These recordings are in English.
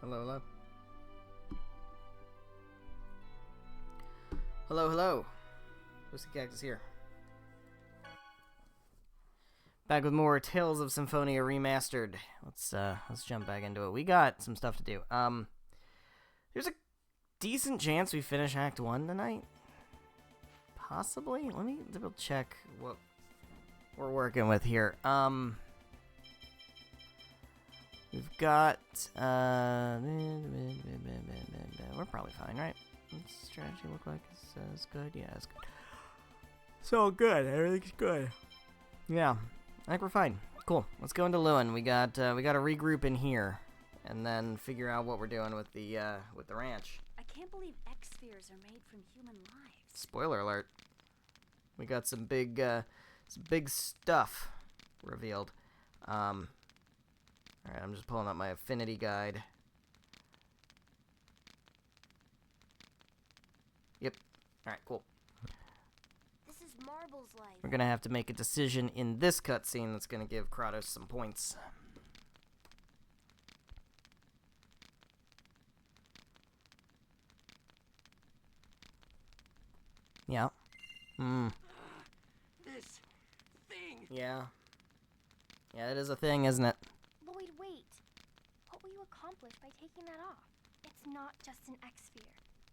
Hello, hello. Hello, hello. Pussy Cactus here. Back with more Tales of Symphonia Remastered. Let's jump back into it. We got some stuff to do. There's a decent chance we finish Act 1 tonight. Possibly? Let me double check what we're working with here. We've got, we're probably fine, right? What's the strategy look like? It's good? Yeah, it's good. It's all good. Everything's good. Yeah, I think we're fine. Cool. Let's go into Lewin. We got to regroup in here, and then figure out what we're doing with the ranch. I can't believe X-spheres are made from human lives. Spoiler alert. We got some big stuff revealed. Alright, I'm just pulling up my affinity guide. Yep. Alright, cool. This is Marble's life. We're gonna have to make a decision in this cutscene that's gonna give Kratos some points. Yeah. This thing. Yeah. Yeah, it is a thing, isn't it? Lloyd, wait. What will you accomplish by taking that off? It's not just an X-sphere.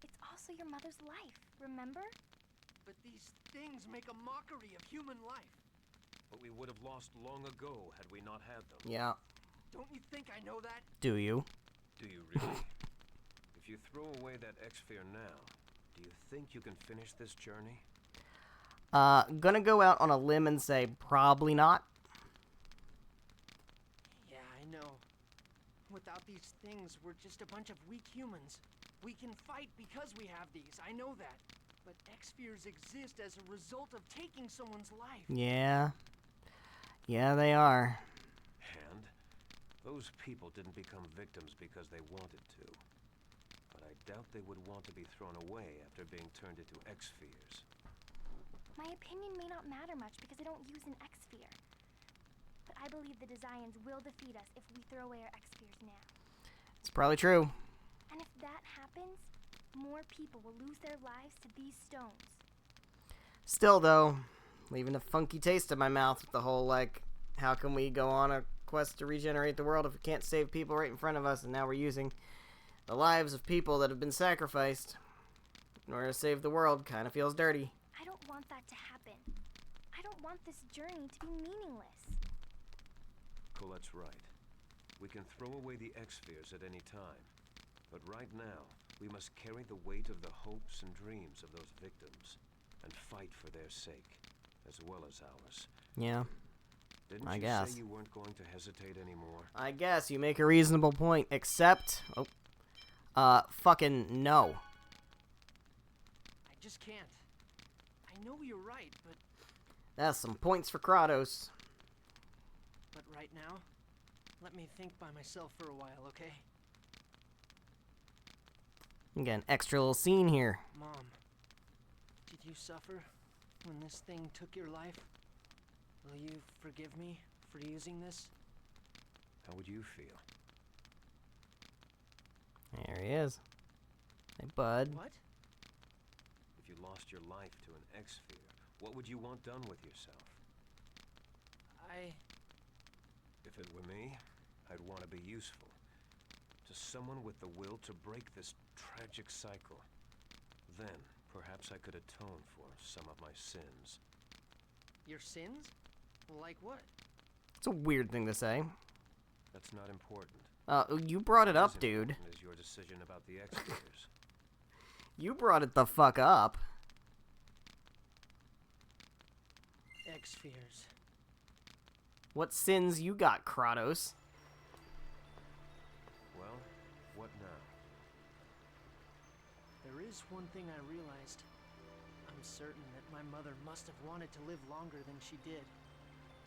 It's also your mother's life, remember? But these things make a mockery of human life. But we would have lost long ago had we not had them. Yeah. Don't you think I know that? Do you? Do you really? If you throw away that X-sphere now, do you think you can finish this journey? Gonna go out on a limb and say probably not. Yeah, I know. Without these things, we're just a bunch of weak humans. We can fight because we have these, I know that. But X-spheres exist as a result of taking someone's life. Yeah. Yeah, they are. And those people didn't become victims because they wanted to. But I doubt they would want to be thrown away after being turned into X-spheres. My opinion may not matter much because I don't use an X-sphere. But I believe the Desians will defeat us if we throw away our X-spheres now. It's probably true. And if that happens, more people will lose their lives to these stones. Still, though, leaving a funky taste in my mouth with the whole, like, how can we go on a quest to regenerate the world if we can't save people right in front of us, and now we're using the lives of people that have been sacrificed in order to save the world. Kind of feels dirty. I don't want that to happen. I don't want this journey to be meaningless. Colette's right. We can throw away the X-spheres at any time. But right now, we must carry the weight of the hopes and dreams of those victims and fight for their sake, as well as ours. Yeah. Didn't I you guess. say you weren't going to hesitate anymore? I guess you make a reasonable point, except... fucking no. I just can't. I know you're right, but That's some points for Kratos. right now, let me think by myself for a while, okay? We got an extra little scene here. Mom, did you suffer when this thing took your life? Will you forgive me for using this? How would you feel? There he is. Hey, bud. What? If you lost your life to an X-sphere, what would you want done with yourself? If it were me, I'd want to be useful. To someone with the will to break this tragic cycle. Then, perhaps I could atone for some of my sins. Your sins? Like what? It's a weird thing to say. That's not important. You brought it What up, is dude. important is your decision about the X-spheres. You brought it the fuck up. X-spheres. What sins you got, Kratos? Well, what now? There is one thing I realized. I'm certain that my mother must have wanted to live longer than she did.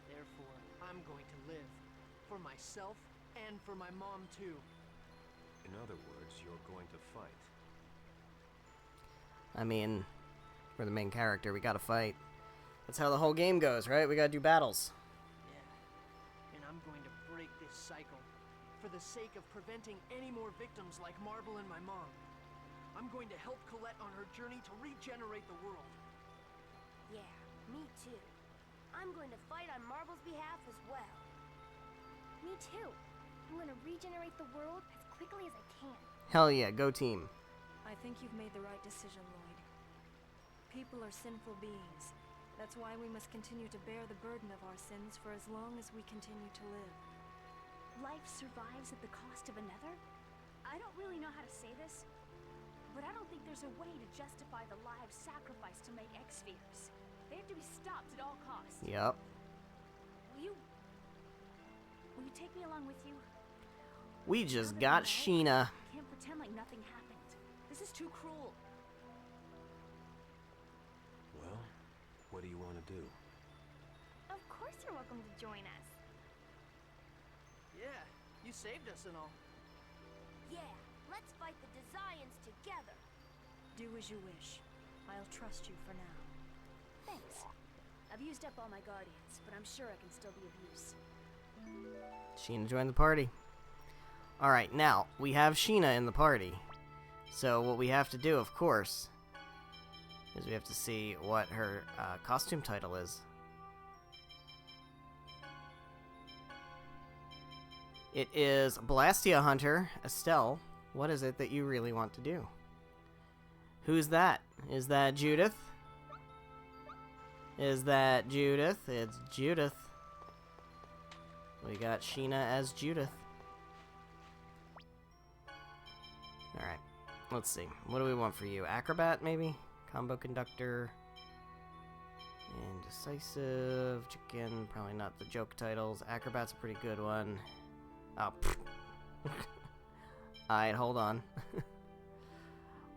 Therefore, I'm going to live. For myself and for my mom, too. In other words, you're going to fight. I mean, we're the main character. We gotta fight. That's how the whole game goes, right? We gotta do battles. Yeah. And I'm going to break this cycle. for the sake of preventing any more victims like Marble and my mom. I'm going to help Colette on her journey to regenerate the world. Yeah, me too. I'm going to fight on Marble's behalf as well. Me too. I'm gonna regenerate the world as quickly as I can. Hell yeah, go team. I think you've made the right decision, Lloyd. People are sinful beings. That's why we must continue to bear the burden of our sins for as long as we continue to live. Life survives at the cost of another? I don't really know how to say this, but I don't think there's a way to justify the lives sacrificed to make X-Spheres. They have to be stopped at all costs. Yep. Will you take me along with you? We just Now that got I know, Sheena. I can't pretend like nothing happened. This is too cruel. Well, what do you want to do? Of course you're welcome to join us. Yeah, you saved us and all. Yeah, let's fight the Desians together. Do as you wish. I'll trust you for now. Thanks. I've used up all my guardians, but I'm sure I can still be of use. Sheena joined the party. Alright, now, we have Sheena in the party. So what we have to do, of course, is we have to see what her costume title is. It is Blastia Hunter. Estelle, what is it that you really want to do? Who's that? Is that Judith? Is that Judith? It's Judith. We got Sheena as Judith. Alright, let's see. What do we want for you? Acrobat, maybe? Combo Conductor. Indecisive. Chicken. Probably not the joke titles. Acrobat's a pretty good one. Oh, alright, hold on.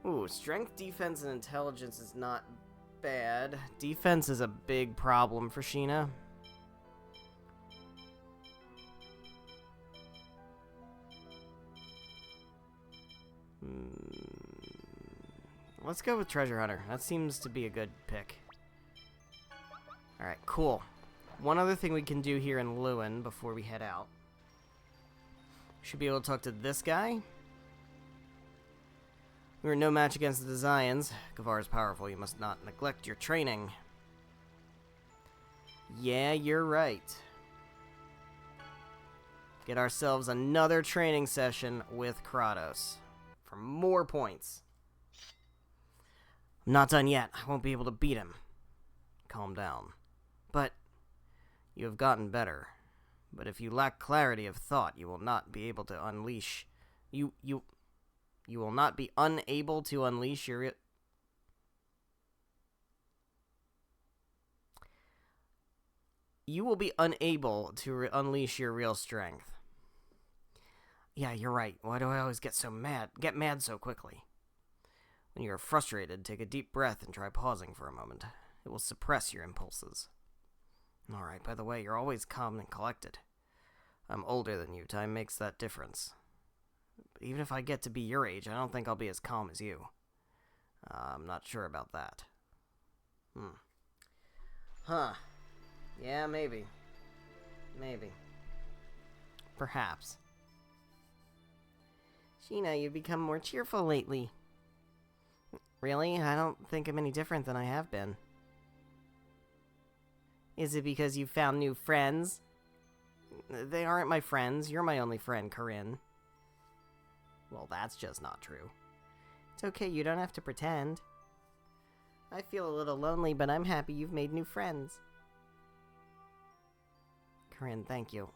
Ooh, strength, defense, and intelligence is not bad. Defense is a big problem for Sheena. Let's go with Treasure Hunter. That seems to be a good pick. Alright, cool. One other thing we can do here in Lewin before we head out. Should be able to talk to this guy. We are no match against the Desians. Kavar is powerful. You must not neglect your training. Yeah, you're right. Get ourselves another training session with Kratos. For more points. I'm not done yet. I won't be able to beat him. Calm down. But you have gotten better. But if you lack clarity of thought, you will not be able to unleash... You will not be unable to unleash your... You will be unable to unleash your real strength. Yeah, you're right. Why do I always get mad so quickly? When you are frustrated, take a deep breath and try pausing for a moment. It will suppress your impulses. Alright, by the way, you're always calm and collected. I'm older than you. Time makes that difference. But even if I get to be your age, I don't think I'll be as calm as you. I'm not sure about that. Huh. Yeah, maybe. Maybe. Perhaps. Sheena, you've become more cheerful lately. Really? I don't think I'm any different than I have been. Is it because you found new friends? They aren't my friends. You're my only friend, Corinne. Well, that's just not true. It's okay, you don't have to pretend. I feel a little lonely, but I'm happy you've made new friends. Corinne, thank you.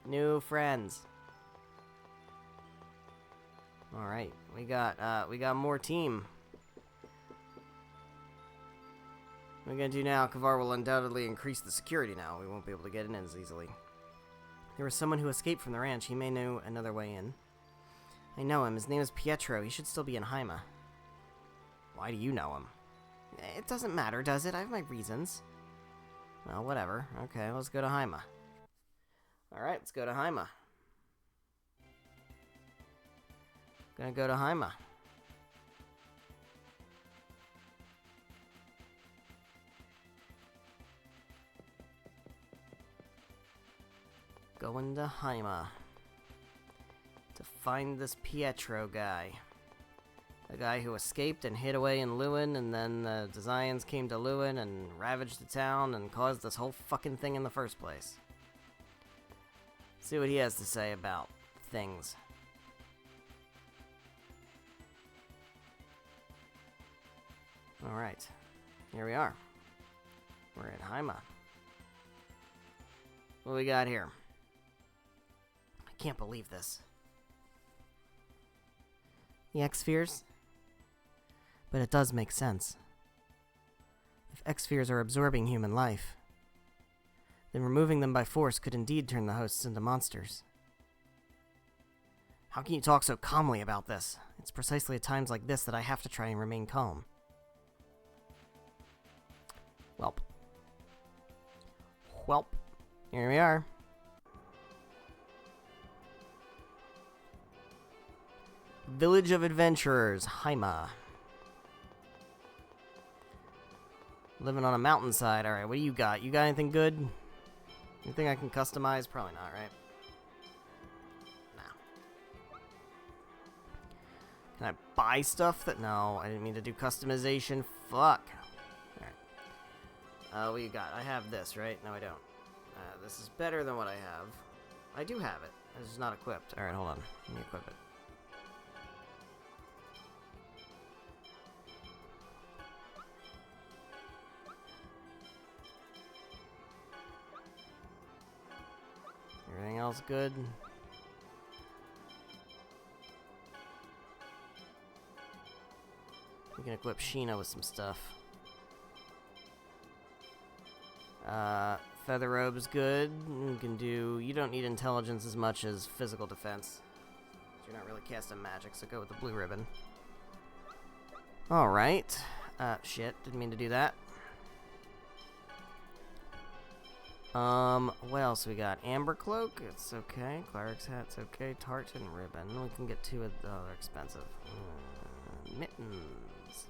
New friends. Alright, we got more team. What are we gonna do now? Kavar will undoubtedly increase the security now. We won't be able to get in as easily. There was someone who escaped from the ranch. He may know another way in. I know him. His name is Pietro. He should still be in Haima. Why do you know him? It doesn't matter, does it? I have my reasons. Well, whatever. Okay, let's go to Haima. Alright, let's go to Haima. Gonna go to Haima. Going to Haima to find this Pietro guy. A guy who escaped and hid away in Lewin, and then the Desians came to Lewin and ravaged the town and caused this whole fucking thing in the first place. See what he has to say about things. Alright, here we are. We're at Haima. What we got here? I can't believe this. The X-Spheres? But it does make sense. If X-Spheres are absorbing human life, then removing them by force could indeed turn the hosts into monsters. How can you talk so calmly about this? It's precisely at times like this that I have to try and remain calm. Welp. Here we are. Village of Adventurers, Haima. Living on a mountainside. Alright, what do you got? You got anything good? Anything I can customize? Probably not, right? No. Can I buy stuff that... No, I didn't mean to do customization. Fuck. Alright. What you got? I have this, right? No, I don't. This is better than what I have. I do have it. It's just not equipped. Alright, hold on. Let me equip it. Everything else good? We can equip Sheena with some stuff. Feather robe's good. You can do... You don't need intelligence as much as physical defense. You're not really casting magic, so go with the blue ribbon. Alright. Shit. Didn't mean to do that. What else we got? Amber cloak, it's okay. Cleric's hat's okay. Tartan ribbon, we can get two of the other expensive. Mittens,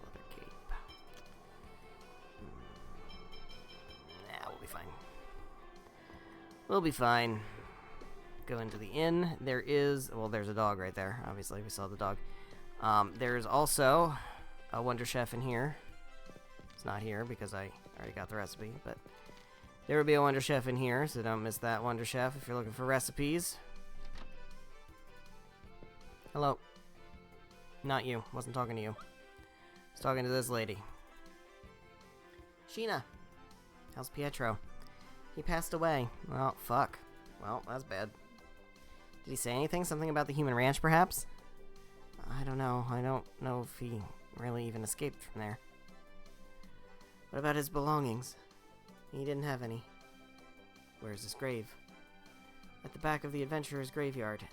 leather cape. Nah, we'll be fine. We'll be fine. Go into the inn. There is, well, there's a dog right there. Obviously, we saw the dog. There's also a Wonder Chef in here. It's not here because I already got the recipe, but there will be a Wonder Chef in here, so don't miss that Wonder Chef if you're looking for recipes. Hello. Not you. Wasn't talking to you. I was talking to this lady. Sheena. How's Pietro? He passed away. Well, fuck. Well, that's bad. Did he say anything? Something about the human ranch, perhaps? I don't know. I don't know if he really even escaped from there. What about his belongings? He didn't have any. Where's his grave? At the back of the adventurer's graveyard.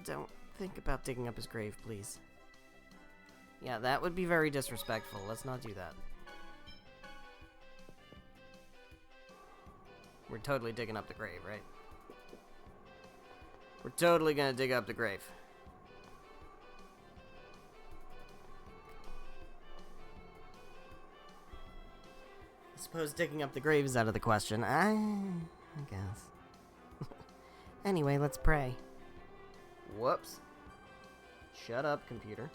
Don't think about digging up his grave, please. Yeah, that would be very disrespectful. Let's not do that. We're totally digging up the grave, right? We're totally gonna dig up the grave. I suppose digging up the grave is out of the question. I guess. Anyway, let's pray. Whoops. Shut up, computer.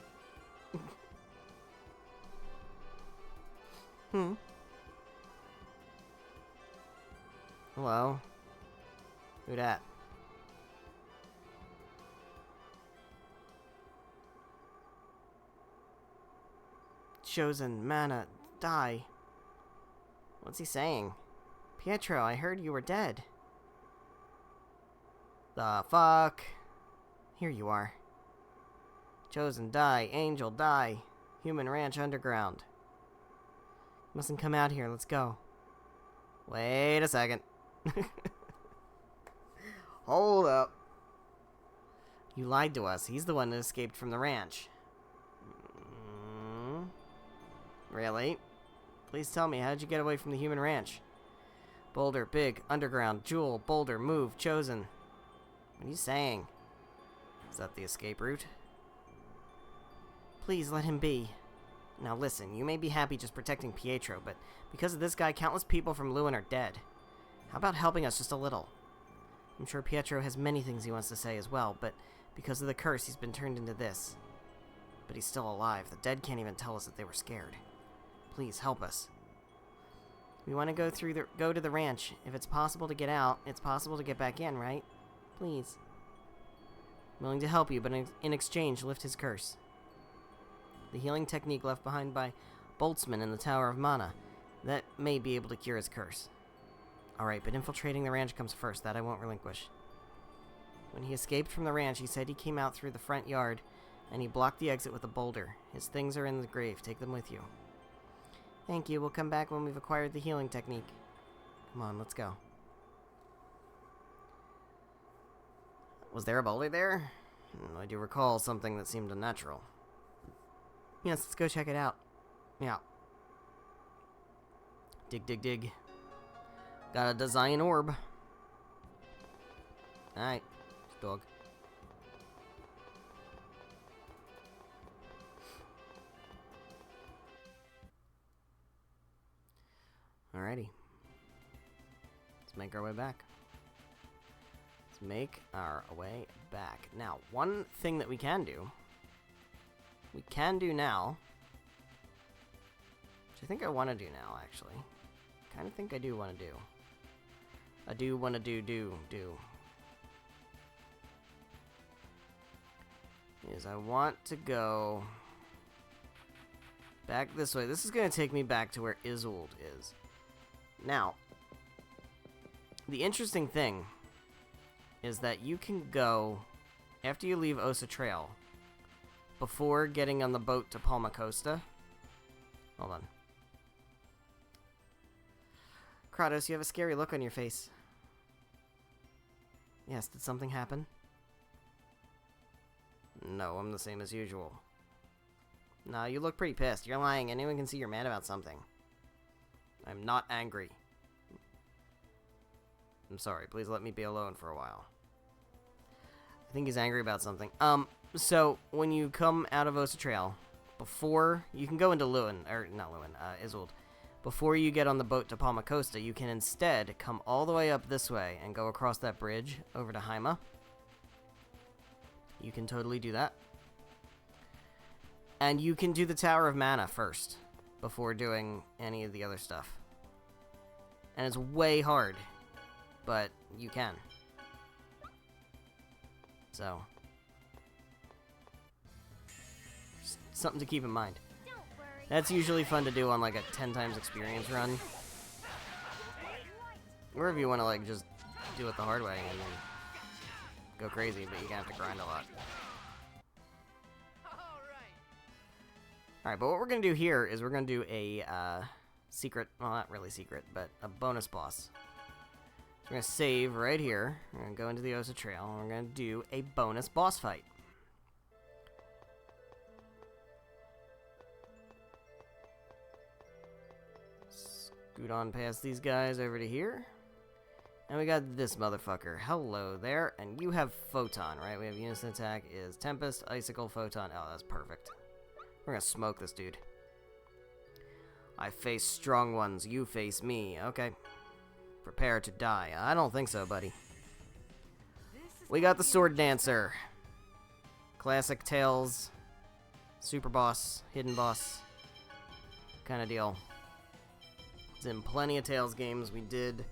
Hello? Who dat? Chosen mana, die. What's he saying? Pietro, I heard you were dead. The fuck? Here you are. Chosen, die. Angel, die. Human Ranch Underground. Mustn't come out here. Let's go. Wait a second. Hold up. You lied to us. He's the one that escaped from the ranch. Really? Please tell me, how did you get away from the human ranch? Boulder, big, underground, jewel, boulder, move, chosen. What are you saying? Is that the escape route? Please let him be. Now listen, you may be happy just protecting Pietro, but because of this guy, countless people from Lewin are dead. How about helping us just a little? I'm sure Pietro has many things he wants to say as well, but because of the curse, he's been turned into this. But he's still alive. The dead can't even tell us that they were scared. Please, help us. We want to go to the ranch. If it's possible to get out, it's possible to get back in, right? Please. I'm willing to help you, but in exchange, lift his curse. The healing technique left behind by Boltzmann in the Tower of Mana. That may be able to cure his curse. Alright, but infiltrating the ranch comes first. That I won't relinquish. When he escaped from the ranch, he said he came out through the front yard, and he blocked the exit with a boulder. His things are in the grave. Take them with you. Thank you. We'll come back when we've acquired the healing technique. Come on, let's go. Was there a boulder there? I do recall something that seemed unnatural. Yes, let's go check it out. Yeah. Dig, dig, dig. Got a design orb. Alright. Dog. Alrighty. Let's make our way back. Let's make our way back. Now, one thing that we can do now, which I think I want to do now, actually. Kind of think I do want to do. I do want to do. Is I want to go back this way. This is going to take me back to where Isolde is. Now, the interesting thing is that you can go, after you leave Osa Trail, before getting on the boat to Palma Costa. Hold on. Kratos, you have a scary look on your face. Yes, did something happen? No, I'm the same as usual. No, you look pretty pissed. You're lying. Anyone can see you're mad about something. I'm not angry. I'm sorry. Please let me be alone for a while. I think he's angry about something. So, when you come out of Osa Trail, before... You can go into Isolde. Before you get on the boat to Palma Costa, you can instead come all the way up this way and go across that bridge over to Haima. You can totally do that. And you can do the Tower of Mana first, before doing any of the other stuff. And it's way hard, but you can. So, just something to keep in mind. That's usually fun to do on like a 10 times experience run. Or if you want to like just do it the hard way and then go crazy, but you're gonna have to grind a lot. Alright, but what we're gonna do here is we're gonna do a secret, well, not really secret, but a bonus boss. So we're gonna save right here. We're gonna go into the Osa Trail and we're gonna do a bonus boss fight. Scoot on past these guys over to here. And we got this motherfucker. Hello there. And you have Photon, right? We have unison attack is Tempest, Icicle, Photon. Oh, that's perfect. We're gonna smoke this dude. I face strong ones. You face me. Okay. Prepare to die. I don't think so, buddy. We got the Sword Dancer. Classic Tales. Super boss. Hidden boss. Kind of deal. It's in plenty of Tales games. We did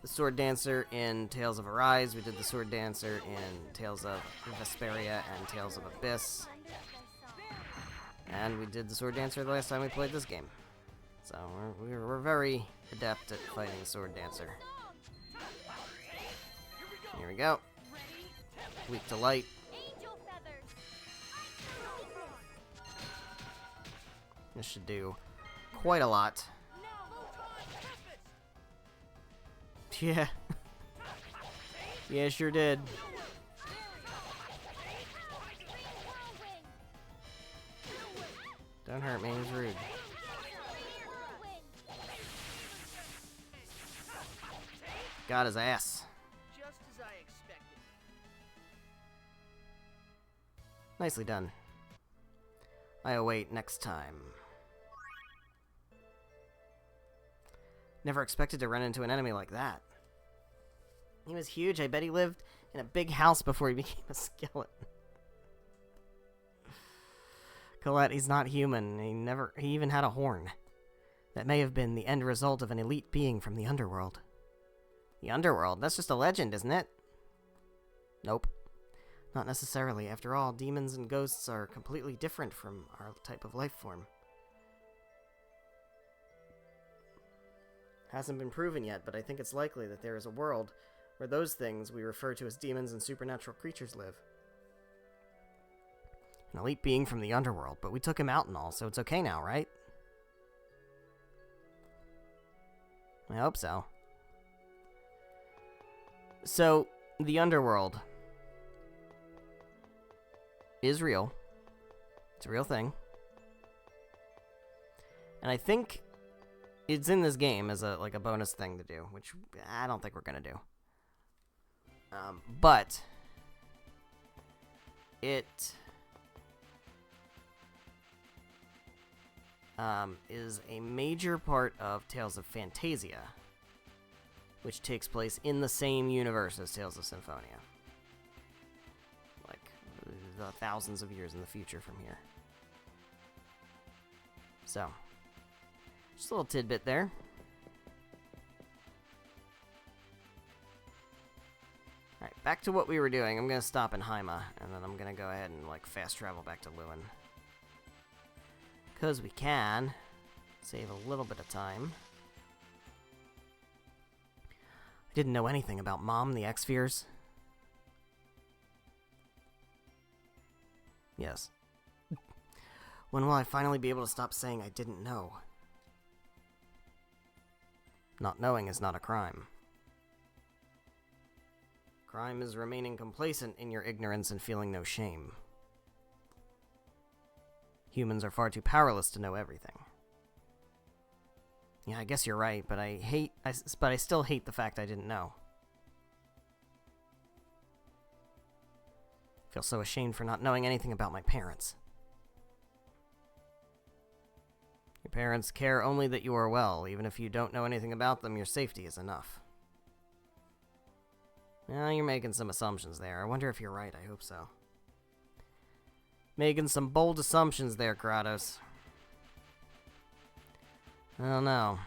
the Sword Dancer in Tales of Arise. We did the Sword Dancer in Tales of Vesperia and Tales of Abyss. And we did the Sword Dancer the last time we played this game. So we're very adept at fighting the Sword Dancer. Here we go. Weak to light. This should do quite a lot. Yeah. Yeah, sure did. Don't hurt me, he's rude. Got his ass. Just as I expected. Nicely done. I await next time. Never expected to run into an enemy like that. He was huge. I bet he lived in a big house before he became a skeleton. Colette, he's not human. He even had a horn. That may have been the end result of an elite being from the underworld. The underworld? That's just a legend, isn't it? Nope. Not necessarily. After all, demons and ghosts are completely different from our type of life form. Hasn't been proven yet, but I think it's likely that there is a world where those things we refer to as demons and supernatural creatures live. An elite being from the underworld, but we took him out and all, so it's okay now, right? I hope so. So, the underworld is real. It's a real thing. And I think it's in this game as a bonus thing to do, which I don't think we're gonna do. But it is a major part of Tales of Phantasia, which takes place in the same universe as Tales of Symphonia. Like, thousands of years in the future from here. So, just a little tidbit there. Alright, back to what we were doing. I'm going to stop in Haima, and then I'm going to go ahead and, fast travel back to Lewin. Because we can. Save a little bit of time. I didn't know anything about Mom, the X-Spheres. Yes. When will I finally be able to stop saying I didn't know? Not knowing is not a crime. Crime is remaining complacent in your ignorance and feeling no shame. Humans are far too powerless to know everything. Yeah, I guess you're right, but I still hate the fact I didn't know. I feel so ashamed for not knowing anything about my parents. Your parents care only that you are well. Even if you don't know anything about them, your safety is enough. Well, you're making some assumptions there. I wonder if you're right. I hope so. Making some bold assumptions there, Kratos. I don't know.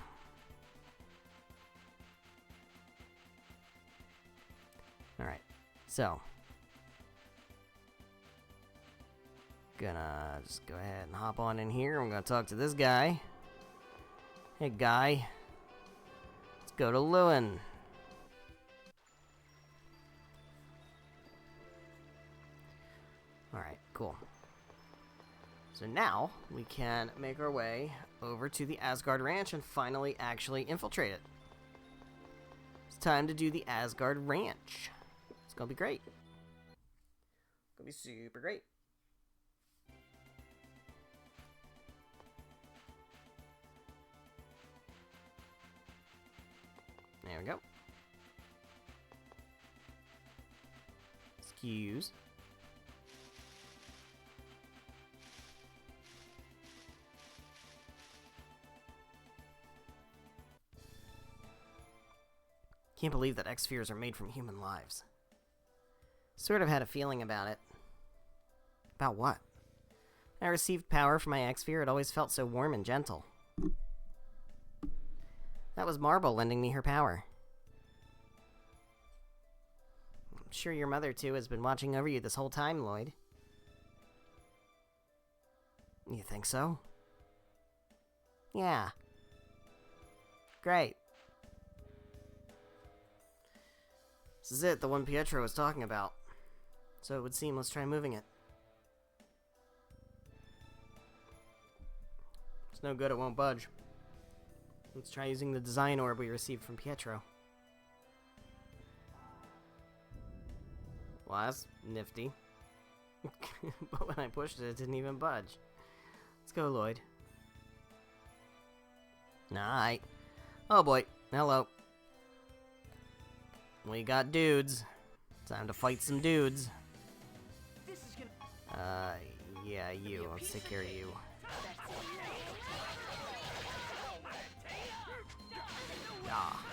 Alright, so. Gonna just go ahead and hop on in here. I'm gonna talk to this guy. Hey, guy. Let's go to Lewin. Alright, cool. So now, we can make our way over to the Asgard Ranch and finally actually infiltrate it. It's time to do the Asgard Ranch. It's gonna be great. It's gonna be super great. There we go. Excuse. Can't believe that X-Spheres are made from human lives. Sort of had a feeling about it. About what? I received power from my X-Sphere. It always felt so warm and gentle. That was Marble lending me her power. I'm sure your mother, too, has been watching over you this whole time, Lloyd. You think so? Yeah. Great. This is it, the one Pietro was talking about. So it would seem, let's try moving it. It's no good, it won't budge. Let's try using the design orb we received from Pietro. Well, that's nifty. But when I pushed it, it didn't even budge. Let's go, Lloyd. Night. Oh boy, hello. We got dudes. Time to fight some dudes. This is gonna... Yeah, you. Let's take care of you. Ah.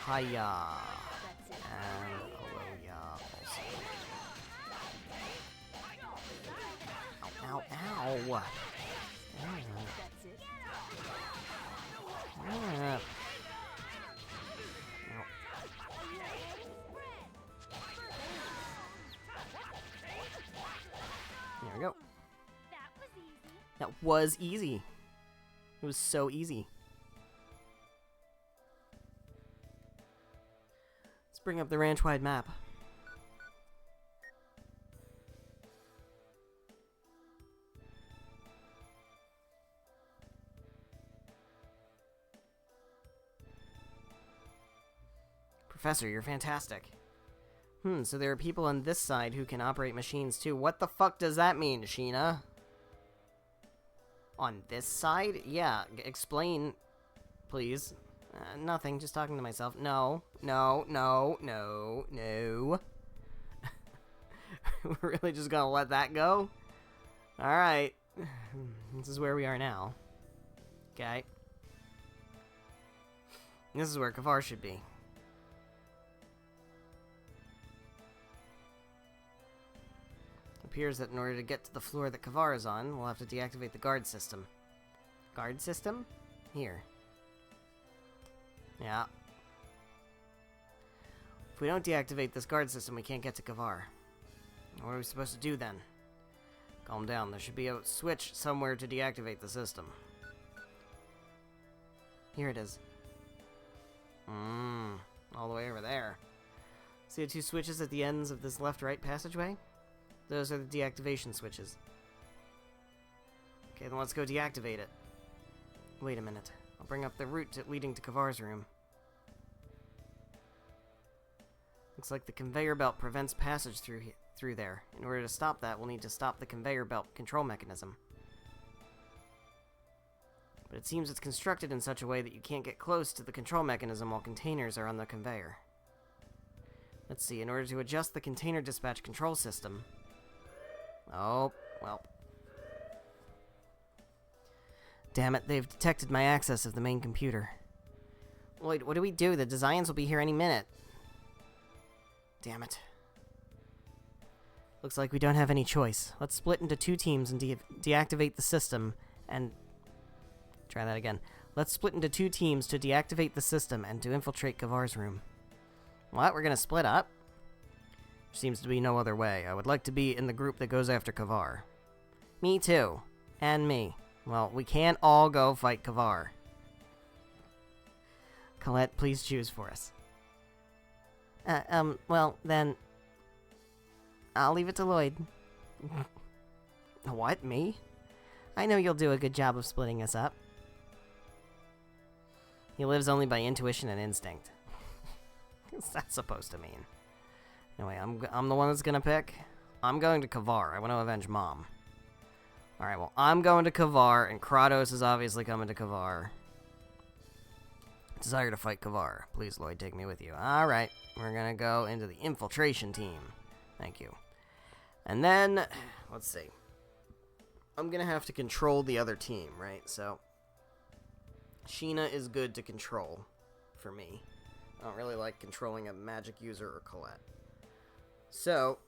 Hiya. That's it. And hello, ya also. Ow, ow, ow. That's it. Ah. There we go. That was easy. That was easy. It was so easy. Let's bring up the ranch-wide map. Professor, you're fantastic. So there are people on this side who can operate machines too. What the fuck does that mean, Sheena? On this side? Yeah, explain, please. Nothing, just talking to myself. No, no, no, no, no. We're really just gonna let that go? Alright. This is where we are now. Okay. This is where Kavar should be. Appears that in order to get to the floor that Kavar is on, we'll have to deactivate the guard system. Guard system? Here. Yeah. If we don't deactivate this guard system, we can't get to Kavar. What are we supposed to do then? Calm down, there should be a switch somewhere to deactivate the system. Here it is. All the way over there. See the two switches at the ends of this left-right passageway? Those are the deactivation switches. Okay, then let's go deactivate it. Wait a minute. I'll bring up the route leading to Kavar's room. Looks like the conveyor belt prevents passage through there. In order to stop that, we'll need to stop the conveyor belt control mechanism. But it seems it's constructed in such a way that you can't get close to the control mechanism while containers are on the conveyor. Let's see, in order to adjust the container dispatch control system... Oh, well. Damn it, they've detected my access of the main computer. Lloyd, what do we do? The designs will be here any minute. Damn it. Looks like we don't have any choice. Let's split into two teams and deactivate the system and... Try that again. Let's split into two teams to deactivate the system and to infiltrate Kavar's room. What? We're gonna split up? There seems to be no other way. I would like to be in the group that goes after Kavar. Me too. And me. Well, we can't all go fight Kavar. Colette, please choose for us. Well, then... I'll leave it to Lloyd. What, me? I know you'll do a good job of splitting us up. He lives only by intuition and instinct. What's that supposed to mean? Anyway, I'm the one that's gonna pick. I'm going to Kavar. I want to avenge Mom. Alright, well, I'm going to Kavar, and Kratos is obviously coming to Kavar. Desire to fight Kavar. Please, Lloyd, take me with you. Alright, we're gonna go into the infiltration team. Thank you. And then, let's see. I'm gonna have to control the other team, right? So, Sheena is good to control for me. I don't really like controlling a magic user or Colette. So,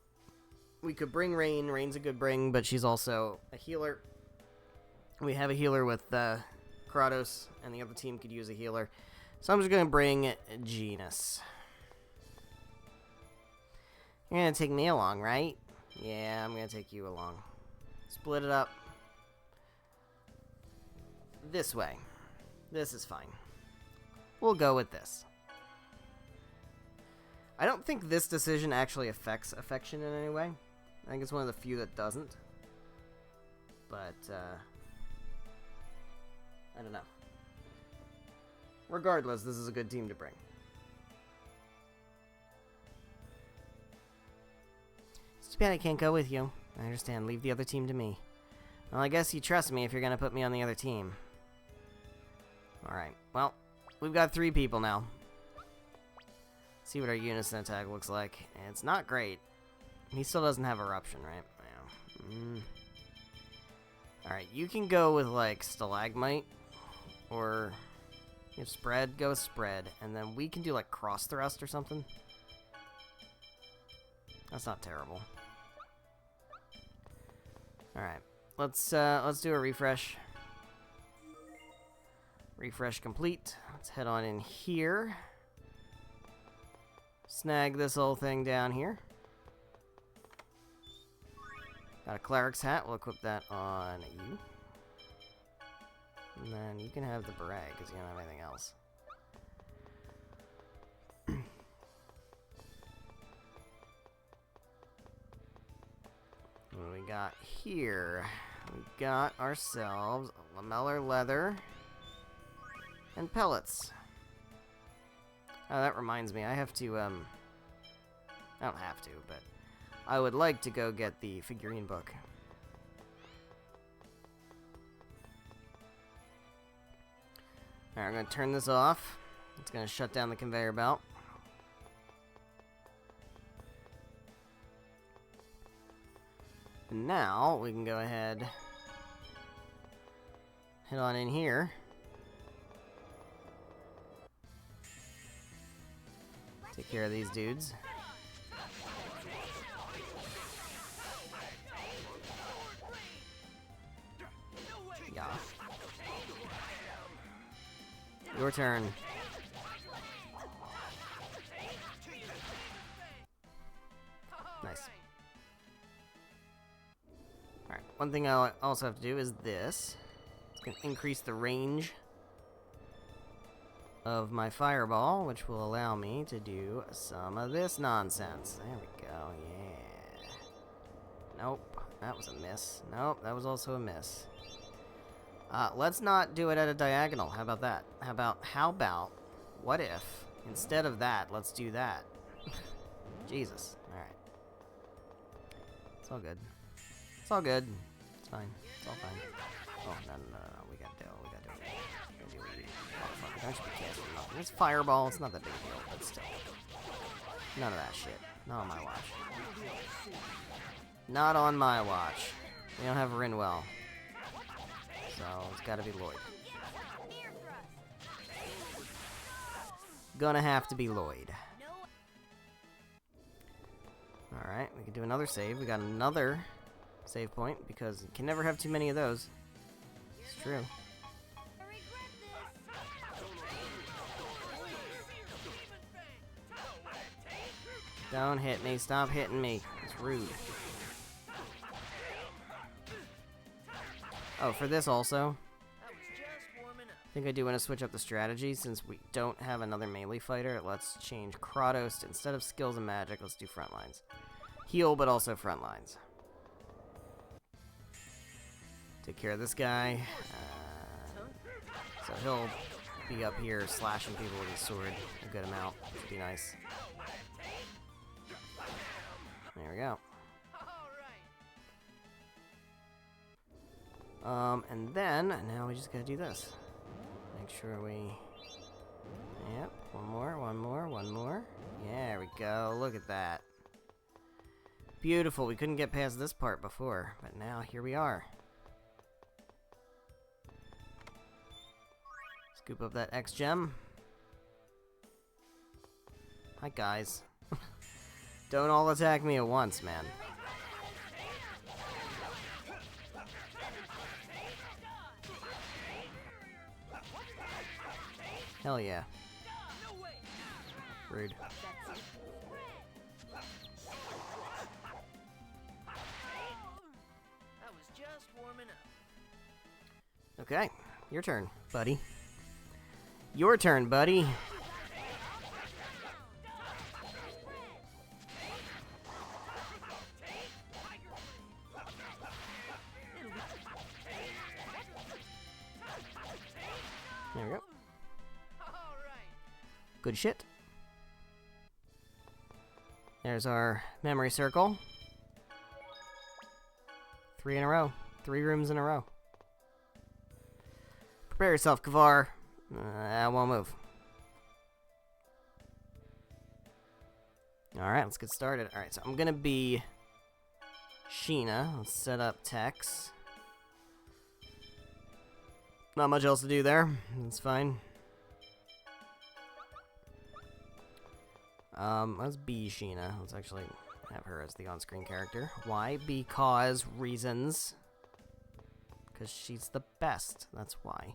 we could bring Rain. Rain's a good bring, but she's also a healer. We have a healer with Kratos, and the other team could use a healer. So I'm just going to bring Genus. You're going to take me along, right? Yeah, I'm going to take you along. Split it up. This way. This is fine. We'll go with this. I don't think this decision actually affects affection in any way. I think it's one of the few that doesn't. But, I don't know. Regardless, this is a good team to bring. It's too bad I can't go with you. I understand. Leave the other team to me. Well, I guess you trust me if you're gonna put me on the other team. Alright. Well, we've got 3 people now. See what our unison attack looks like. It's not great. He still doesn't have eruption, right? Yeah. Alright, you can go with, like, stalagmite. Or... You have spread, go with spread, and then we can do like cross thrust or something. That's not terrible. Alright. Let's do a refresh. Refresh complete. Let's head on in here. Snag this whole thing down here. Got a cleric's hat. We'll equip that on you. And then you can have the beret because you don't have anything else. What do we got here? We got ourselves lamellar leather and pellets. Oh, that reminds me. I have to, I don't have to, but I would like to go get the figurine book. Alright, I'm going to turn this off. It's going to shut down the conveyor belt. And now, we can go ahead, head on in here. Take care of these dudes. Yeah. Your turn. Nice. Alright, one thing I also have to do is this. It's going to increase the range of my fireball, which will allow me to do some of this nonsense. There we go, yeah. Nope, that was a miss. Nope, that was also a miss. Let's not do it at a diagonal. How about that? How about, what if, instead of that, let's do that? Jesus. Alright. It's all good. It's all good. It's fine. It's all fine. Oh, no. We gotta do it. Motherfucker, don't you be casting nothing. It's fireball. It's not that big a deal, but still. None of that shit. Not on my watch. Not on my watch. We don't have Rinwell. So, it's gotta be Lloyd. Gonna have to be Lloyd. Alright, we can do another save. We got another save point, because you can never have too many of those. It's true. Don't hit me. Stop hitting me. It's rude. Oh, for this also, I think I do want to switch up the strategy since we don't have another melee fighter. Let's change Kratos to, instead of skills and magic, let's do front lines. Heal, but also front lines. Take care of this guy. So he'll be up here slashing people with his sword a good amount. Should be nice. There we go. And then, now we just gotta do this. Make sure we... Yep, one more. Yeah, there we go. Look at that. Beautiful. We couldn't get past this part before, but now here we are. Scoop up that X gem. Hi, guys. Don't all attack me at once, man. Hell yeah. Rude. I was just warming up. Okay, your turn, buddy. Your turn, buddy. There we go. Good shit. There's our memory circle. 3 in a row. 3 rooms in a row. Prepare yourself, Kavar. I won't move. Alright, let's get started. Alright, so I'm gonna be Sheena. Let's set up Tex. Not much else to do there. That's fine. Let's be Sheena. Let's actually have her as the on-screen character. Why? Because reasons. Because she's the best. That's why.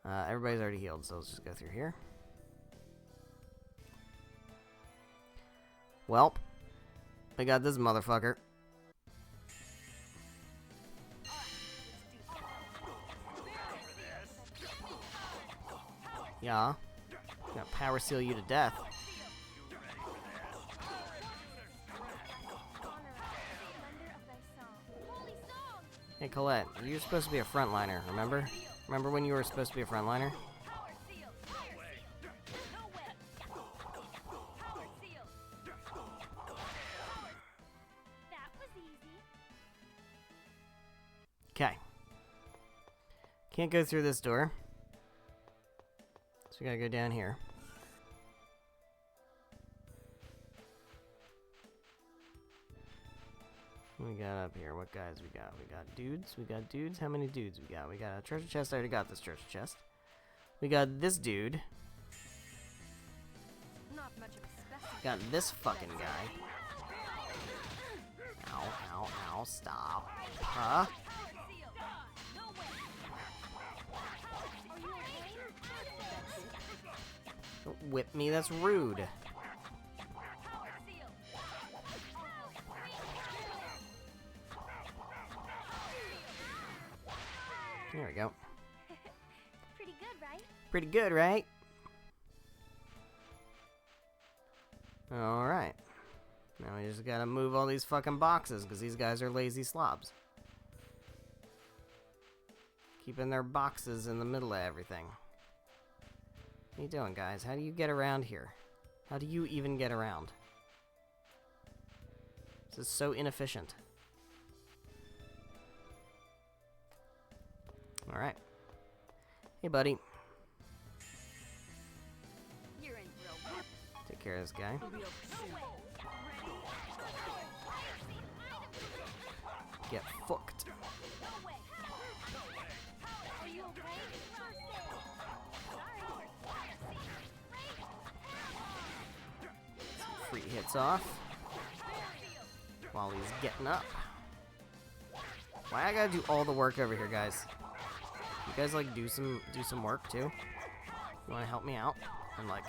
Everybody's already healed, so let's just go through here. Welp. I got this motherfucker. Yeah. Gonna power seal you to death. Hey Colette, you're supposed to be a frontliner, remember? Remember when you were supposed to be a frontliner? Okay. Can't go through this door. So we gotta go down here. What we got up here? What guys we got? We got dudes. We got dudes. How many dudes we got? We got a treasure chest. I already got this treasure chest. We got this dude. Not much of a specimen. Got this fucking guy. Ow, ow, ow. Stop. Huh? Don't whip me. That's rude. There we go. Pretty good, right? Pretty good, right? Alright. Now we just gotta move all these fucking boxes, because these guys are lazy slobs. Keeping their boxes in the middle of everything. What are you doing, guys? How do you get around here? How do you even get around? This is so inefficient. Alright. Hey, buddy. You're in real. Take care of this guy. Get fucked. Are you okay? Free hits off. While he's getting up. Why I gotta do all the work over here, guys? You guys like do some work too? You wanna help me out? And like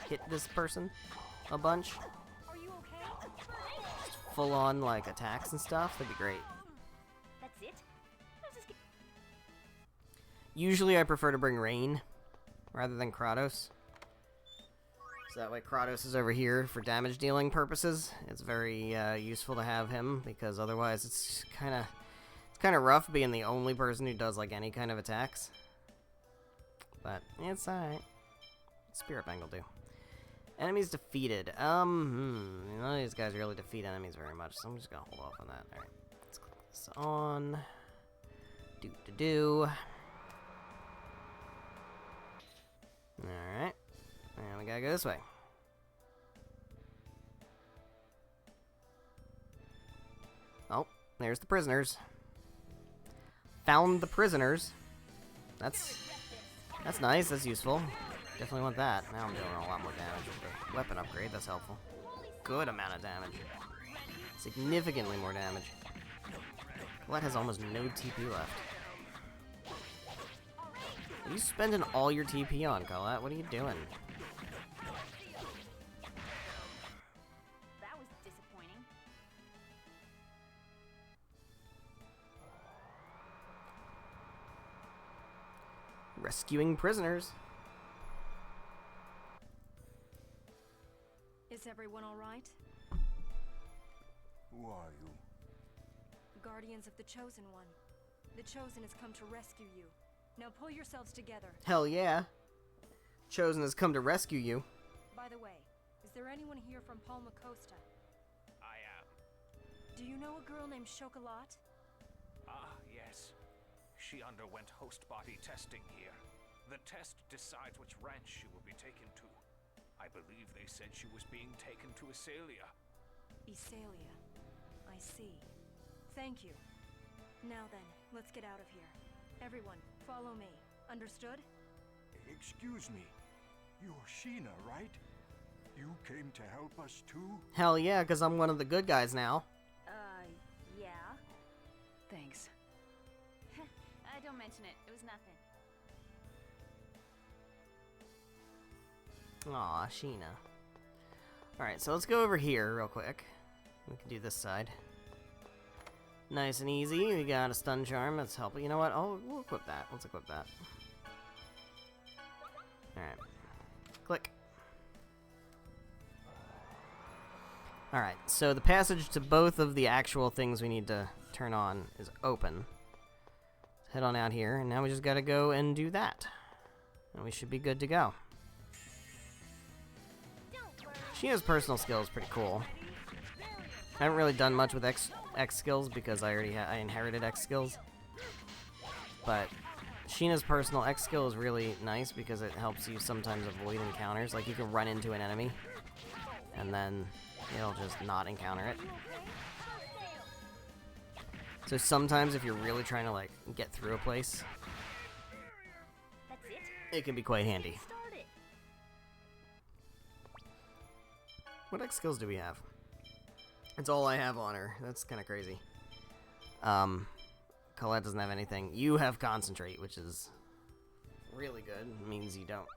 hit this person a bunch? Are you okay? Just full on like attacks and stuff? That'd be great. That's it? How's this Usually I prefer to bring Rain rather than Kratos. So that way Kratos is over here for damage dealing purposes. It's very useful to have him because otherwise it's kind of rough being the only person who does like any kind of attacks. But it's alright. Spirit Bangle do. Enemies defeated. None of these guys really defeat enemies very much, so I'm just gonna hold off on that. Alright. Let's click this on. Do. Alright. And we gotta go this way. Oh, there's the prisoners. Found the prisoners. That's nice. That's useful. Definitely want that. Now I'm doing a lot more damage with the weapon upgrade. That's helpful. Good amount of damage. Significantly more damage. Colette has almost no TP left. What are you spending all your TP on, Colette? What are you doing? That was disappointing. Rescuing prisoners. Is everyone all right? Who are you? Guardians of the Chosen One. The Chosen has come to rescue you. Now pull yourselves together. Hell yeah. Chosen has come to rescue you. By the way, is there anyone here from Palma Costa? I am. Do you know a girl named Chocolat? Ah, yes. She underwent host body testing here. The test decides which ranch she will be taken to. I believe they said she was being taken to Isalia. Isalia. I see. Thank you. Now then, let's get out of here. Everyone, follow me. Understood? Excuse me. You're Sheena, right? You came to help us too? Hell yeah, because I'm one of the good guys now. Yeah. Thanks. Don't mention it. It was nothing. Aw, Sheena. Alright, so let's go over here real quick. We can do this side. Nice and easy. We got a stun charm. That's helpful. You know what? Oh, we'll equip that. Let's equip that. Alright. Click. Alright, so the passage to both of the actual things we need to turn on is open. Let's head on out here, and now we just gotta go and do that. And we should be good to go. Sheena's personal skill is pretty cool. I haven't really done much with X skills because I inherited X skills. But Sheena's personal X skill is really nice because it helps you sometimes avoid encounters. Like, you can run into an enemy, and then it'll just not encounter it. So sometimes if you're really trying to, like, get through a place, it can be quite handy. What X skills do we have? It's all I have on her. That's kind of crazy. Colette doesn't have anything. You have Concentrate, which is really good. It means you don't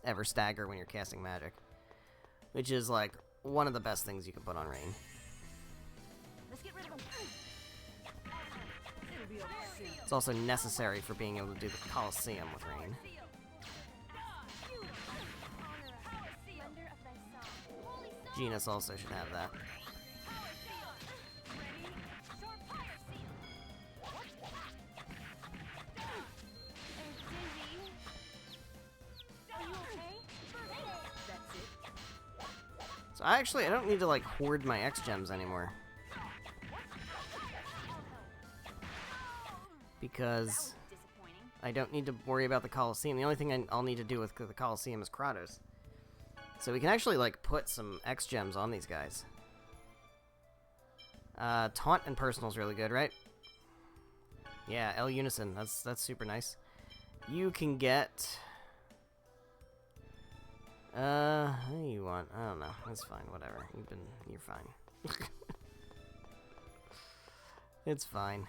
ever stagger when you're casting magic. Which is, like, one of the best things you can put on Rain. Let's get rid of him. It's also necessary for being able to do the Coliseum with Rain. Genus also should have that. So I don't need to, like, hoard my X gems anymore. Because I don't need to worry about the Coliseum. The only thing I'll need to do with the Coliseum is Kratos. So we can actually, like, put some X gems on these guys. Taunt and Personal is really good, right? Yeah, L Unison. That's super nice. You can get... what do you want? I don't know. That's fine. Whatever. You're fine. It's fine.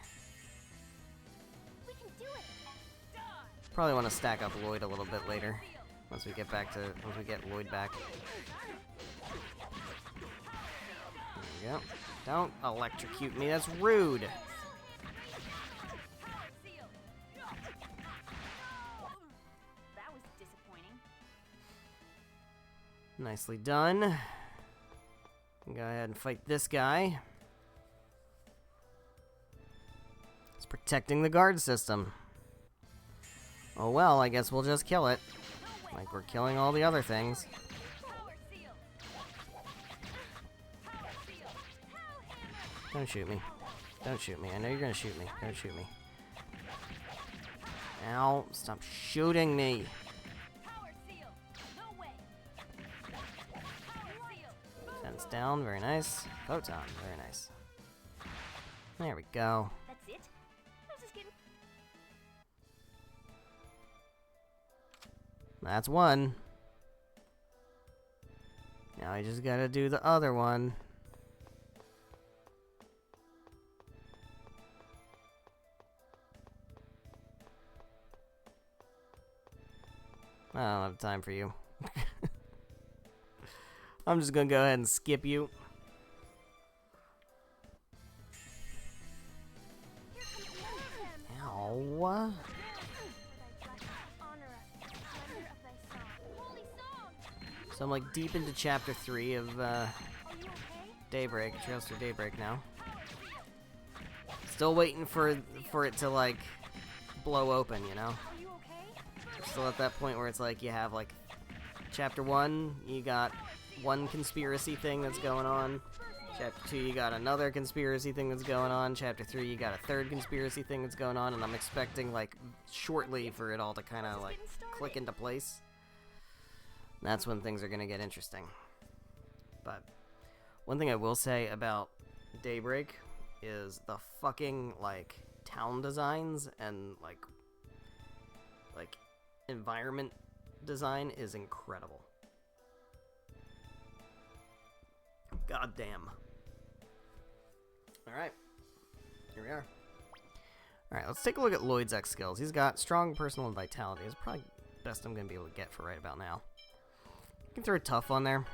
We can do it. Probably want to stack up Lloyd a little bit later. Once we get Lloyd back. There we go. Don't electrocute me. That's rude. That was disappointing. Nicely done. Go ahead and fight this guy. It's protecting the guard system. Oh well, I guess we'll just kill it. Like we're killing all the other things. Don't shoot me. Don't shoot me. I know you're gonna shoot me. Don't shoot me. Ow, stop shooting me. Fence down, very nice. Photon, very nice. There we go. That's it? I was just kidding. That's one. Now I just gotta do the other one. I don't have time for you. I'm just gonna go ahead and skip you. Ow. So I'm like deep into chapter 3 of Daybreak, Trails Through Daybreak now. Still waiting for it to like blow open, you know? Still at that point where it's like you have like chapter 1, you got one conspiracy thing that's going on. Chapter 2, you got another conspiracy thing that's going on. Chapter 3, you got a third conspiracy thing that's going on, and I'm expecting like shortly for it all to kind of like click into place. That's when things are gonna get interesting. But one thing I will say about Daybreak is the fucking like town designs and like environment design is incredible. God damn. Alright. Here we are. Alright, let's take a look at Lloyd's X skills. He's got strong personal and vitality. It's probably the best I'm going to be able to get for right about now. You can throw tough on there.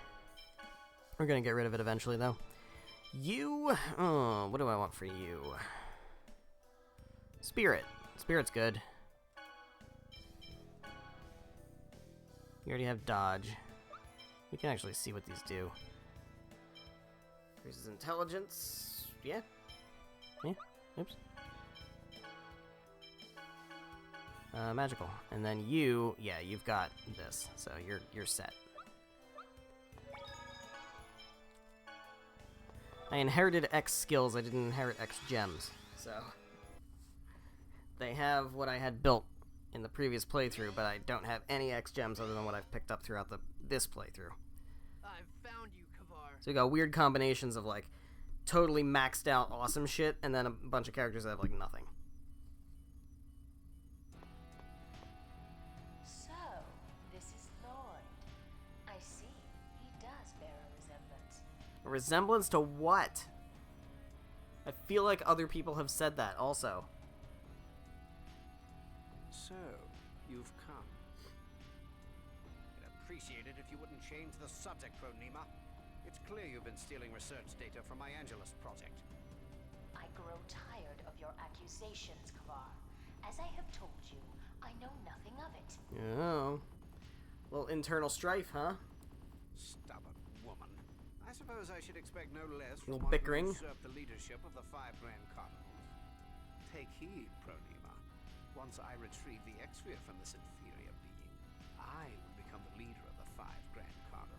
We're going to get rid of it eventually, though. You... Oh, what do I want for you? Spirit. Spirit's good. You already have dodge. We can actually see what these do. Increases intelligence. Yeah. Yeah. Oops. Magical. And then you, yeah, you've got this, so you're set. I inherited X skills, I didn't inherit X gems, so... They have what I had built in the previous playthrough, but I don't have any X gems other than what I've picked up throughout this playthrough. I've found you, Kavar. So we got weird combinations of, like, totally maxed out awesome shit, and then a bunch of characters that have, like, nothing. So, this is Lloyd. I see. He does bear a resemblance. A resemblance to what? I feel like other people have said that also. So, you've come. I'd appreciate it if you wouldn't change the subject, Pronema. It's clear you've been stealing research data from my Angelus project. I grow tired of your accusations, Kavar. As I have told you, I know nothing of it. Oh. Little internal strife, huh? Stubborn woman. I suppose I should expect no less Little from one bickering. who usurped the leadership of the 5 Grand Cardinals. Take heed, Pronema. Once I retrieve the X-Sphere from this inferior being, I will become the leader of the 5 Grand Cardinals.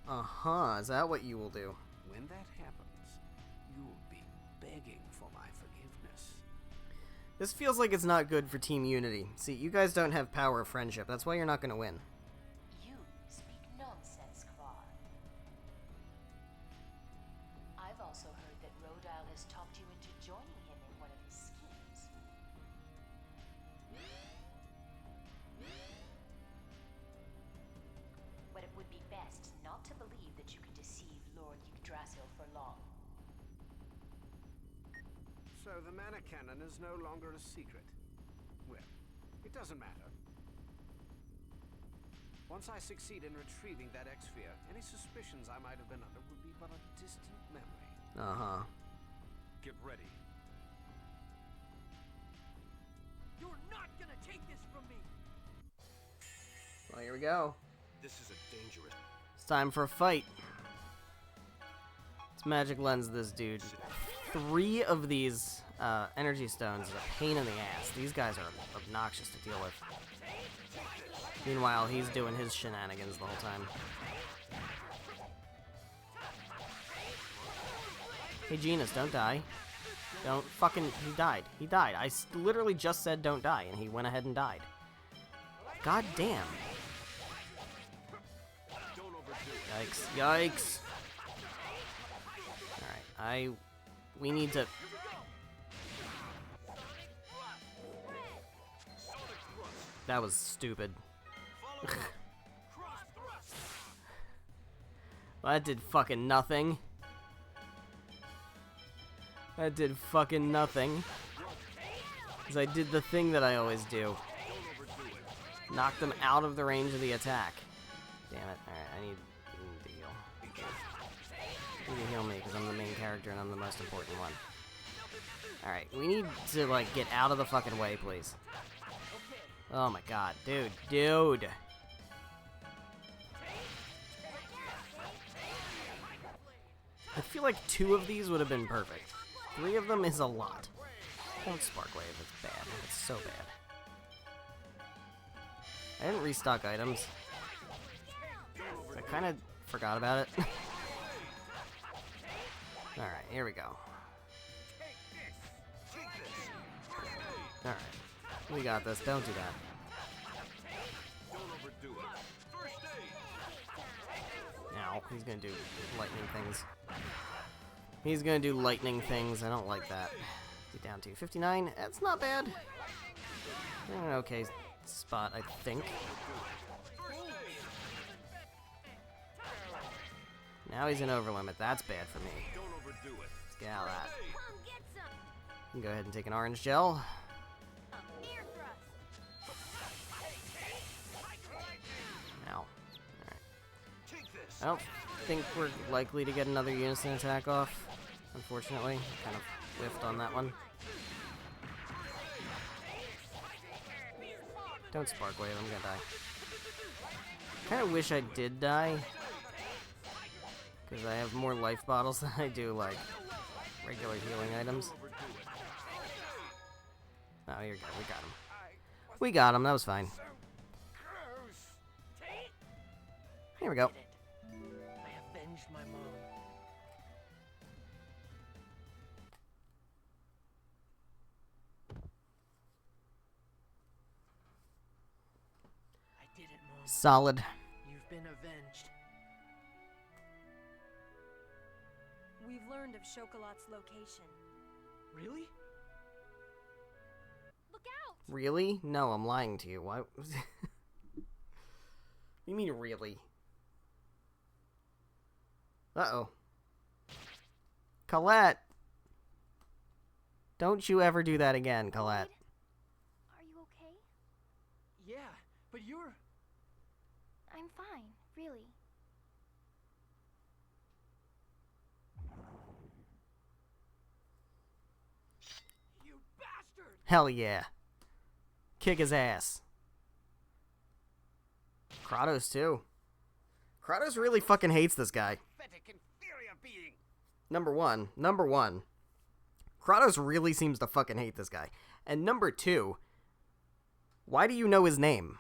Uh-huh, is that what you will do? When that happens, you'll be begging for my forgiveness. This feels like it's not good for Team Unity. See, you guys don't have power of friendship. That's why you're not going to win. You speak nonsense, Kavar. I've also heard that Rodile has talked you into joining him in one of his schemes. But it would be best not to believe that you can deceive Lord Yggdrasil for long. So the mana cannon is no longer a secret. Well, it doesn't matter. Once I succeed in retrieving that X-Sphere, any suspicions I might have been under would be but a distant memory. Uh-huh. Get ready. You're not gonna take this from me! Well, here we go. This is a dangerous... It's time for a fight. Let's magic lens this dude. 3 of these energy stones is a pain in the ass. These guys are obnoxious to deal with. Meanwhile, he's doing his shenanigans the whole time. Hey, Genus, don't die. Don't fucking... He died. He died. I literally just said don't die, and he went ahead and died. God damn. Yikes. Yikes. Alright, we need to... That was stupid. Well, that did fucking nothing. That did fucking nothing. Because I did the thing that I always do. Knock them out of the range of the attack. Damn it. Alright, I need to heal. You need to heal me because I'm the main character and I'm the most important one. Alright, we need to, like, get out of the fucking way, please. Oh my god, dude. Dude! I feel like 2 of these would have been perfect. 3 of them is a lot. Don't Spark Wave, it's bad. It's so bad. I didn't restock items. I kind of forgot about it. Alright, here we go. Alright. We got this. Don't do that. Now, he's gonna do lightning things. He's gonna do lightning things. I don't like that. Get down to 59. That's not bad. In an okay spot, I think. Now he's in overlimit. That's bad for me. Don't overdo it. Let's get out of that. Come get some. You can go ahead and take an orange gel. Ear thrust. Ow. Alright. Take this. I don't think we're likely to get another unison attack off, unfortunately. Kind of whiffed on that one. Don't spark wave, I'm gonna die. Kinda wish I did die, because I have more life bottles than I do, like, regular healing items. Oh, you're good, we got him. We got him, that was fine. Here we go. I avenged my mom. I did it, Mom. Solid. You've been avenged. We've learned of Chocolatte's location. Really? Look out! Really? No, I'm lying to you. Why? You mean really? Uh-oh. Colette! Don't you ever do that again, Colette. Are you okay? Yeah, but you're... I'm fine, really. You bastard! Hell yeah. Kick his ass. Kratos, too. Kratos really fucking hates this guy. Pathetic inferior being. Number one. Kratos really seems to fucking hate this guy. And number two, why do you know his name?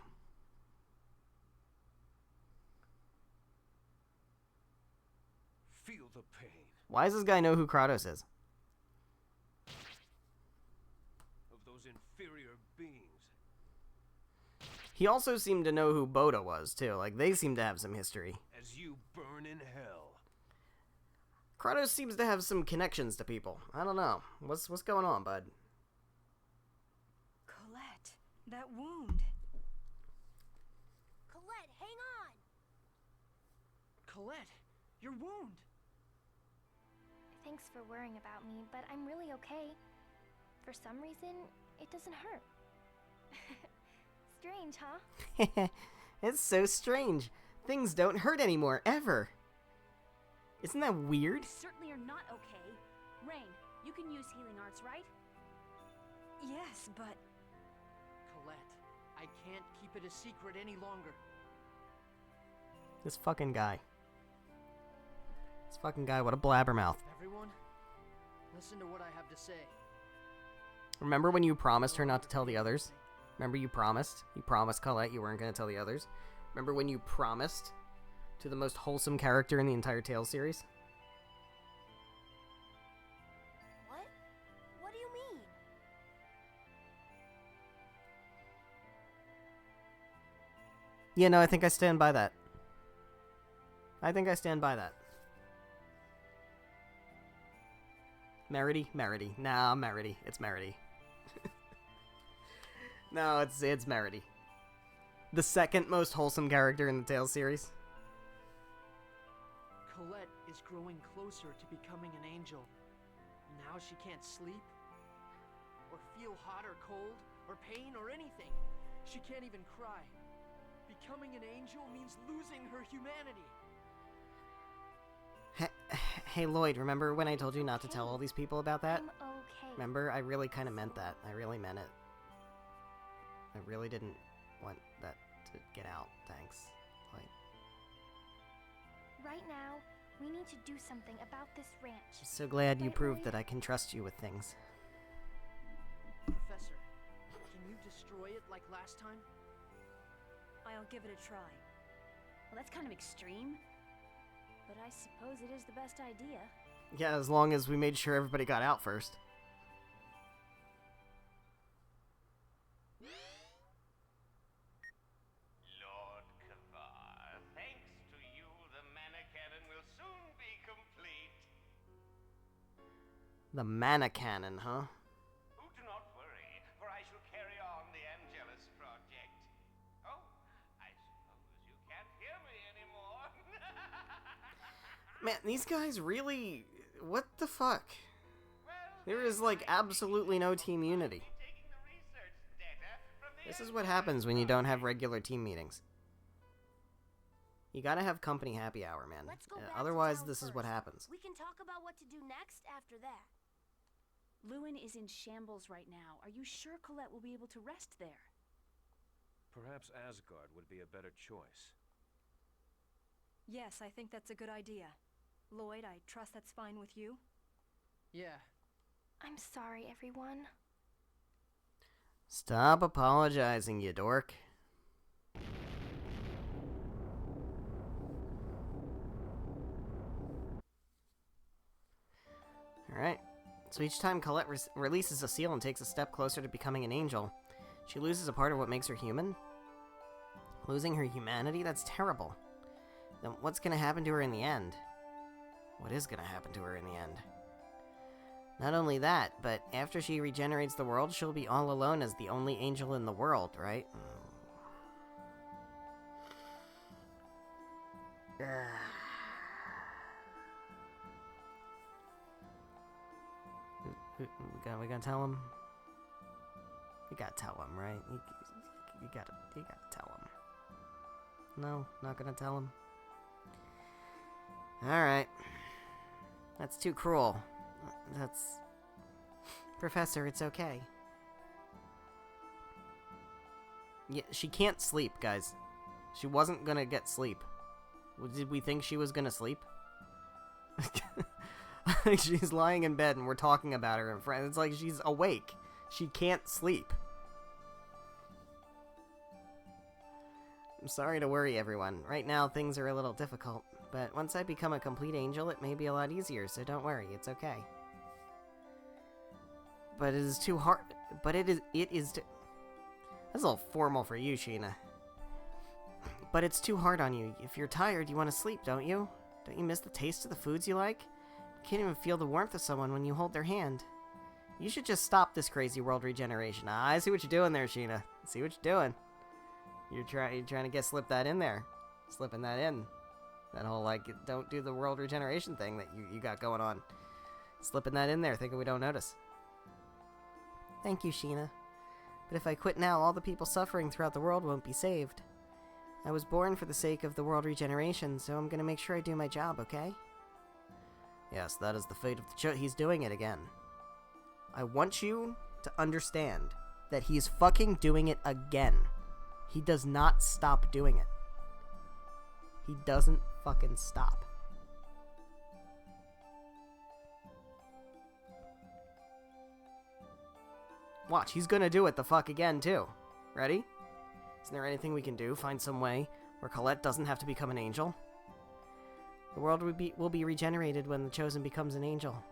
Feel the pain Why does this guy know who Kratos is? of those inferior beings. He also seemed to know who Boda was, too. Like, they seem to have some history. As you burn in hell. Kratos seems to have some connections to people. I don't know. What's going on, bud? Colette, that wound. Colette, hang on! Colette, your wound. Thanks for worrying about me, but I'm really okay. For some reason, it doesn't hurt. Strange, huh? It's so strange. Things don't hurt anymore, ever. Isn't that weird? You certainly are not okay. Rain, you can use healing arts, right? Yes, but Colette, I can't keep it a secret any longer. This fucking guy. This fucking guy, what a blabbermouth. Everyone, listen to what I have to say. Remember when you promised her not to tell the others? Remember you promised? You promised Colette you weren't going to tell the others? Remember when you promised to the most wholesome character in the entire Tales series? What? What do you mean? Yeah, no, I think I stand by that. I think I stand by that. Merity? Nah, Merity. It's Merity. No, it's Merity. The second most wholesome character in the Tales series. Colette is growing closer to becoming an angel. Now she can't sleep, or feel hot or cold, or pain or anything. She can't even cry. Becoming an angel means losing her humanity. Hey Lloyd, remember when I told you not to tell all these people about that? I'm okay. Remember? I really kind of meant that. I really meant it. I really didn't want that to get out. Thanks. Lloyd. Right now, we need to do something about this ranch. I'm so glad you Right, proved Lloyd? that I can trust you with things. Professor, can you destroy it like last time? I'll give it a try. Well, that's kind of extreme. But I suppose it is the best idea. Yeah, as long as we made sure everybody got out first. Lord Kavar, thanks to you, the mana cannon will soon be complete. The mana cannon, huh? Oh, do not worry, for I shall carry on the Angelus project. Oh, I suppose you can't hear me anymore. Man, these guys really... What the fuck? There is, like, absolutely no team unity. This is what happens when you don't have regular team meetings. You gotta have company happy hour, man. Let's go back Otherwise, to town this is what first. happens. We can talk about what to do next after that. Lewin is in shambles right now. Are you sure Colette will be able to rest there? Perhaps Asgard would be a better choice. Yes, I think that's a good idea. Lloyd, I trust that's fine with you? Yeah. I'm sorry, everyone. Stop apologizing, you dork. Alright. So each time Colette releases a seal and takes a step closer to becoming an angel, she loses a part of what makes her human? Losing her humanity? That's terrible. Then what's gonna happen to her in the end? What is gonna happen to her in the end? Not only that, but after she regenerates the world, she'll be all alone as the only angel in the world, right? We gotta tell him? We gotta tell him, right? You gotta tell him. No, not gonna tell him. Alright. That's too cruel. That's... Professor, it's okay. Yeah, she can't sleep, guys. She wasn't gonna get sleep. Did we think she was gonna sleep? She's lying in bed and we're talking about her in front. It's like she's awake. She can't sleep. I'm sorry to worry everyone. Right now things are a little difficult, but once I become a complete angel it may be a lot easier, so don't worry, it's okay. But it is too hard. But it is too... That's a little formal for you, Sheena. But it's too hard on you. If you're tired, you want to sleep, don't you? Don't you miss the taste of the foods you like? You can't even feel the warmth of someone when you hold their hand. You should just stop this crazy world regeneration. I see what you're doing there, Sheena. I see what you're doing. You're trying to slip that in there. Slipping that in. That whole, like, don't do the world regeneration thing that you got going on. Slipping that in there, thinking we don't notice. Thank you, Sheena. But if I quit now, all the people suffering throughout the world won't be saved. I was born for the sake of the world regeneration, so I'm gonna make sure I do my job, okay? Yes, that is the fate of the he's doing it again. I want you to understand that he's fucking doing it again. He does not stop doing it. He doesn't fucking stop. Watch, he's gonna do it the fuck again, too. Ready? Isn't there anything we can do? Find some way where Colette doesn't have to become an angel? The world will be regenerated when the Chosen becomes an angel.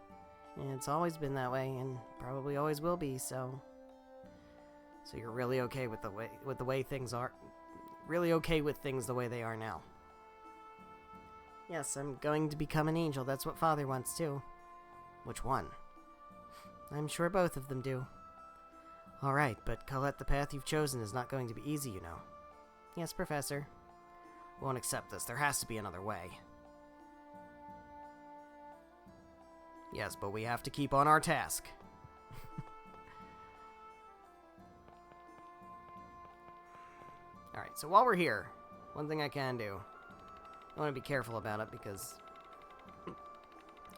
And it's always been that way, and probably always will be, so... So you're really okay with the way things are? Really okay with things the way they are now? Yes, I'm going to become an angel. That's what Father wants, too. Which one? I'm sure both of them do. Alright, but Colette, the path you've chosen is not going to be easy, you know. Yes, Professor. Won't accept this. There has to be another way. Yes, but we have to keep on our task. Alright, so while we're here, one thing I can do. I want to be careful about it because...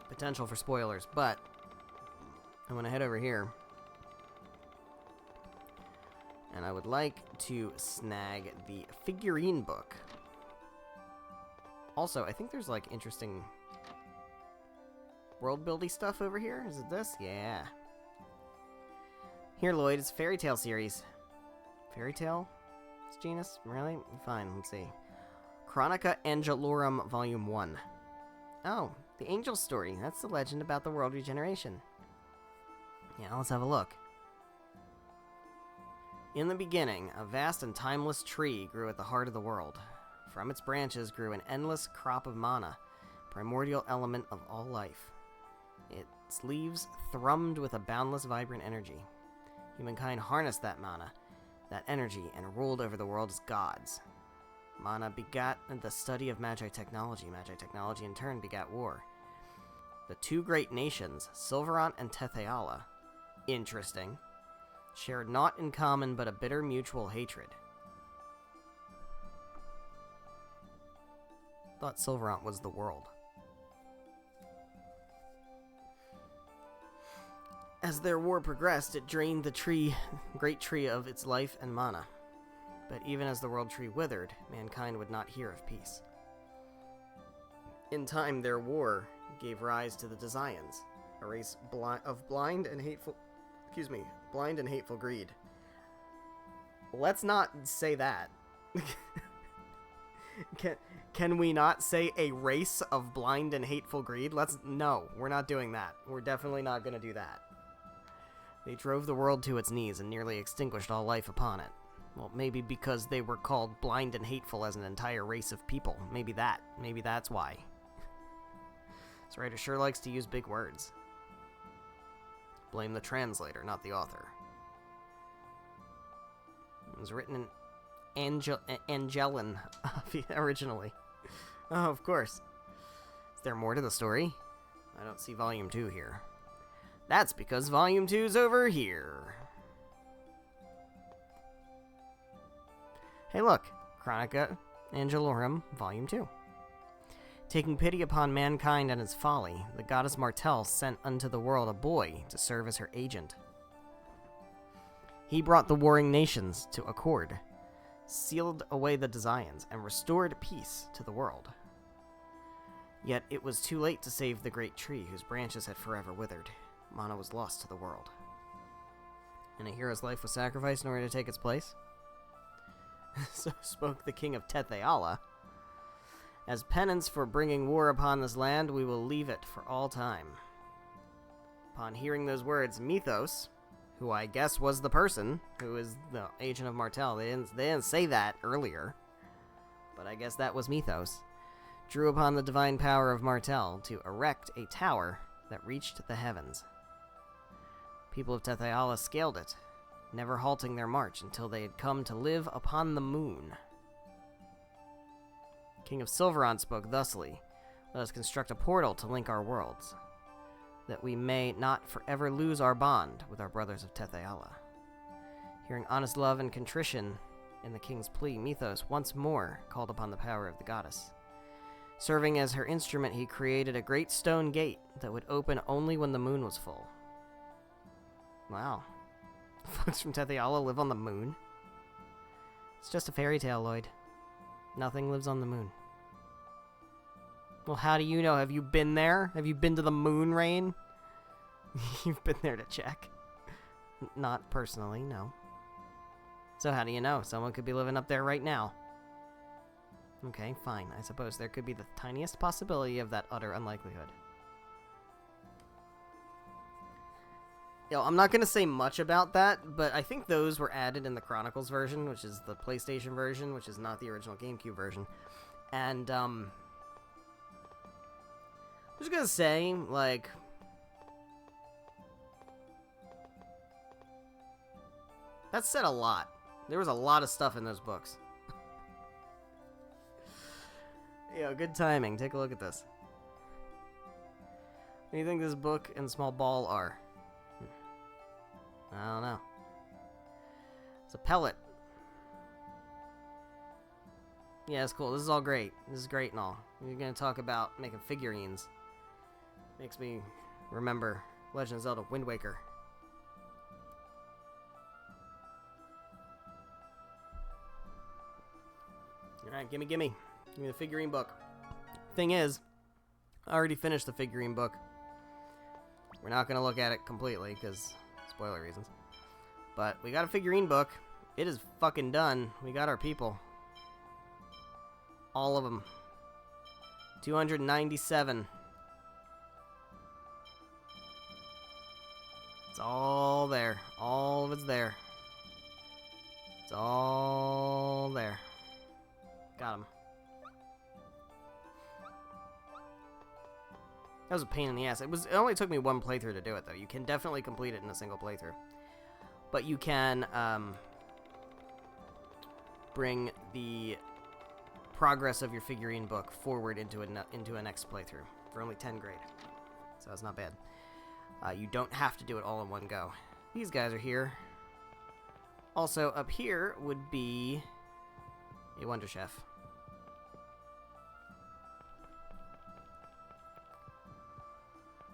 potential for spoilers, but... I'm going to head over here. And I would like to snag the figurine book. Also, I think there's, like, interesting... world-building stuff over here? Is it this? Yeah. Here, Lloyd, it's a fairy tale series. Fairy tale? It's genus? Really? Fine, let's see. Chronica Angelorum, Volume 1. Oh, the angel story. That's the legend about the world regeneration. Yeah, let's have a look. In the beginning, a vast and timeless tree grew at the heart of the world. From its branches grew an endless crop of mana, primordial element of all life. Its leaves thrummed with a boundless, vibrant energy. Humankind harnessed that mana, that energy, and ruled over the world as gods. Mana begat the study of magic technology. Magic technology in turn begat war. The two great nations, Silverant and Tetheala, interesting, shared naught in common but a bitter mutual hatred. Thought Silverant was the world. As their war progressed, it drained the great tree of its life and mana. But even as the world tree withered, mankind would not hear of peace. In time, their war gave rise to the Desians, a race of blind and hateful greed. Let's not say that. Can we not say a race of blind and hateful greed? No, we're not doing that. We're definitely not going to do that. They drove the world to its knees and nearly extinguished all life upon it. Well, maybe because they were called blind and hateful as an entire race of people. Maybe that's why. This writer sure likes to use big words. Blame the translator, not the author. It was written in Angelin originally. Oh, of course. Is there more to the story? I don't see Volume 2 here. That's because Volume 2's over here. Hey look, Chronica Angelorum, Volume 2. Taking pity upon mankind and its folly, the goddess Martel sent unto the world a boy to serve as her agent. He brought the warring nations to accord, sealed away the Desians, and restored peace to the world. Yet it was too late to save the great tree whose branches had forever withered. Mana was lost to the world. And a hero's life was sacrificed in order to take its place? So spoke the king of Tetheala. As penance for bringing war upon this land, we will leave it for all time. Upon hearing those words, Mythos, who I guess was the person who is the agent of Martel, they didn't say that earlier, but I guess that was Mythos, drew upon the divine power of Martel to erect a tower that reached the heavens. People of Tetheala scaled it, never halting their march until they had come to live upon the moon. King of Silverant spoke thusly, let us construct a portal to link our worlds, that we may not forever lose our bond with our brothers of Tetheala. Hearing honest love and contrition in the king's plea, Mythos once more called upon the power of the goddess. Serving as her instrument, he created a great stone gate that would open only when the moon was full. Wow. Folks from Tetheala live on the moon? It's just a fairy tale, Lloyd. Nothing lives on the moon. Well, how do you know? Have you been there? Have you been to the moon, Rain? You've been there to check. Not personally, no. So how do you know? Someone could be living up there right now. Okay, fine. I suppose there could be the tiniest possibility of that utter unlikelihood. Yo, I'm not going to say much about that, but I think those were added in the Chronicles version, which is the PlayStation version, which is not the original GameCube version. And, I'm just going to say, like, that said a lot. There was a lot of stuff in those books. Yo, good timing. Take a look at this. What do you think this book and small ball are? I don't know. It's a pellet. Yeah, it's cool. This is all great. This is great and all. You're going to talk about making figurines. Makes me remember Legend of Zelda Wind Waker. Alright, gimme. Give me the figurine book. Thing is, I already finished the figurine book. We're not going to look at it completely, because spoiler reasons. But we got a figurine book. It is fucking done. We got our people. All of them. 297. It's all there. All of it's there. It's all there. Got him. That was a pain in the ass. It only took me one playthrough to do it, though. You can definitely complete it in a single playthrough. But you can, bring the progress of your figurine book forward into a next playthrough for only 10 grade. So that's not bad. You don't have to do it all in one go. These guys are here. Also, up here would be a Wonder Chef.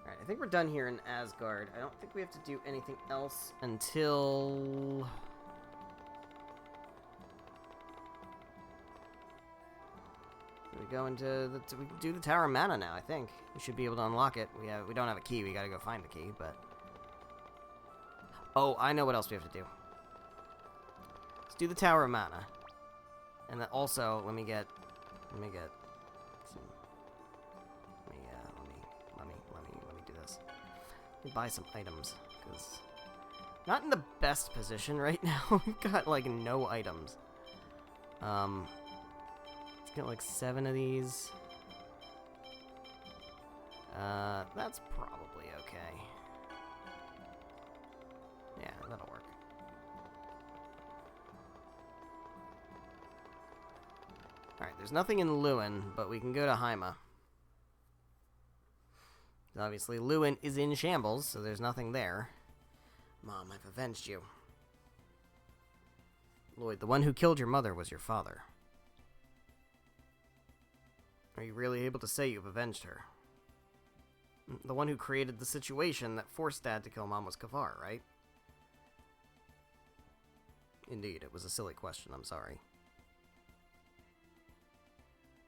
Alright, I think we're done here in Asgard. I don't think we have to do anything else until... We go into the... We can do the Tower of Mana now, I think. We should be able to unlock it. We don't have a key. We gotta go find the key, but... Oh, I know what else we have to do. Let's do the Tower of Mana. And then also, let me get some... Let me do this. Let me buy some items, because... Not in the best position right now. We've got, like, no items. Let's get, like, 7 of these. That's probably okay. Yeah, that'll work. Alright, there's nothing in Lewin, but we can go to Haima. Obviously, Lewin is in shambles, so there's nothing there. Mom, I've avenged you. Lloyd, the one who killed your mother was your father. Are you really able to say you've avenged her? The one who created the situation that forced Dad to kill Mom was Kavar, right? Indeed, it was a silly question, I'm sorry.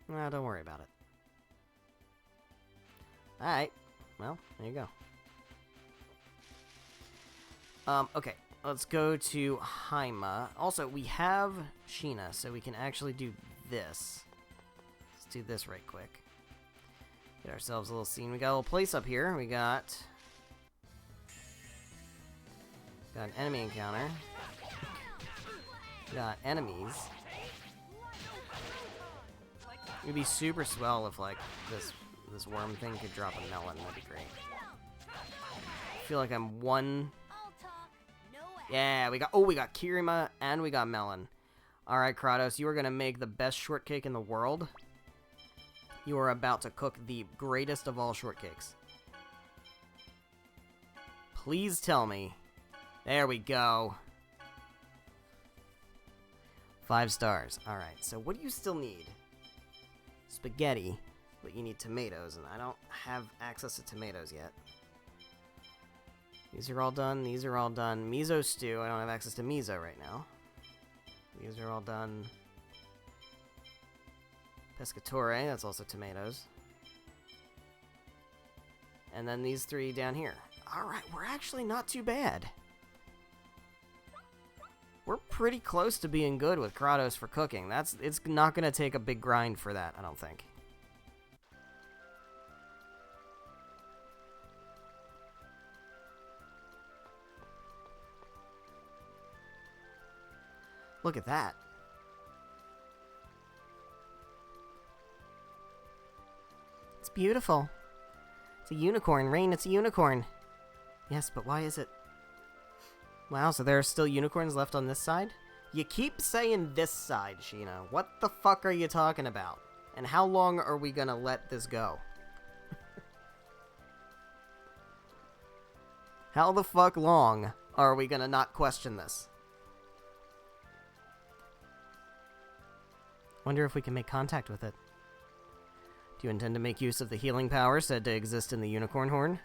Nah, don't worry about it. Alright. Well, there you go. Okay. Let's go to Haima. Also, we have Sheena, so we can actually do this. Let's do this right quick. Get ourselves a little scene. We got a little place up here. We got an enemy encounter. Got enemies. It'd be super swell if, like, this worm thing could drop a melon. That'd be great. I feel like I'm one... Yeah, we got Kirima and we got melon. Alright, Kratos, you are gonna make the best shortcake in the world. You are about to cook the greatest of all shortcakes. Please tell me. There we go. 5 stars. Alright, so what do you still need? Spaghetti, but you need tomatoes, and I don't have access to tomatoes yet. These are all done. These are all done. Miso stew. I don't have access to miso right now. These are all done. Pescatore. That's also tomatoes. And then these 3 down here. Alright, we're actually not too bad. We're pretty close to being good with Kratos for cooking. It's not going to take a big grind for that, I don't think. Look at that. It's beautiful. It's a unicorn. Rain, it's a unicorn. Yes, but why is it... Wow, so there are still unicorns left on this side? You keep saying this side, Sheena. What the fuck are you talking about? And how long are we gonna let this go? How the fuck long are we gonna not question this? Wonder if we can make contact with it. Do you intend to make use of the healing power said to exist in the unicorn horn?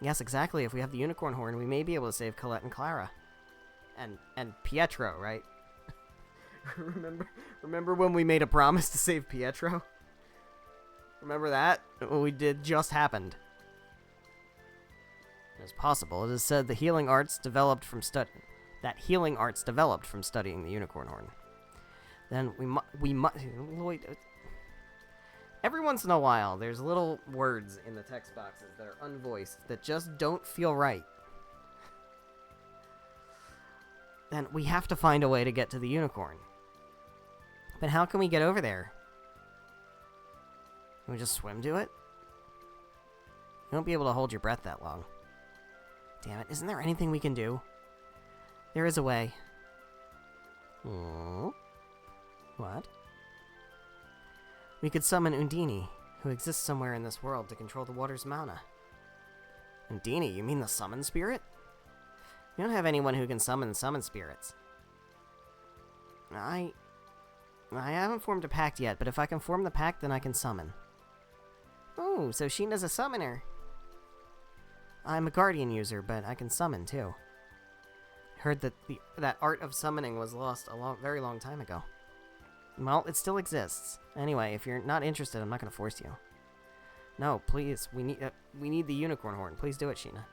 Yes, exactly. If we have the unicorn horn, we may be able to save Colette and Clara. And Pietro, right? Remember when we made a promise to save Pietro? Remember that? What we did just happened. It's possible. It is said the healing arts developed from studying the unicorn horn. Then we must... Lloyd... Every once in a while, there's little words in the text boxes that are unvoiced that just don't feel right. Then we have to find a way to get to the unicorn. But how can we get over there? Can we just swim to it? You won't be able to hold your breath that long. Damn it, isn't there anything we can do? There is a way. Oh. What? We could summon Undine, who exists somewhere in this world to control the water's mana. Undine? You mean the summon spirit? We don't have anyone who can summon spirits. I haven't formed a pact yet, but if I can form the pact, then I can summon. Oh, so Sheena's a summoner. I'm a guardian user, but I can summon too. Heard that that art of summoning was lost a very long time ago. Well, it still exists. Anyway, if you're not interested, I'm not going to force you. No, please. We need the unicorn horn. Please do it, Sheena.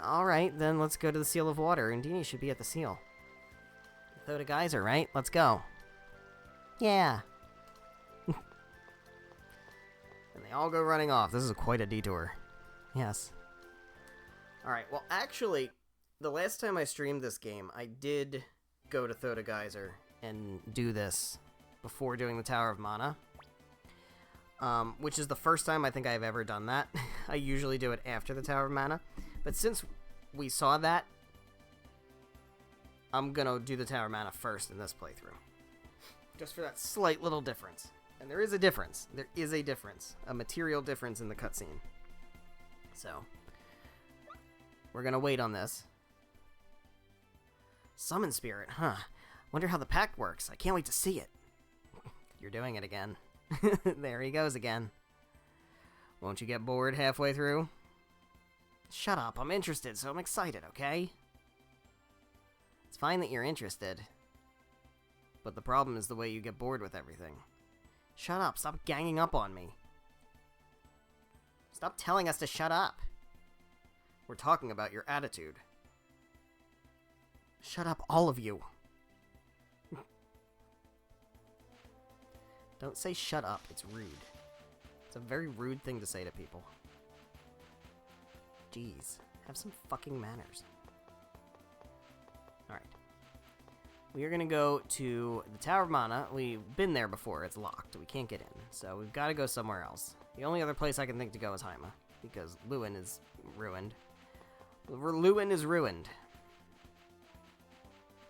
All right, then let's go to the Seal of Water. Undine should be at the seal. Throw the geyser, right? Let's go. Yeah. And they all go running off. This is quite a detour. Yes. All right. Well, actually, the last time I streamed this game, I did go to Throw the Geyser and do this before doing the Tower of Mana. Which is the first time I think I've ever done that. I usually do it after the Tower of Mana. But since we saw that, I'm gonna do the Tower of Mana first in this playthrough. Just for that slight little difference. And there is a difference. There is a difference. A material difference in the cutscene. So, we're gonna wait on this. Summon Spirit, huh? Wonder how the pact works. I can't wait to see it. You're doing it again. There he goes again. Won't you get bored halfway through? Shut up, I'm interested, so I'm excited, okay? It's fine that you're interested. But the problem is the way you get bored with everything. Shut up, stop ganging up on me. Stop telling us to shut up. We're talking about your attitude. Shut up, all of you. Don't say shut up, it's rude. It's a very rude thing to say to people. Jeez, have some fucking manners. Alright. We are gonna go to the Tower of Mana. We've been there before, it's locked. We can't get in, so we've gotta go somewhere else. The only other place I can think to go is Haima, because Lewin is ruined. Lewin is ruined.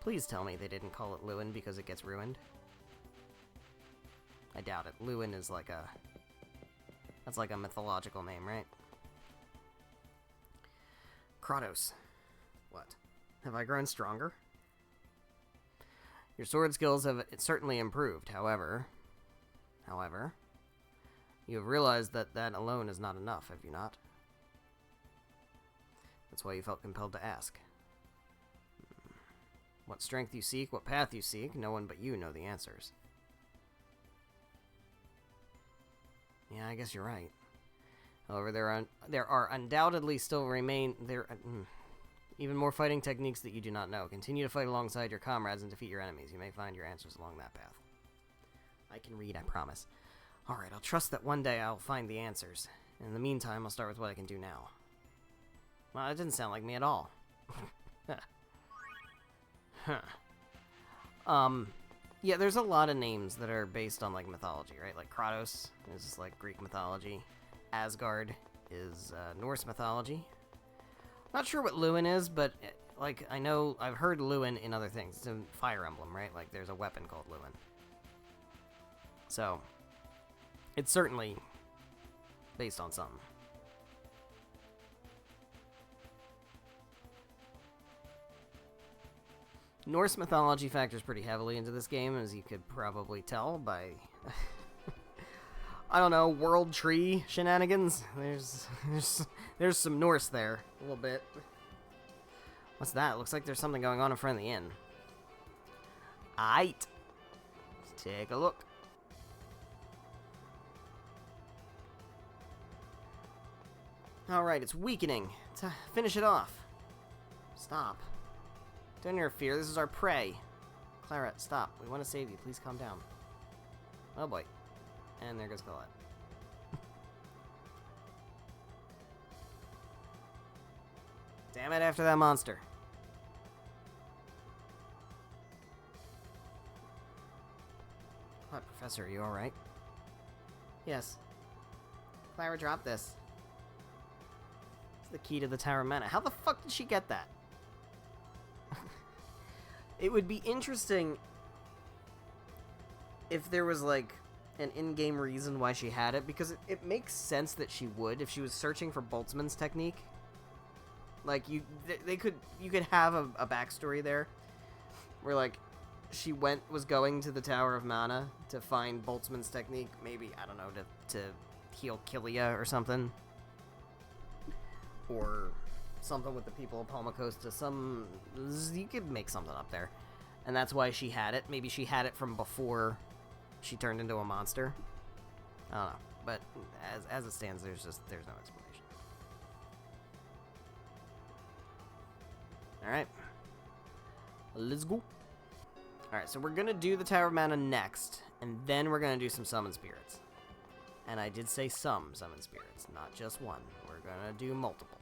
Please tell me they didn't call it Lewin because it gets ruined. I doubt it. Lewin is like a... That's like a mythological name, right? Kratos. What? Have I grown stronger? Your sword skills have certainly improved, however... You have realized that that alone is not enough, have you not? That's why you felt compelled to ask. What strength you seek, what path you seek, no one but you know the answers. Yeah, I guess you're right. However, there are undoubtedly still even more fighting techniques that you do not know. Continue to fight alongside your comrades and defeat your enemies. You may find your answers along that path. I can read, I promise. Alright, I'll trust that one day I'll find the answers. In the meantime, I'll start with what I can do now. Well, that didn't sound like me at all. Yeah, there's a lot of names that are based on, like, mythology, right? Like, Kratos is, like, Greek mythology. Asgard is, Norse mythology. Not sure what Lewin is, but, like, I've heard Lewin in other things. It's a Fire Emblem, right? Like, there's a weapon called Lewin. So, it's certainly based on something. Norse mythology factors pretty heavily into this game, as you could probably tell by, I don't know, World Tree shenanigans. There's some Norse there, a little bit. What's that? Looks like there's something going on in front of the inn. Aight. Let's take a look. Alright, it's weakening. Finish it off. Stop. Don't interfere, this is our prey. Clara, stop. We want to save you. Please calm down. Oh boy. And there goes Colette. Damn it, after that monster. What, Professor, are you alright? Yes. Clara, drop this. It's the key to the Tower of Mana. How the fuck did she get that? It would be interesting if there was, like, an in-game reason why she had it, because it makes sense that she would if she was searching for Boltzmann's technique. Like, you could have a backstory there where, like, she was going to the Tower of Mana to find Boltzmann's technique, maybe, I don't know, to heal Killia or something. Or something with the people of Palmacosta. You could make something up there. And that's why she had it. Maybe she had it from before she turned into a monster. I don't know. But as it stands, there's no explanation. Alright. Let's go. Alright, so we're going to do the Tower of Mana next. And then we're going to do some Summon Spirits. And I did say some Summon Spirits, not just one. We're going to do multiple.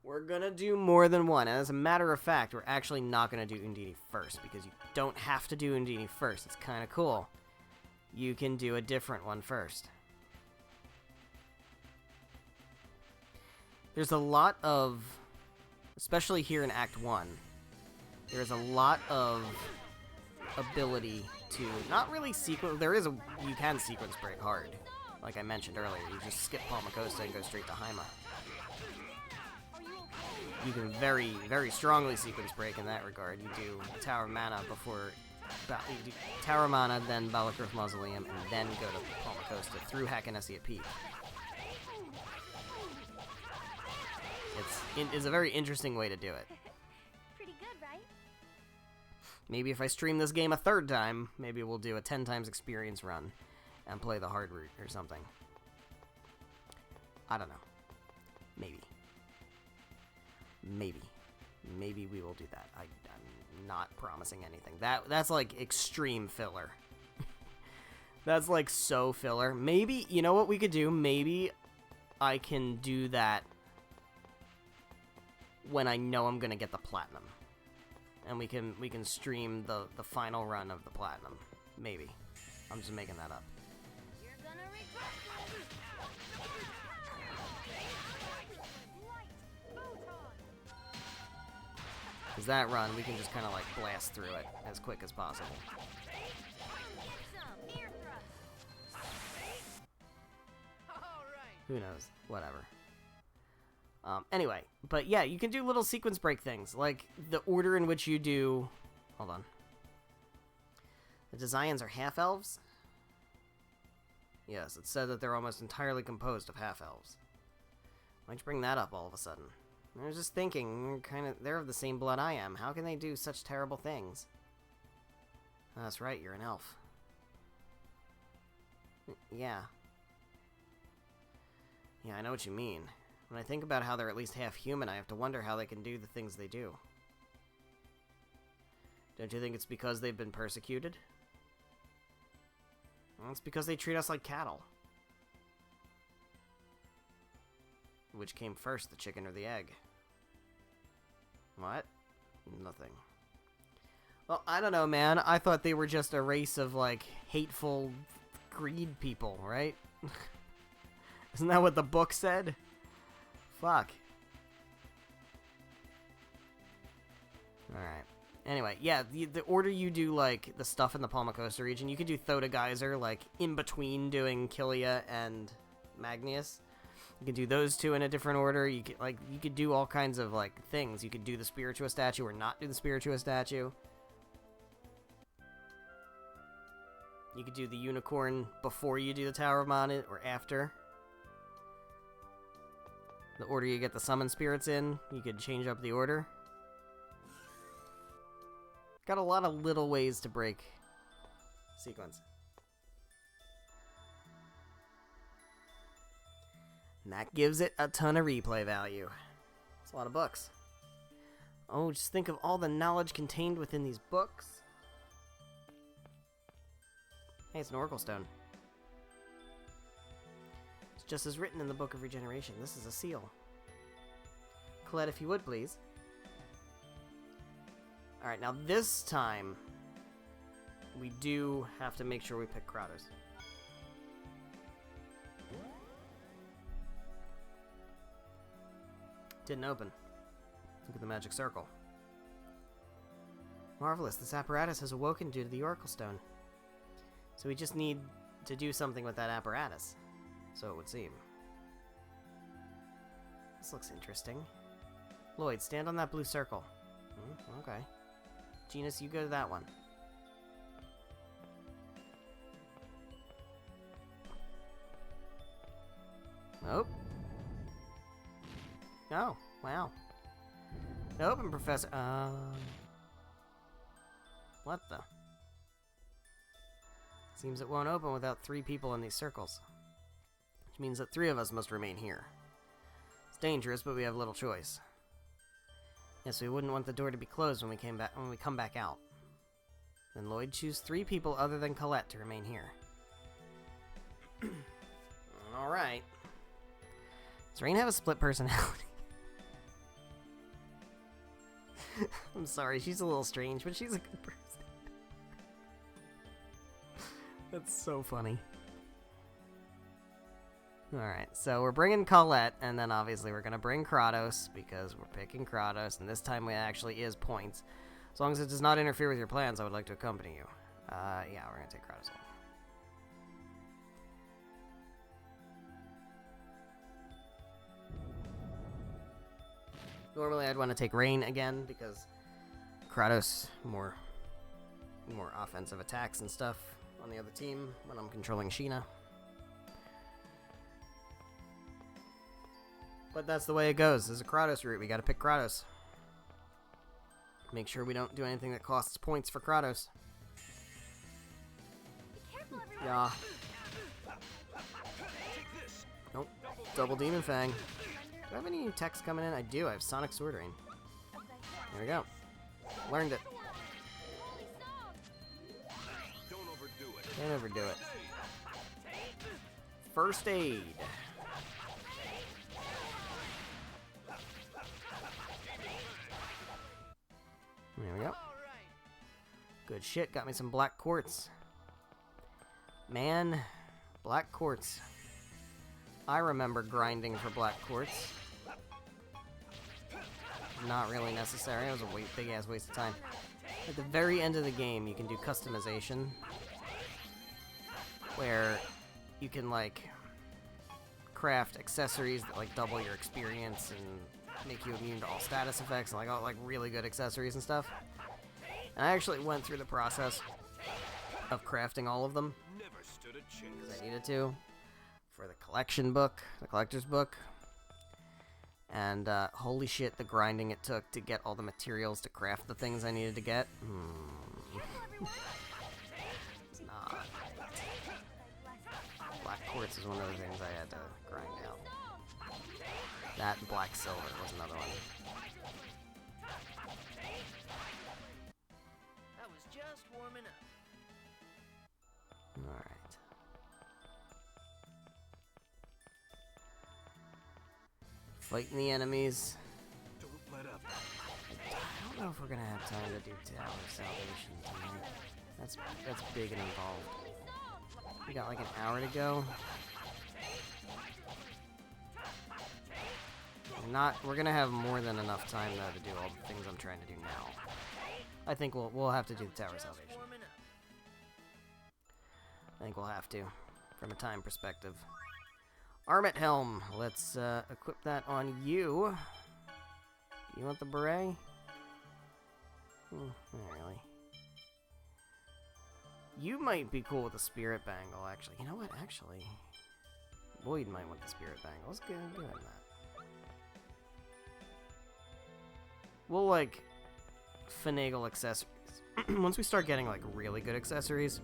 We're gonna do more than one. And as a matter of fact, we're actually not gonna do Undine first, because you don't have to do Undine first. It's kind of cool. You can do a different one first. There's a lot of, especially here in Act 1, there's a lot of ability to, not really sequence, you can sequence break hard. Like I mentioned earlier, you just skip Palmacosta and go straight to Haima. You can very, very strongly sequence break in that regard. You do Tower of Mana before... You do Tower of Mana, then Balakirth Mausoleum, and then go to Palmacosta through Hakanessia Peak. It's a very interesting way to do it. Pretty good, right? Maybe if I stream this game a third time, maybe we'll do a 10 times experience run and play the hard route or something. I don't know. Maybe. Maybe we will do that. I'm not promising anything. That's like extreme filler. That's like so filler. Maybe, you know what we could do? Maybe I can do that when I know I'm gonna get the platinum. And we can stream the final run of the platinum. Maybe. I'm just making that up. You're gonna regret this. Because that run, we can just kind of like blast through it as quick as possible. Who knows? Whatever. Anyway, but yeah, you can do little sequence break things, like the order in which you do... Hold on. The Desians are half-elves? Yes, it said that they're almost entirely composed of half-elves. Why'd you bring that up all of a sudden? I was just thinking, they're of the same blood I am. How can they do such terrible things? Oh, that's right, you're an elf. Yeah. Yeah, I know what you mean. When I think about how they're at least half human, I have to wonder how they can do the things they do. Don't you think it's because they've been persecuted? Well, it's because they treat us like cattle. Which came first, the chicken or the egg? What? Nothing. Well, I don't know, man. I thought they were just a race of, like, hateful greed people, right? Isn't that what the book said? Fuck. Alright. Anyway, yeah, the order you do, like, the stuff in the Palmacosta region, you could do Thoda Geyser, like, in between doing Killia and Magnius. You can do those two in a different order. You could do all kinds of, like, things. You could do the Spiritua statue or not do the Spiritua statue. You could do the unicorn before you do the Tower of Mana or after. The order you get the summon spirits in, you could change up the order. Got a lot of little ways to break sequence. And that gives it a ton of replay value. It's a lot of books. Oh, just think of all the knowledge contained within these books. Hey, it's an Oracle Stone. It's just as written in the Book of Regeneration. This is a seal. Colette, if you would, please. Alright, now this time, we do have to make sure we pick Kratos. Didn't open. Look at the magic circle. Marvelous, this apparatus has awoken due to the Oracle Stone. So we just need to do something with that apparatus. So it would seem. This looks interesting. Lloyd, stand on that blue circle. Okay. Genus, you go to that one. Nope. Oh, wow. Nope, and Professor... What the? Seems it won't open without 3 people in these circles. Which means that 3 of us must remain here. It's dangerous, but we have little choice. Yes, we wouldn't want the door to be closed when we come back out. Then Lloyd, choose 3 people other than Colette to remain here. Alright. Does Rain have a split personality? I'm sorry, she's a little strange, but she's a good person. That's so funny. Alright, so we're bringing Colette, and then obviously we're gonna bring Kratos, because we're picking Kratos, and this time it actually is points. As long as it does not interfere with your plans, I would like to accompany you. Yeah, we're gonna take Kratos home. Normally I'd want to take Rain again, because Kratos, more offensive attacks and stuff on the other team when I'm controlling Sheena. But that's the way it goes. This is a Kratos route. We gotta pick Kratos. Make sure we don't do anything that costs points for Kratos. Yeah. Nope. Double Demon Fang. Do I have any new text coming in? I do. I have Sonic Sword Rain. There we go. Learned it. Don't overdo it. First aid. There we go. Good shit. Got me some black quartz. Man, black quartz. I remember grinding for black quartz. Not really necessary. It was a big ass waste of time. At the very end of the game, you can do customization, where you can like craft accessories that like double your experience and make you immune to all status effects, and like all like really good accessories and stuff. And I actually went through the process of crafting all of them because I needed to for the collection book, the collector's book. And holy shit, the grinding it took to get all the materials to craft the things I needed to get. It's not. Black quartz is one of the things I had to grind out. That and black silver was another one. I was just warming up. Alright. Fighting the enemies. Don't let up. I don't know if we're gonna have time to do Tower Salvation tonight. That's big and involved. We got like an hour to go. We're gonna have more than enough time though to do all the things I'm trying to do now. I think we'll have to do the Tower Salvation. I think we'll have to, from a time perspective. Armit Helm. Let's equip that on you. You want the beret? Not really. You might be cool with the Spirit Bangle, actually. You know what? Actually, Lloyd might want the Spirit Bangle. Let's get into that. We'll, like, finagle accessories. Once we start getting, like, really good accessories,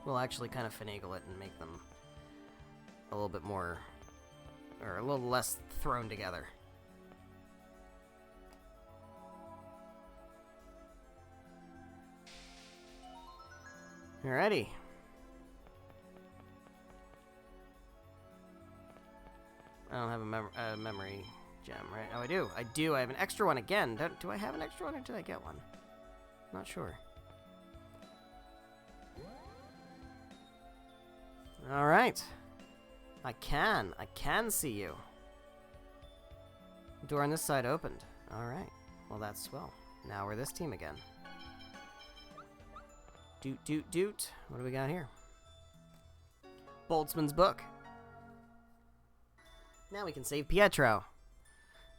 we'll actually kind of finagle it and make them a little bit more, or a little less thrown together. Alrighty. I don't have a memory gem, right? Oh, I do. I do. I have an extra one again. Do I have an extra one, or did I get one? Not sure. Alright. I can see you. Door on this side opened. Alright. Well, that's swell. Now we're this team again. Doot, doot, doot. What do we got here? Boltzmann's book. Now we can save Pietro.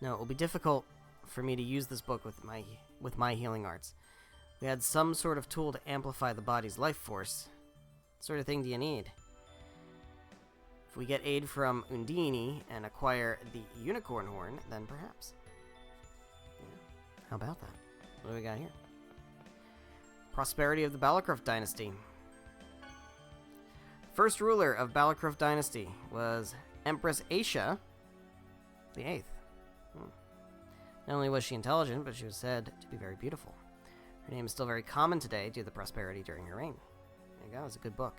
No, it will be difficult for me to use this book with my healing arts. We had some sort of tool to amplify the body's life force. What sort of thing do you need? If we get aid from Undine and acquire the unicorn horn, then perhaps. Yeah. How about that? What do we got here? Prosperity of the Balacroft dynasty. First ruler of Balacroft dynasty was Empress Aisha the Eighth. Not only was she intelligent, but she was said to be very beautiful. Her name is still very common today due to the prosperity during her reign. There you go, it's a good book.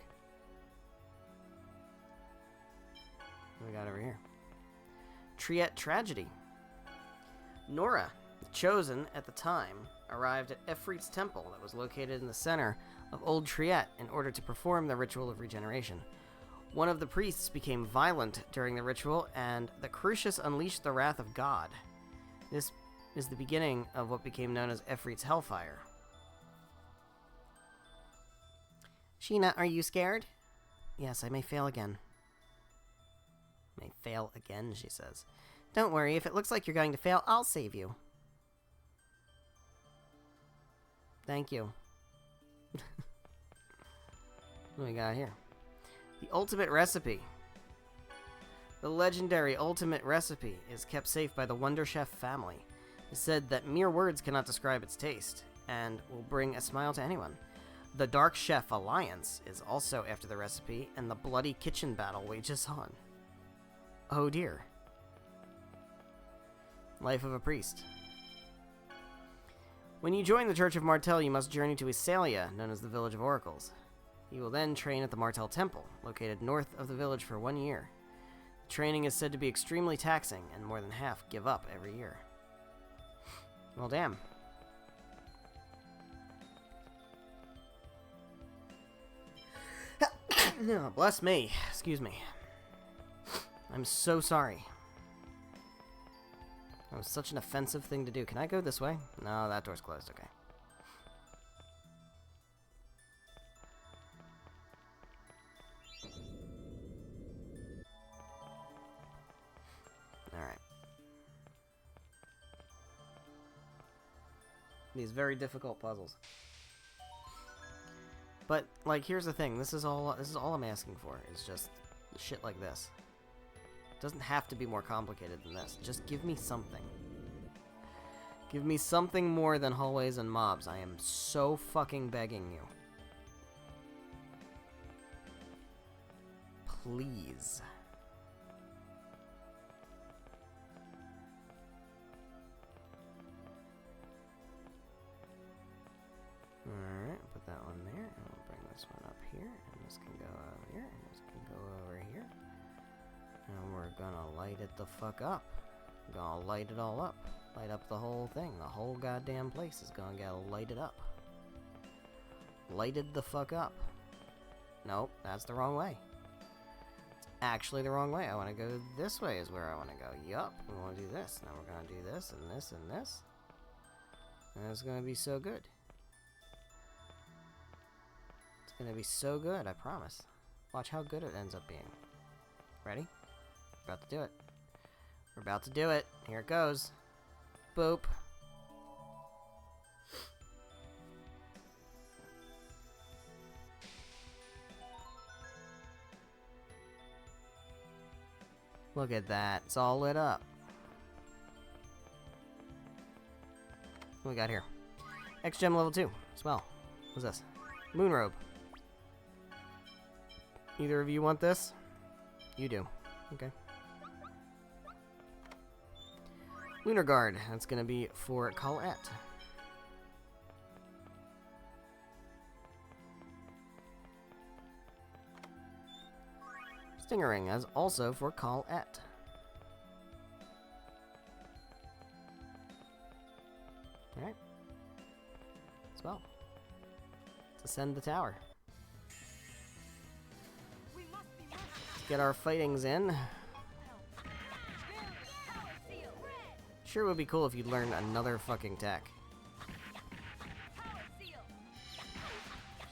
What do we got over here? Triet Tragedy. Nora, the Chosen at the time, arrived at Efreet's temple that was located in the center of Old Triet in order to perform the ritual of regeneration. One of the priests became violent during the ritual, and the Crucius unleashed the wrath of God. This is the beginning of what became known as Efreet's Hellfire. Sheena, are you scared? Yes, I may fail again. May fail again, she says. Don't worry, if it looks like you're going to fail, I'll save you. Thank you. What do we got here? The Ultimate Recipe. The legendary Ultimate Recipe is kept safe by the Wonder Chef family. It's said that mere words cannot describe its taste, and will bring a smile to anyone. The Dark Chef Alliance is also after the recipe, and the bloody kitchen battle wages on. Oh dear. Life of a Priest. When you join the Church of Martel, you must journey to Isalia, known as the Village of Oracles. You will then train at the Martel Temple, located north of the village for 1 year. The training is said to be extremely taxing, and more than half give up every year. Well, damn. No, bless me. Excuse me. I'm so sorry. That was such an offensive thing to do. Can I go this way? No, that door's closed. Okay. Alright. These very difficult puzzles. But, like, here's the thing. This is all I'm asking for. Is just shit like this. It doesn't have to be more complicated than this. Just give me something. Give me something more than hallways and mobs. I am so fucking begging you. Please. Alright, put that one there, and we'll bring this one up here, and this can go over here, and this can go over here. And we're gonna light it the fuck up. Gonna light it all up. Light up the whole thing. The whole goddamn place is gonna get lighted up. Lighted the fuck up. Nope, that's the wrong way. It's actually the wrong way. I wanna go this way is where I wanna go. Yup, we wanna do this. Now we're gonna do this, and this, and this. And it's gonna be so good. It's gonna be so good, I promise. Watch how good it ends up being. Ready? About to do it. We're about to do it. Here it goes. Boop. Look at that. It's all lit up. What we got here? X-Gem level 2. Swell. What's this? Moon Robe. Either of you want this? You do. Okay. Lunar Guard. That's gonna be for Colette. Stingering as also for Colette. Alright. As well. Let's ascend the tower. Let's get our fightings in. Sure would be cool if you'd learn another fucking tech.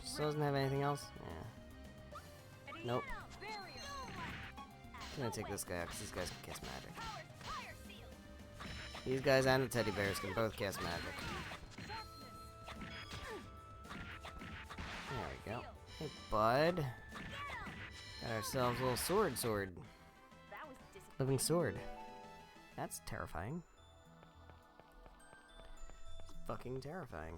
Just doesn't have anything else? Yeah. Nope. I'm gonna take this guy out because these guys can cast magic. These guys and the teddy bears can both cast magic. There we go. Hey, bud. Got ourselves a little sword. Living sword. That's terrifying. Fucking terrifying.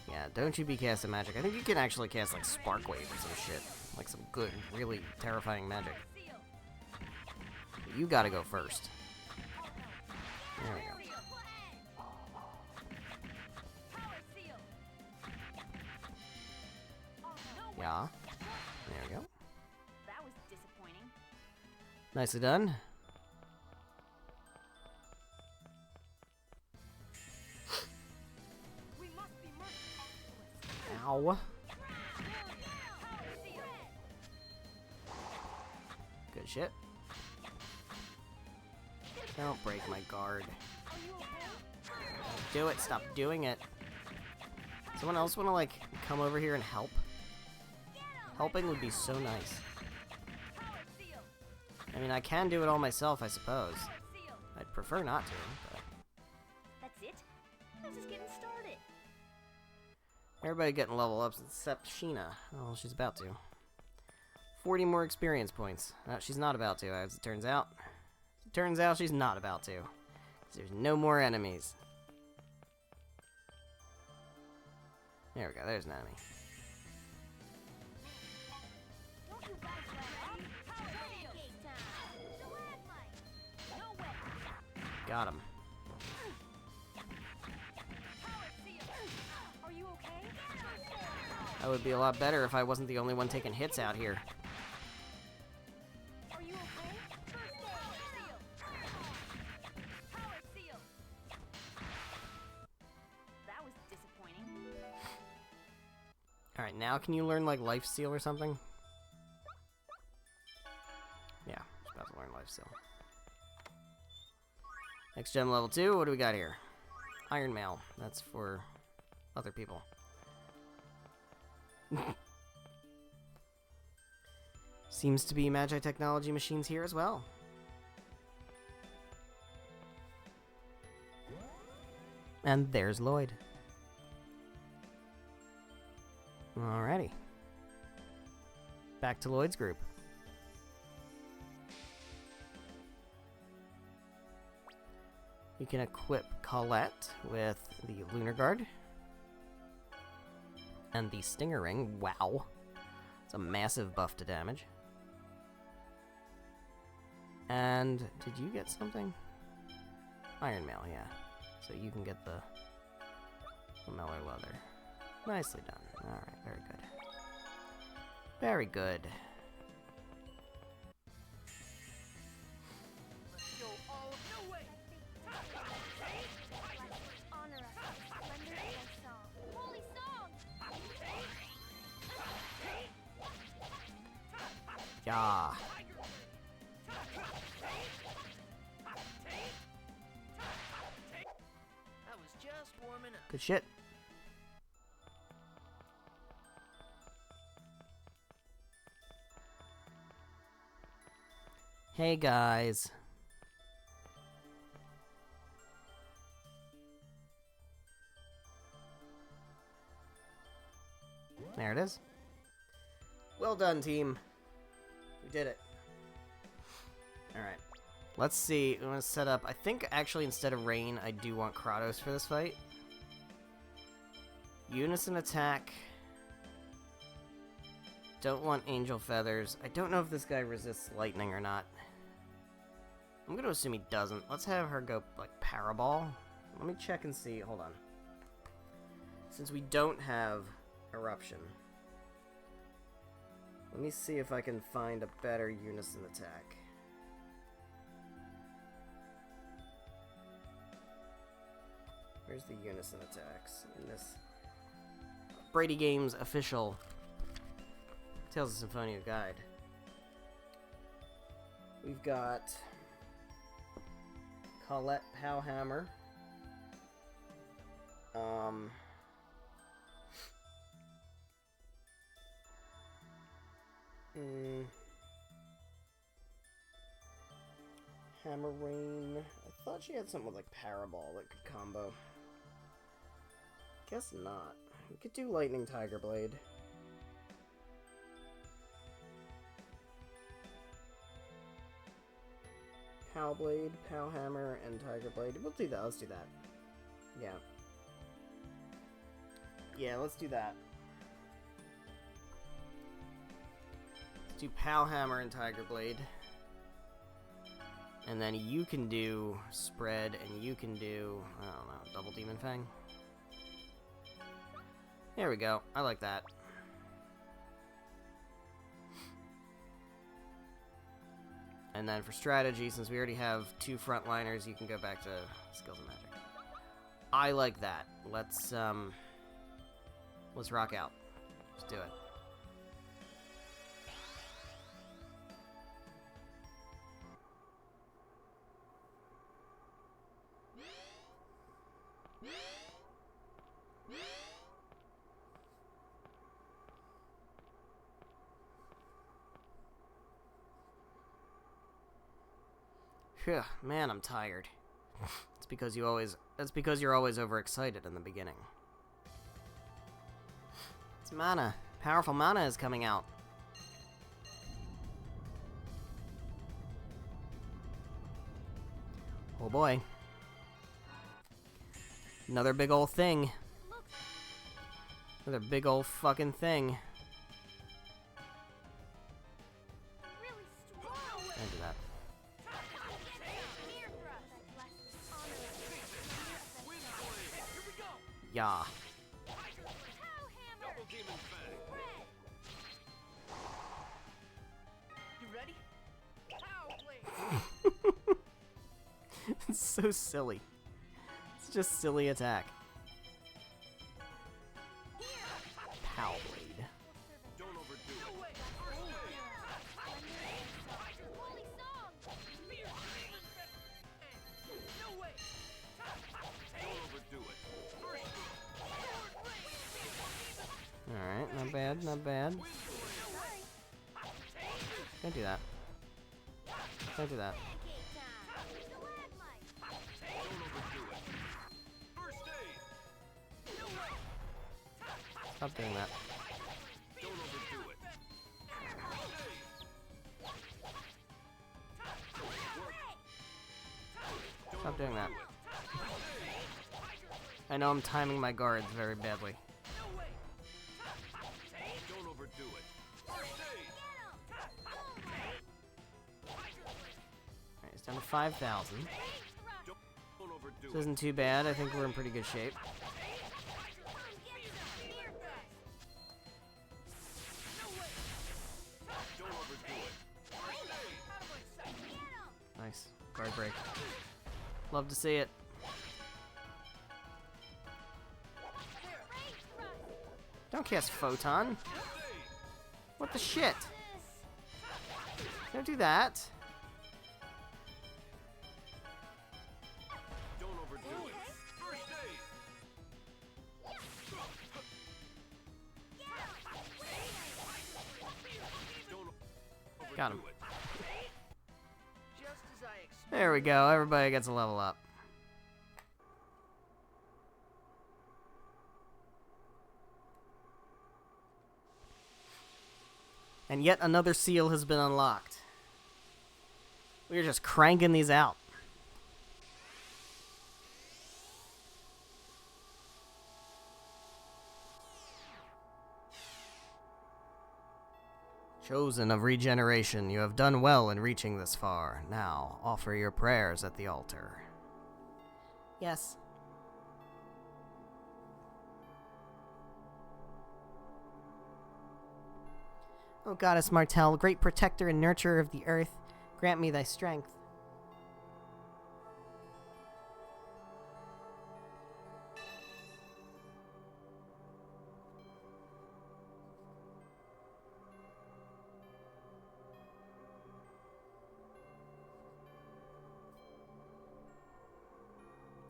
Yeah, don't you be casting magic. I think you can actually cast like Spark Wave or some shit. Like some good, really terrifying magic. But you gotta go first. There we go. Yeah. There we go. That was disappointing. Nicely done. Ow. Good shit. Don't break my guard. Don't do it. Stop doing it. Someone else want to, like, come over here and help? Helping would be so nice. I mean, I can do it all myself, I suppose. I'd prefer not to, but... That's it? I was just getting started. Everybody getting level ups except Sheena. Oh, she's about to. 40 more experience points. She's not about to, as it turns out. It turns out she's not about to. 'Cause there's no more enemies. There we go, there's an enemy. Got him. Are you okay? That would be a lot better if I wasn't the only one taking hits out here. Are you okay? That was disappointing. Alright, now can you learn, like, Life Steal or something? Yeah, just about to learn Life Steal. Next gem level 2, what do we got here? Iron Mail. That's for other people. Seems to be Magi Technology machines here as well. And there's Lloyd. Alrighty. Back to Lloyd's group. You can equip Colette with the Lunar Guard. And the Stinger Ring. Wow. It's a massive buff to damage. And did you get something? Iron Mail, yeah. So you can get the Meller Leather. Nicely done. Alright, very good. Very good. Yeah. I was just warming up. Good shit. Hey guys. There it is. Well done, team. We did it. Alright. Let's see. I'm gonna set up... I think, actually, instead of Rain, I do want Kratos for this fight. Unison attack. Don't want Angel Feathers. I don't know if this guy resists lightning or not. I'm gonna assume he doesn't. Let's have her go, like, Paraball. Let me check and see. Hold on. Since we don't have Eruption... Let me see if I can find a better Unison attack. Where's the Unison attacks in this Brady Games official Tales of Symphonia guide? We've got Colette Powhammer. Hammer Rain. I thought she had something with like Paraball that could combo. Guess not. We could do Lightning Tiger Blade. Pow Blade, Pow Hammer, and Tiger Blade. We'll do that. Let's do that. Yeah. Yeah, let's do that. Let's do Pow Hammer and Tiger Blade. And then you can do Spread, and you can do, I don't know, Double Demon Fang. There we go. I like that. And then for strategy, since we already have 2 frontliners, you can go back to Skills and Magic. I like that. Let's rock out. Let's do it. Phew, man, I'm tired. It's because you're always overexcited in the beginning. It's mana. Powerful mana is coming out. Oh boy. Another big old thing. Another big old fucking thing. Can't do that. Yeah. You ready? It's so silly. It's just silly attack. Pow Blade. Don't overdo it. Alright, not bad, not bad. Can't do that. Can't do that. Stop doing that. Stop doing that. I know I'm timing my guards very badly. Don't overdo it. Alright, it's down to 5,000. Don't overdo This isn't too bad. I think we're in pretty good shape. Nice. Guard break. Love to see it. Don't cast Photon. What the shit? Don't do that. Don't overdo it. First aid. Got him. Just as I expected. There we go. Everybody gets a level up. And yet another seal has been unlocked. We're just cranking these out. Chosen of regeneration, you have done well in reaching this far. Now, offer your prayers at the altar. Yes. O Goddess Martel, great protector and nurturer of the earth, grant me thy strength.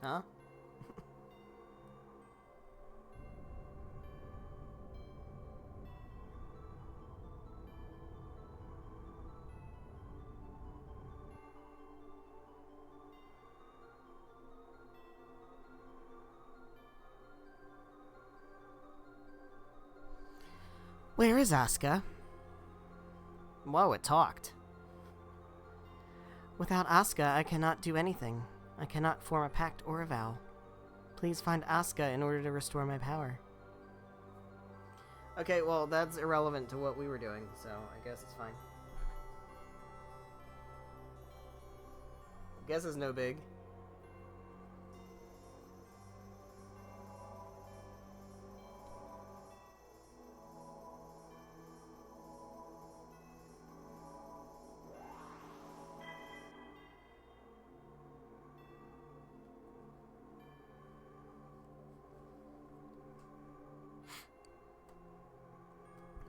Huh? Where is Asuka? Whoa, it talked. Without Asuka, I cannot do anything. I cannot form a pact or a vow. Please find Asuka in order to restore my power. Okay, well, that's irrelevant to what we were doing, so I guess it's fine. Guess it's no big.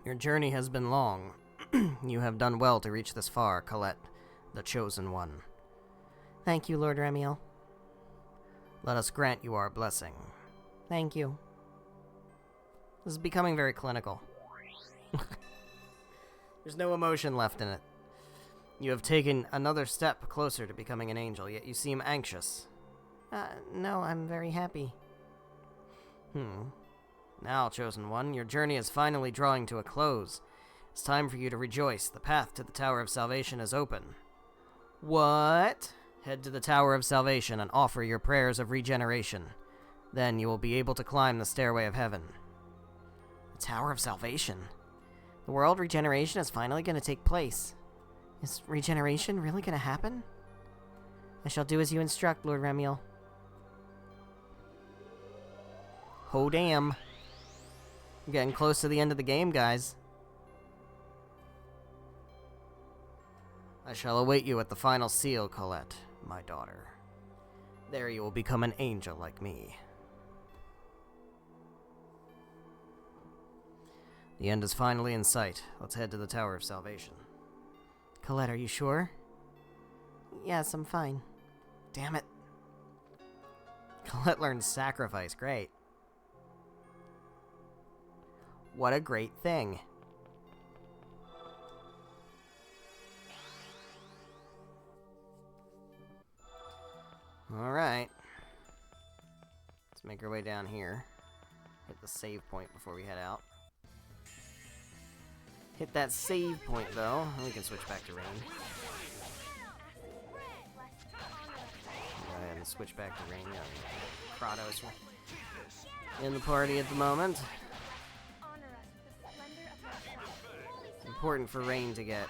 Your journey has been long. You have done well to reach this far, Colette, the Chosen One. Thank you, Lord Remiel. Let us grant you our blessing. Thank you. This is becoming very clinical. There's no emotion left in it. You have taken another step closer to becoming an angel, yet you seem anxious. No, I'm very happy. Now, Chosen One, your journey is finally drawing to a close. It's time for you to rejoice. The path to the Tower of Salvation is open. What? Head to the Tower of Salvation and offer your prayers of regeneration. Then you will be able to climb the Stairway of Heaven. The Tower of Salvation? The world regeneration is finally going to take place. Is regeneration really going to happen? I shall do as you instruct, Lord Remiel. Oh, damn. We're getting close to the end of the game, guys. I shall await you at the final seal, Colette, my daughter. There you will become an angel like me. The end is finally in sight. Let's head to the Tower of Salvation. Colette, are you sure? Yes, I'm fine. Damn it. Colette learns sacrifice. Great. What a great thing. Alright. Let's make our way down here. Hit the save point before we head out. Hit that save point, though, and we can switch back to Rain. Go ahead and switch back to Rain. Kratos in the party at the moment. It's important for Rain to get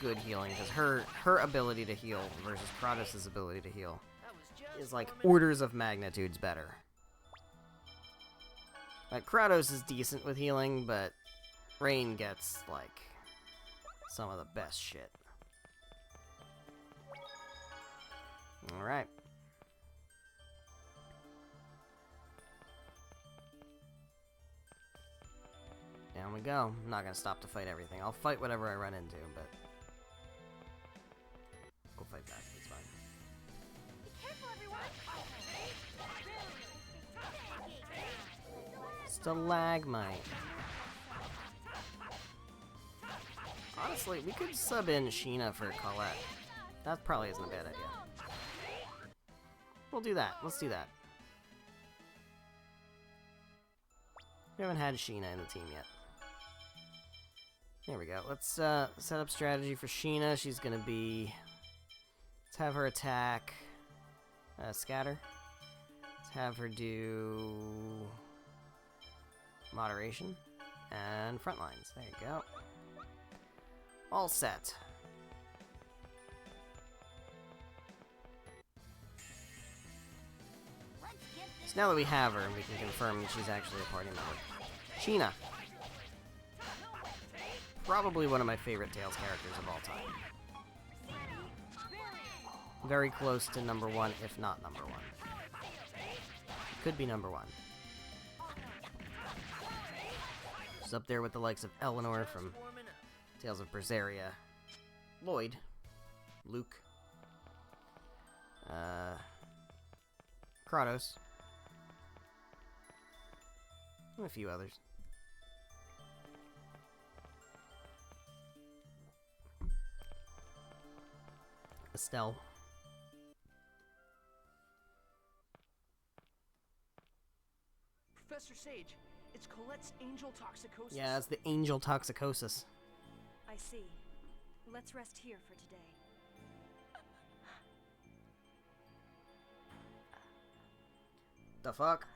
good healing, because her ability to heal versus Kratos' ability to heal is like orders of magnitudes better. Like, Kratos is decent with healing, but Rain gets, like, some of the best shit. Alright. Down we go. I'm not gonna stop to fight everything. I'll fight whatever I run into, but we'll fight back. It's fine. Be careful, everyone! Stalagmite. Honestly, we could sub in Sheena for Colette. That probably isn't a bad idea. We'll do that. Let's do that. We haven't had Sheena in the team yet. There we go. Let's set up strategy for Sheena. She's gonna be... Let's have her attack... Scatter. Let's have her do... Moderation. And front lines. There you go. All set. So now that we have her, we can confirm that she's actually a party member. Sheena. Probably one of my favorite Tales characters of all time. Very close to number one, if not number one. Could be number one. She's up there with the likes of Eleanor from Tales of Berseria, Lloyd, Luke, Kratos, and a few others. Estelle. Professor Sage, It's Colette's angel toxicosis. Yeah, it's the angel toxicosis. I see. Let's rest here for today. The fuck?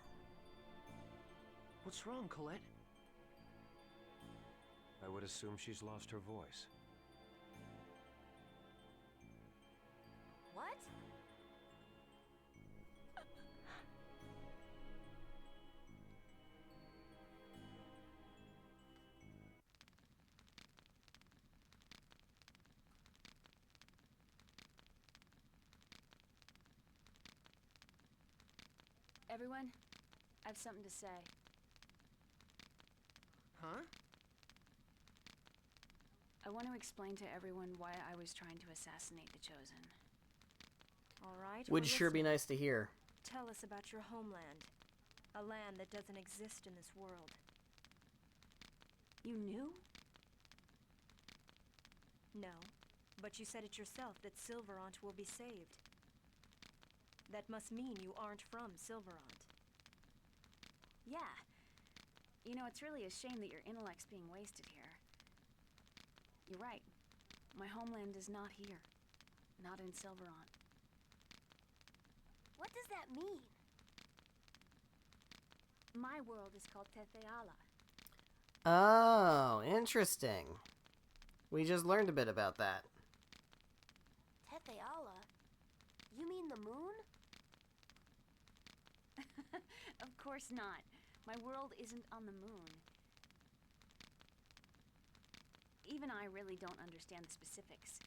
What's wrong, Colette? I would assume she's lost her voice. What? Everyone, I have something to say. Huh? I want to explain to everyone why I was trying to assassinate the Chosen. All right. Would we're sure be listening. nice to hear. Tell us about your homeland. A land that doesn't exist in this world. You knew? No, but you said it yourself that Silverant will be saved. That must mean you aren't from Silverant. Yeah. You know, it's really a shame that your intellect's being wasted here. You're right. My homeland is not here. Not in Silverant. What does that mean? My world is called Tetheala. Oh, interesting. We just learned a bit about that. Tetheala? You mean the moon? Of course not. My world isn't on the moon. Even I really don't understand the specifics.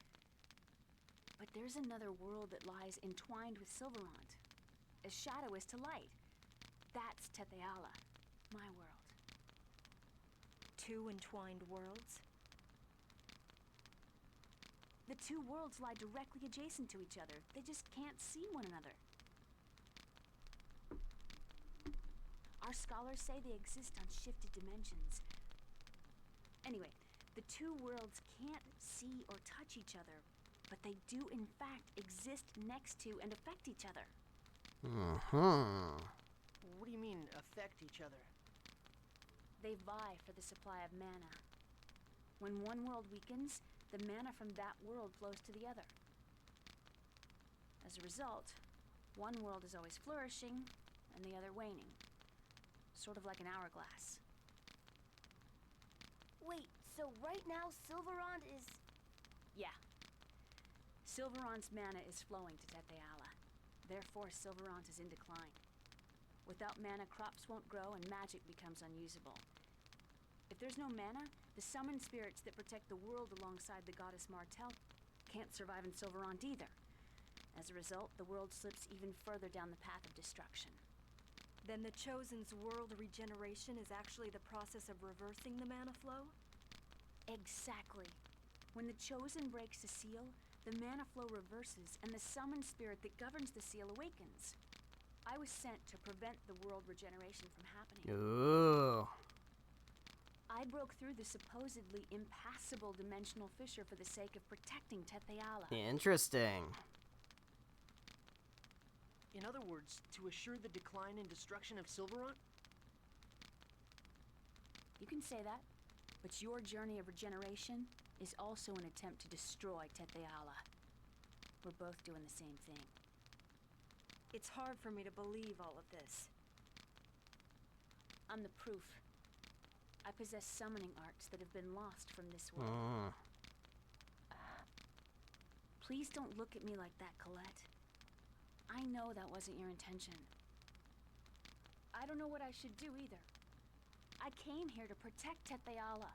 But there's another world that lies entwined with Silverant, as shadow is to light. That's Tetheala, my world. Two entwined worlds? The two worlds lie directly adjacent to each other. They just can't see one another. Our scholars say they exist on shifted dimensions. Anyway, the two worlds can't see or touch each other, but they do in fact exist next to and affect each other. Mm-hmm. What do you mean, affect each other? They vie for the supply of mana. When one world weakens, the mana from that world flows to the other. As a result, one world is always flourishing and the other waning. Sort of like an hourglass. Wait, so right now Silverant is... Yeah. Silverant's mana is flowing to Tetheala. Therefore, Silverant is in decline. Without mana, crops won't grow and magic becomes unusable. If there's no mana, the summoned spirits that protect the world alongside the goddess Martel can't survive in Silverant either. As a result, the world slips even further down the path of destruction. Then the Chosen's world regeneration is actually the process of reversing the mana flow? Exactly. When the Chosen breaks the seal, the mana flow reverses and the summoned spirit that governs the seal awakens. I was sent to prevent the world regeneration from happening. Ooh. I broke through the supposedly impassable dimensional fissure for the sake of protecting Tetheala. Interesting. In other words, to assure the decline and destruction of Silverant? You can say that, but your journey of regeneration is also an attempt to destroy Tetheala. We're both doing the same thing. It's hard for me to believe all of this. I'm the proof. I possess summoning arts that have been lost from this world. Please don't look at me like that, Colette. I know that wasn't your intention. I don't know what I should do either. I came here to protect Tetheala,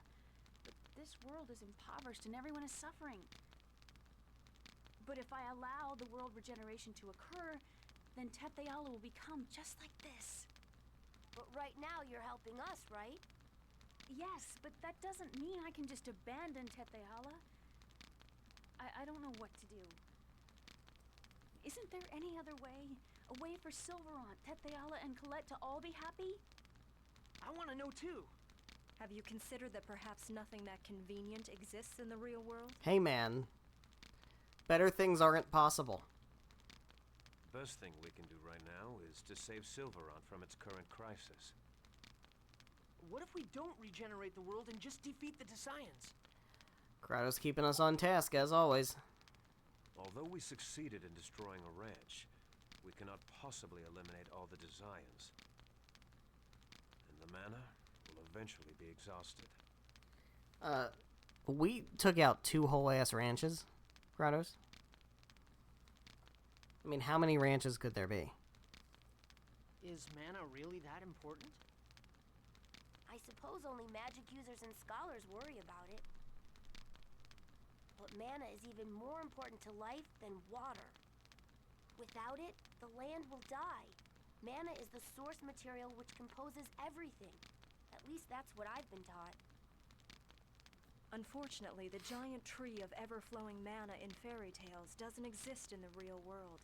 but this world is impoverished and everyone is suffering. But if I allow the world regeneration to occur, then Tetheala will become just like this. But right now you're helping us, right? Yes, but that doesn't mean I can just abandon Tetheala. I don't know what to do. Isn't there any other way? A way for Silverant, Tetheala, and Colette to all be happy? I want to know too. Have you considered that perhaps nothing that convenient exists in the real world? Hey man. Better things aren't possible. Best thing we can do right now is to save Silverant from its current crisis. What if we don't regenerate the world and just defeat the Desians? Kratos keeping us on task, as always. Although we succeeded in destroying a ranch, we cannot possibly eliminate all the Desians. And the mana will eventually be exhausted. We took out 2 whole-ass ranches, Kratos. I mean, how many ranches could there be? Is mana really that important? I suppose only magic users and scholars worry about it. But mana is even more important to life than water. Without it, the land will die. Mana is the source material which composes everything. At least that's what I've been taught. Unfortunately, the giant tree of ever-flowing mana in fairy tales doesn't exist in the real world.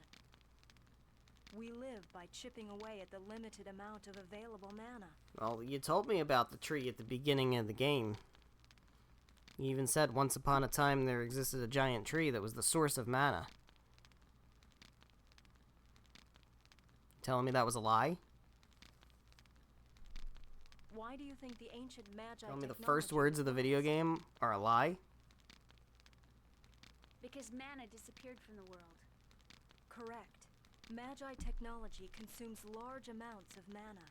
We live by chipping away at the limited amount of available mana. Well, you told me about the tree at the beginning of the game. You even said once upon a time there existed a giant tree that was the source of mana. Telling me that was a lie? Why do you think the ancient Magi Telling me the first words of the video game are a lie? Because mana disappeared from the world. Correct. Magi technology consumes large amounts of mana.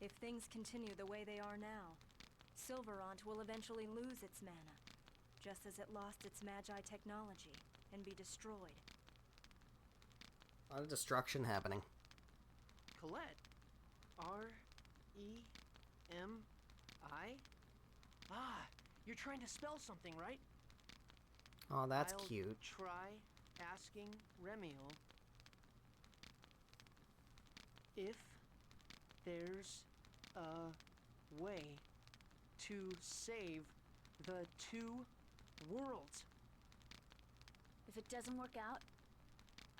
If things continue the way they are now, Silverant will eventually lose its mana, just as it lost its Magi technology, and be destroyed. A lot of destruction happening. Colette? R-E-M-I? Ah, you're trying to spell something, right? Oh, that's I'll cute. Try asking Remiel if there's a way to save the 2 worlds. If it doesn't work out,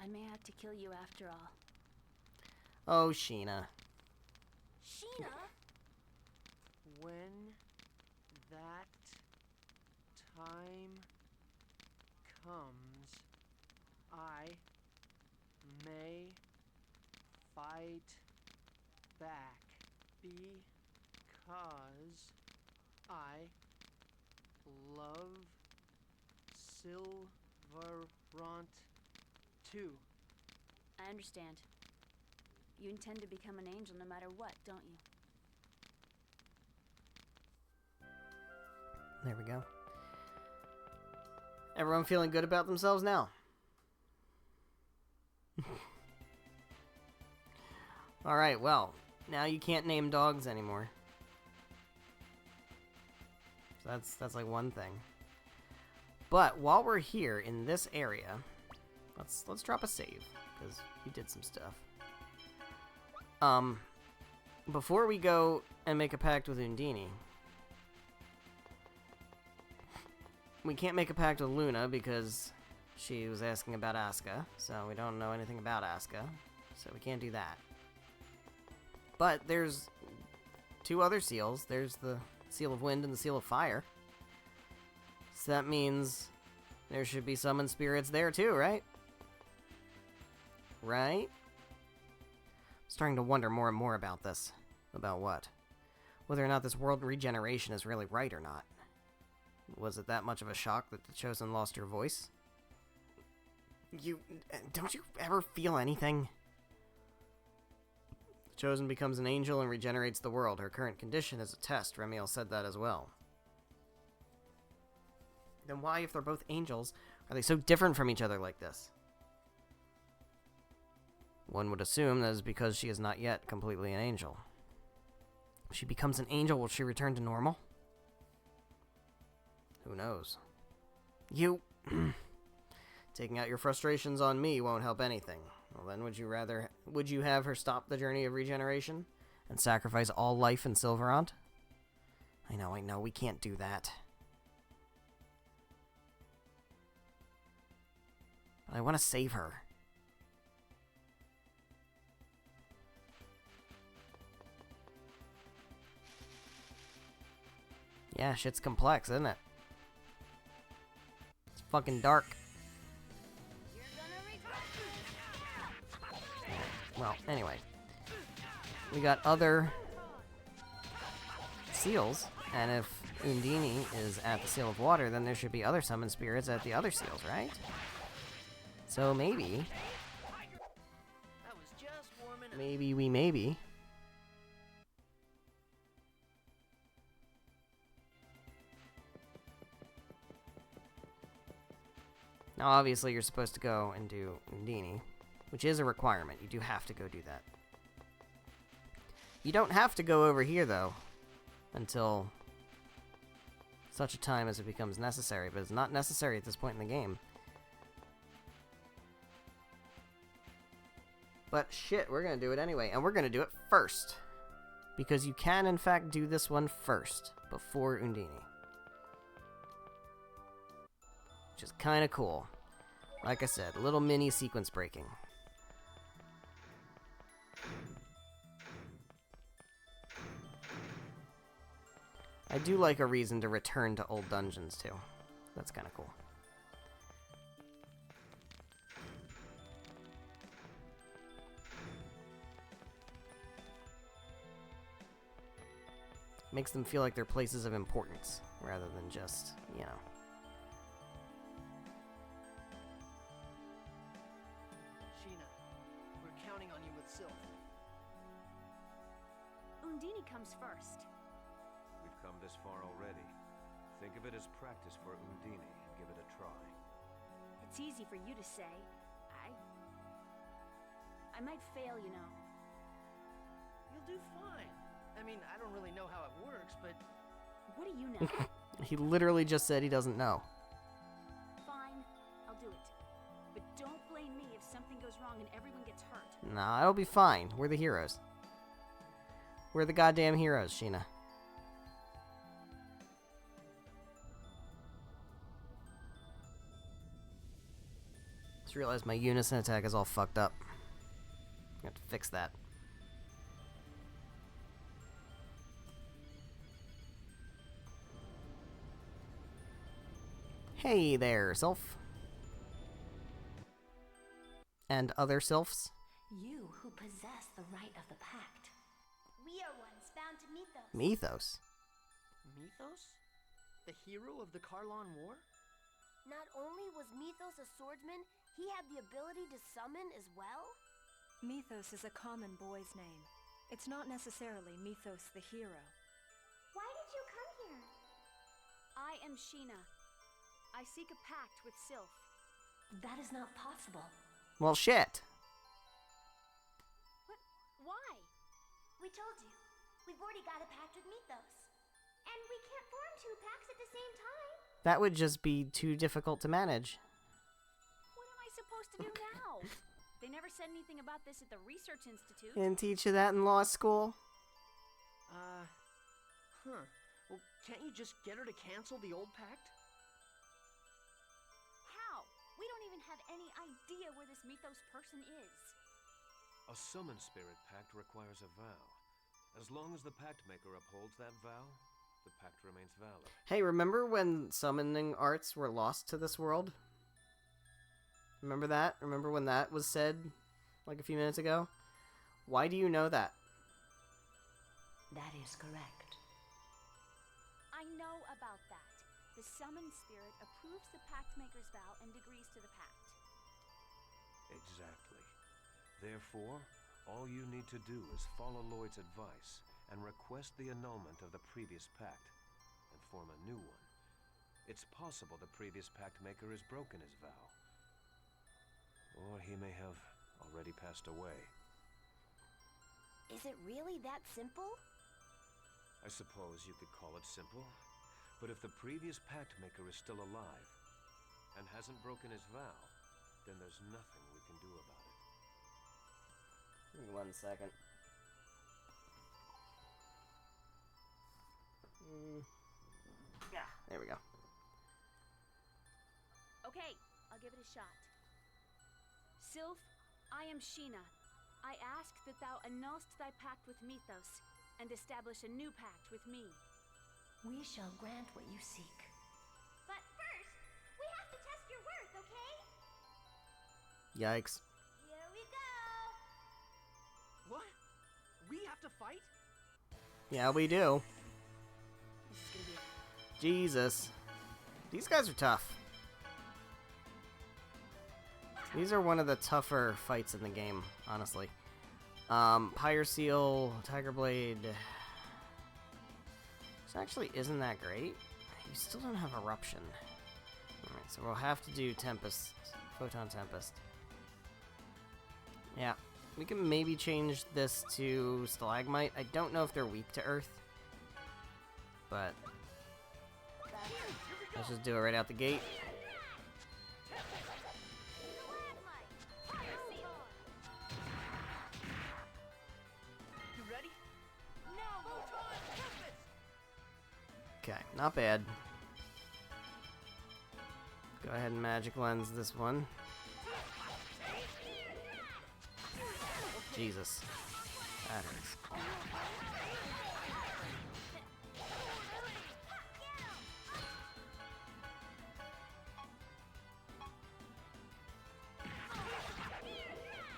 I may have to kill you after all. Oh, Sheena. Sheena? When that time comes, I may fight back because I love Silverant too. I understand. You intend to become an angel no matter what, don't you? There we go. Everyone feeling good about themselves now? Alright, well, now you can't name dogs anymore. So that's like one thing. But while we're here in this area, let's drop a save, because we did some stuff. Before we go and make a pact with Undine, we can't make a pact with Luna because she was asking about Asuka, so we don't know anything about Asuka, so we can't do that. But there's 2 other seals. There's the Seal of Wind and the Seal of Fire. So that means there should be summoned spirits there too, right? Right? I'm starting to wonder more and more about this. About what? Whether or not this world regeneration is really right or not. Was it that much of a shock that the Chosen lost her voice? Don't you ever feel anything? The Chosen becomes an angel and regenerates the world. Her current condition is a test. Remiel said that as well. Then why, if they're both angels, are they so different from each other like this? One would assume that is because she is not yet completely an angel. If she becomes an angel, will she return to normal? Who knows? You... Taking out your frustrations on me won't help anything. Well then, would you have her stop the journey of regeneration? And sacrifice all life in Silverant? I know, we can't do that. But I want to save her. Yeah, shit's complex, isn't it? It's fucking dark. Well, anyway. We got other seals, and if Undine is at the Seal of Water, then there should be other summon spirits at the other seals, right? So maybe... I was just warming up. Maybe. Now, obviously, you're supposed to go and do Undine, which is a requirement. You do have to go do that. You don't have to go over here, though, until such a time as it becomes necessary, but it's not necessary at this point in the game. But shit, we're gonna do it anyway, and we're gonna do it first. Because you can, in fact, do this one first, before Undine. Which is kind of cool. Like I said, a little mini sequence breaking. I do like a reason to return to old dungeons, too. That's kind of cool. Makes them feel like they're places of importance, rather than just, you know... Undine comes first. We've come this far already. Think of it as practice for Undine and give it a try. It's easy for you to say. I might fail, you know. You'll do fine. I mean, I don't really know how it works, but... What do you know? He literally just said he doesn't know. Fine, I'll do it. But don't blame me if something goes wrong and everyone gets hurt. Nah, it'll be fine. We're the heroes. We're the goddamn heroes, Sheena. Just realized my unison attack is all fucked up. I have to fix that. Hey there, Sylph. And other Sylphs. You who possess the right of the pact. We are ones bound to Mythos. Mythos? Mythos? The hero of the Karlon War? Not only was Mythos a swordsman, he had the ability to summon as well? Mythos is a common boy's name. It's not necessarily Mythos the hero. Why did you come here? I am Sheena. I seek a pact with Sylph. That is not possible. Well, shit. What? Why? We told you. We've already got a pact with Mythos. And we can't form two pacts at the same time. That would just be too difficult to manage. What am I supposed to do now? They never said anything about this at the Research Institute. Didn't teach you that in law school? Well, can't you just get her to cancel the old pact? How? We don't even have any idea where this Mythos person is. A summon spirit pact requires a vow. As long as the pact maker upholds that vow, the pact remains valid. Hey, remember when summoning arts were lost to this world? Remember that? Remember when that was said like a few minutes ago? Why do you know that? That is correct. I know about that. The summoned spirit approves the pact maker's vow and agrees to the pact. Exactly. Therefore, all you need to do is follow Lloyd's advice and request the annulment of the previous pact and form a new one. It's possible the previous pact maker has broken his vow. Or he may have already passed away. Is it really that simple? I suppose you could call it simple. But if the previous pact maker is still alive and hasn't broken his vow, then there's nothing we can do about it. Give me 1 second. Yeah, there we go. Okay, I'll give it a shot. Sylph, I am Sheena. I ask that thou annulst thy pact with Mythos and establish a new pact with me. We shall grant what you seek. But first, we have to test your worth, okay? Yikes. Here we go! What? We have to fight? Yeah, we do. Jesus. These guys are tough. These are one of the tougher fights in the game, honestly. Pyre Seal, Tiger Blade. This actually isn't that great. You still don't have Eruption. Alright, so we'll have to do Tempest. Photon Tempest. Yeah. We can maybe change this to Stalagmite. I don't know if they're weak to Earth. But let's just do it right out the gate. Okay, not bad. Go ahead and Magic Lens this one. Jesus. That hurts.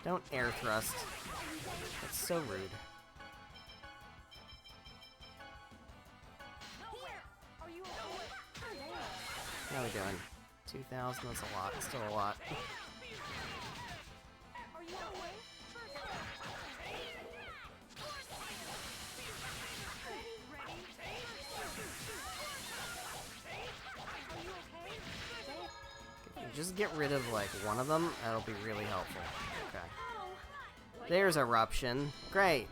Don't air thrust. That's so rude. How are we doing? 2,000, that's a lot. Still a lot. Just get rid of, like, one of them. That'll be really helpful. Okay. There's Eruption. Great.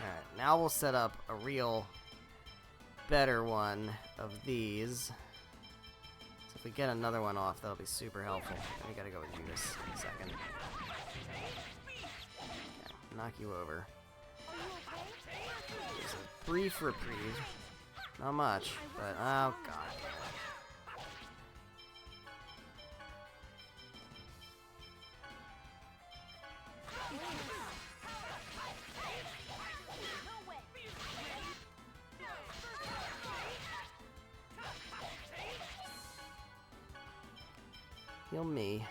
Alright, now we'll set up a real better one of these. So if we get another one off, that'll be super helpful. And we gotta go with Judas in a second. Okay, knock you over. There's a brief reprieve. Not much, but oh god. Heal me.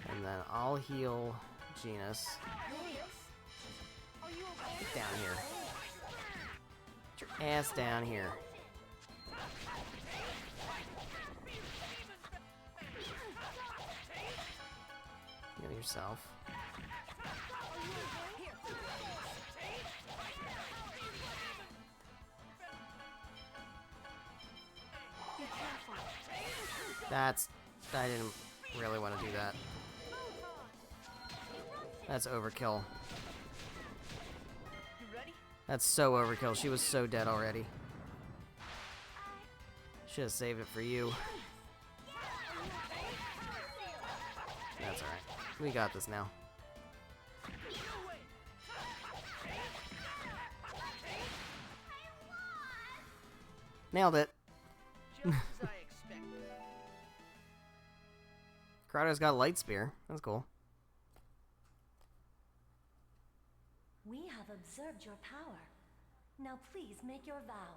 And then I'll heal Genus. Get down here. Get your ass down here. Heal yourself. I didn't really want to do that. That's overkill. That's so overkill. She was so dead already. Should have saved it for you. That's alright. We got this now. Nailed it. Kratos got Light Spear. That's cool. We have observed your power. Now please make your vow.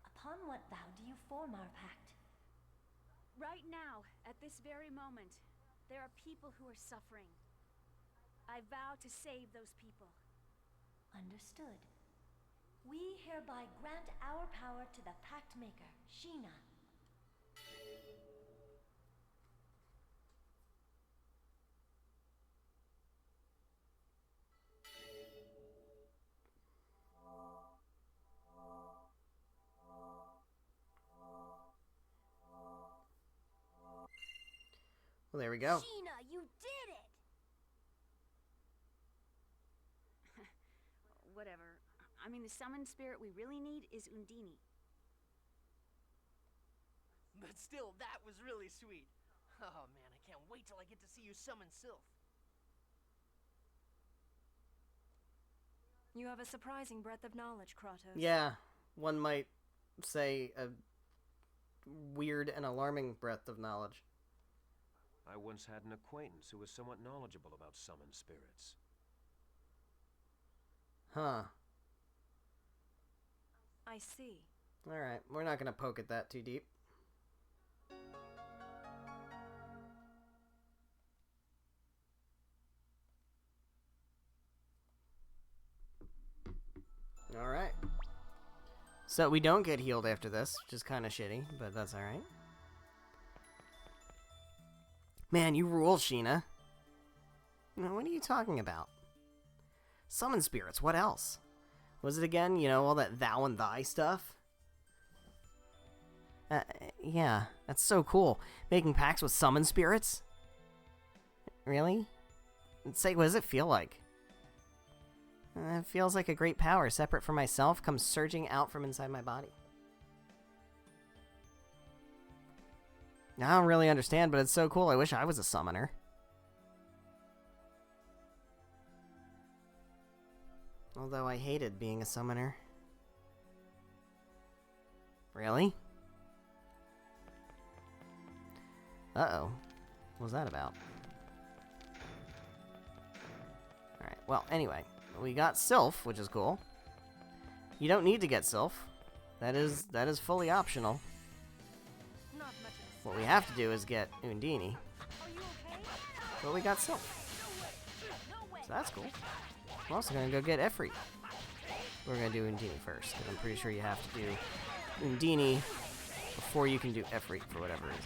Upon what vow do you form our pact? Right now, at this very moment, there are people who are suffering. I vow to save those people. Understood. We hereby grant our power to the Pact Maker, Sheena. Well, there we go. Sheena, you did it! Whatever. I mean, the summoned spirit we really need is Undine. But still, that was really sweet. Oh man, I can't wait till I get to see you summon Sylph. You have a surprising breadth of knowledge, Kratos. Yeah, one might say a weird and alarming breadth of knowledge. I once had an acquaintance who was somewhat knowledgeable about summoned spirits. Huh. I see. Alright, we're not gonna poke at that too deep. So we don't get healed after this, which is kind of shitty, but that's alright. Man, you rule, Sheena. No, what are you talking about? Summon spirits, what else? Was it again, you know, all that thou and thy stuff? Yeah, that's so cool. Making pacts with summon spirits? Really? Say, what does it feel like? It feels like a great power, separate from myself, comes surging out from inside my body. I don't really understand, but it's so cool. I wish I was a summoner. Although I hated being a summoner. Really? Uh-oh. What was that about? Alright, well, anyway. We got Sylph, which is cool. You don't need to get Sylph. That is fully optional. What we have to do is get Undine. But we got Sylph. So that's cool. We're also gonna go get Efreet. We're gonna do Undine first, because I'm pretty sure you have to do Undine before you can do Efreet for whatever reason.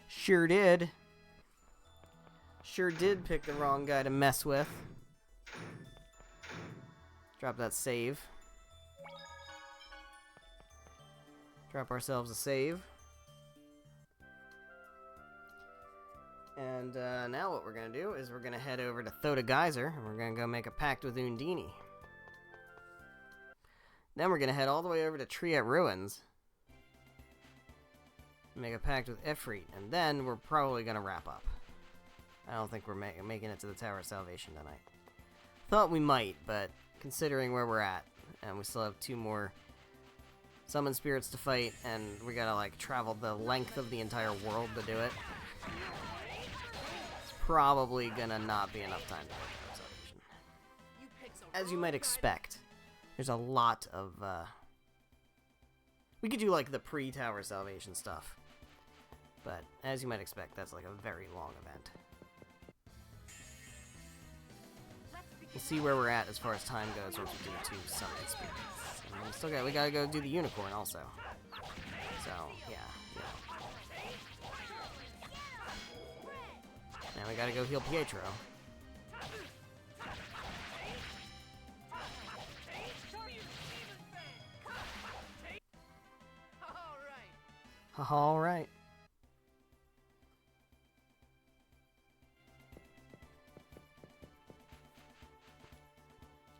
Sure did. Sure did pick the wrong guy to mess with. Drop that save. Drop ourselves a save. And now what we're going to do is we're going to head over to Thoda Geyser, and we're going to go make a pact with Undine. Then we're going to head all the way over to Triet Ruins. Make a pact with Efreet, and then we're probably going to wrap up. I don't think we're making it to the Tower of Salvation tonight. Thought we might, but considering where we're at, and we still have 2 more summon spirits to fight, and we gotta, like, travel the length of the entire world to do it. It's probably gonna not be enough time to go to Tower of Salvation. As you might expect, there's a lot of, we could do, like, the pre-Tower Salvation stuff. But, as you might expect, that's, like, a very long event. We'll see where we're at as far as time goes once we do 2 summon spirits. And we gotta go do the unicorn also. So, yeah. Now we gotta go heal Pietro. Alright.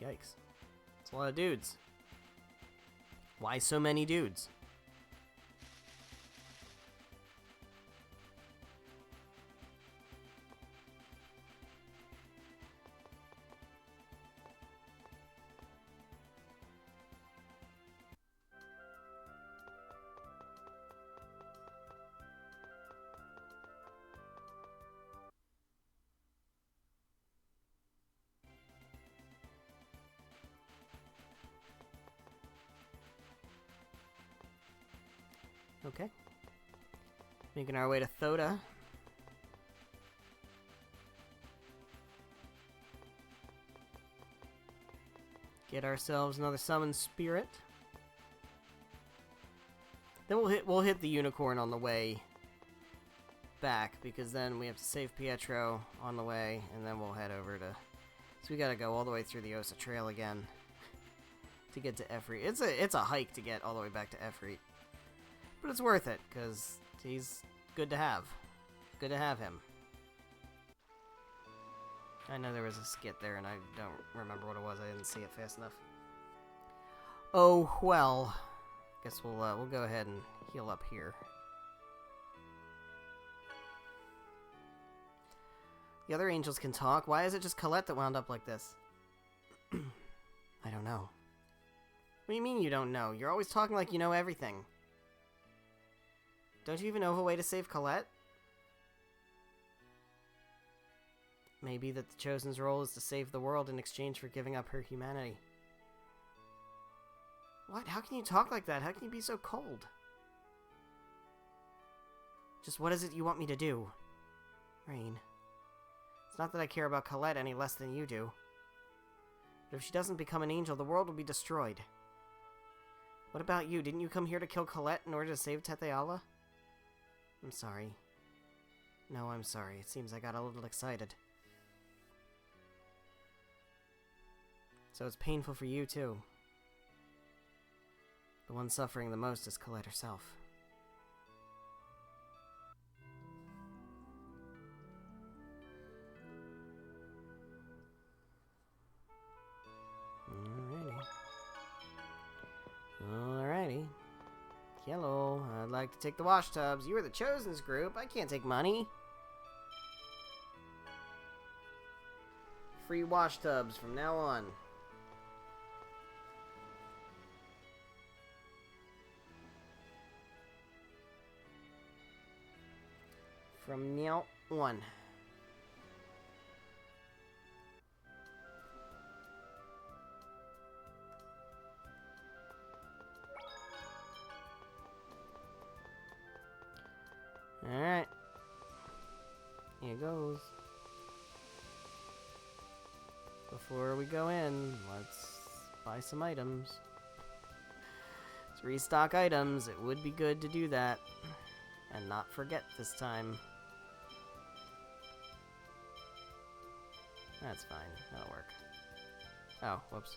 Yikes. That's a lot of dudes. Why so many dudes? Okay. Making our way to Thoda. Get ourselves another summon spirit. Then we'll hit the unicorn on the way back, because then we have to save Pietro on the way, and then we'll head over to. So we gotta go all the way through the Osa Trail again to get to Efreet. It's a hike to get all the way back to Efreet. But it's worth it, because he's good to have. Good to have him. I know there was a skit there, and I don't remember what it was. I didn't see it fast enough. Oh, well. Guess we'll go ahead and heal up here. The other angels can talk. Why is it just Colette that wound up like this? I don't know. What do you mean you don't know? You're always talking like you know everything. Don't you even know of a way to save Colette? Maybe that the Chosen's role is to save the world in exchange for giving up her humanity. What? How can you talk like that? How can you be so cold? Just what is it you want me to do? Rain. It's not that I care about Colette any less than you do. But if she doesn't become an angel, the world will be destroyed. What about you? Didn't you come here to kill Colette in order to save Tetheala? I'm sorry. No, I'm sorry. It seems I got a little excited. So it's painful for you, too. The one suffering the most is Colette herself. Alrighty. Hello, I'd like to take the wash tubs. You are the Chosen's group. I can't take money. Free wash tubs from now on. From now on. Alright. Here goes. Before we go in, let's buy some items. Let's restock items. It would be good to do that. And not forget this time. That's fine. That'll work. Oh, whoops.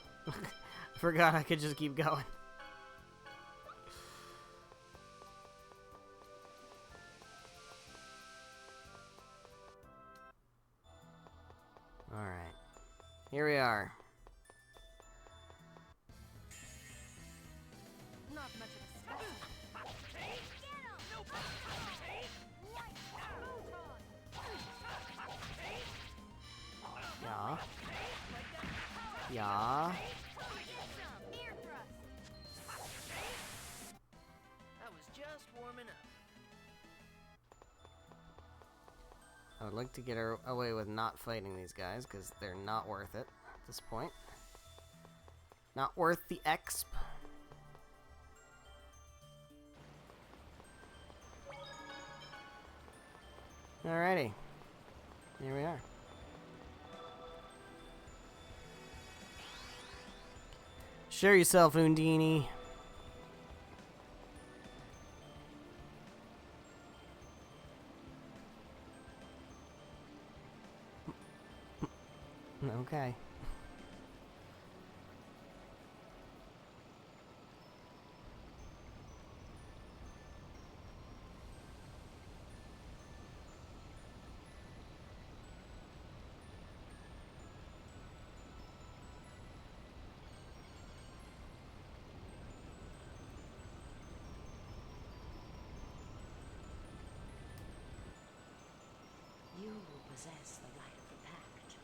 Forgot I could just keep going. Alright. Here we are. Not much of a special. Yeah. Yeah. I was just warming up. I would like to get away with not fighting these guys, because they're not worth it at this point. Not worth the exp. Alrighty. Here we are. Show yourself, Undini. Okay. You will possess the right of the pact.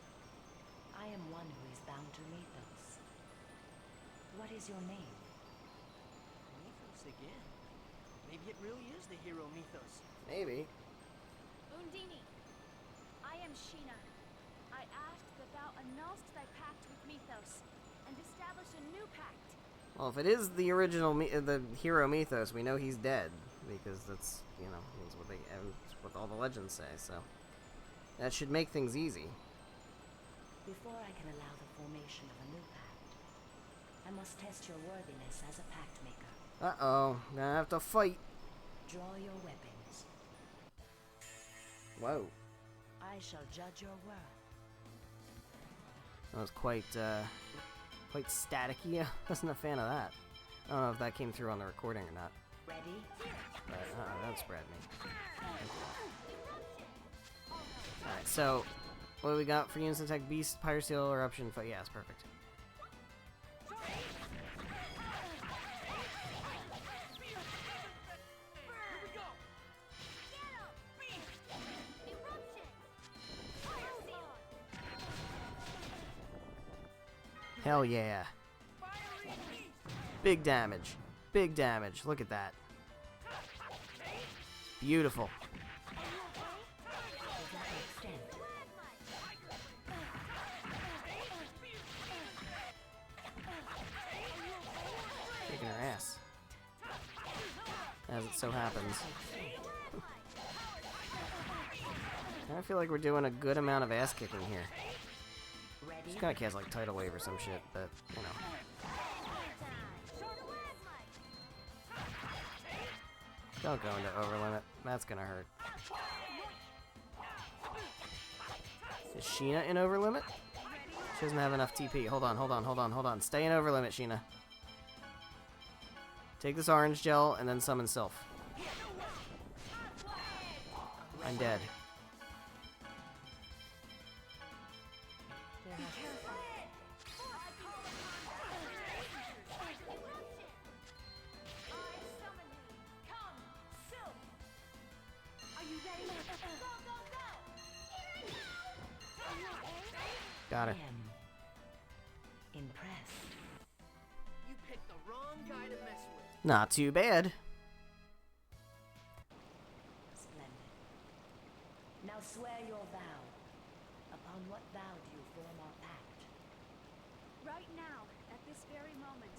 I am one who is bound to Mythos. What is your name? Mythos again. Maybe it really is the hero Mythos. Maybe. Undini, I am Sheena. I ask that thou annulst thy pact with Mythos and establish a new pact. Well, if it is the original, the hero Mythos, we know he's dead, because that's, you know, that's what that's what all the legends say, so. That should make things easy. Before I can allow the formation of a new pact, I must test your worthiness as a pact maker. Uh-oh, gonna have to fight. Draw your weapons. Whoa. I shall judge your worth. That was quite staticky. I wasn't a fan of that. I don't know if that came through on the recording or not. Ready? But, that spread me. Alright, so, what do we got for units attack? Beast, Pyrosteel, Eruption, fight. Yeah, it's perfect. Hell yeah. Big damage. Big damage. Look at that. Beautiful. Kicking her ass. As it so happens. I feel like we're doing a good amount of ass kicking here. Just gonna cast like Tidal Wave or some shit, but you know. Don't go into Overlimit. That's gonna hurt. Is Sheena in Overlimit? She doesn't have enough TP. Hold on. Stay in Overlimit, Sheena. Take this orange gel and then summon Sylph. I'm dead. Got her. Impressed. You picked the wrong guy to mess with. Not too bad. Splendid. Now swear your vow. Upon what vow do you form our pact? Right now, at this very moment,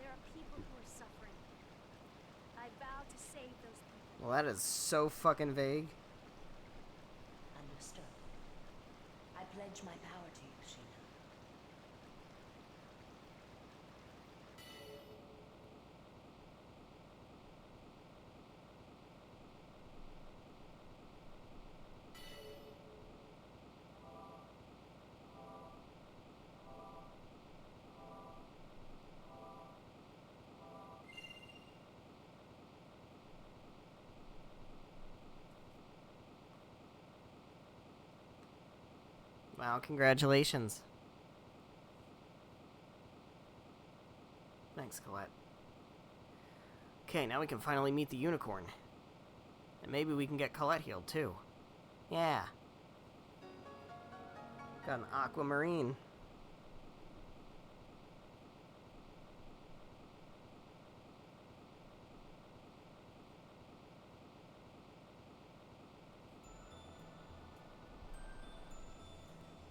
there are people who are suffering. I vow to save those people. Well, that is so fucking vague. Understood. I pledge my power to you, Sheena. Wow, congratulations. Thanks, Colette. Okay, now we can finally meet the unicorn. And maybe we can get Colette healed, too. Yeah. Got an aquamarine.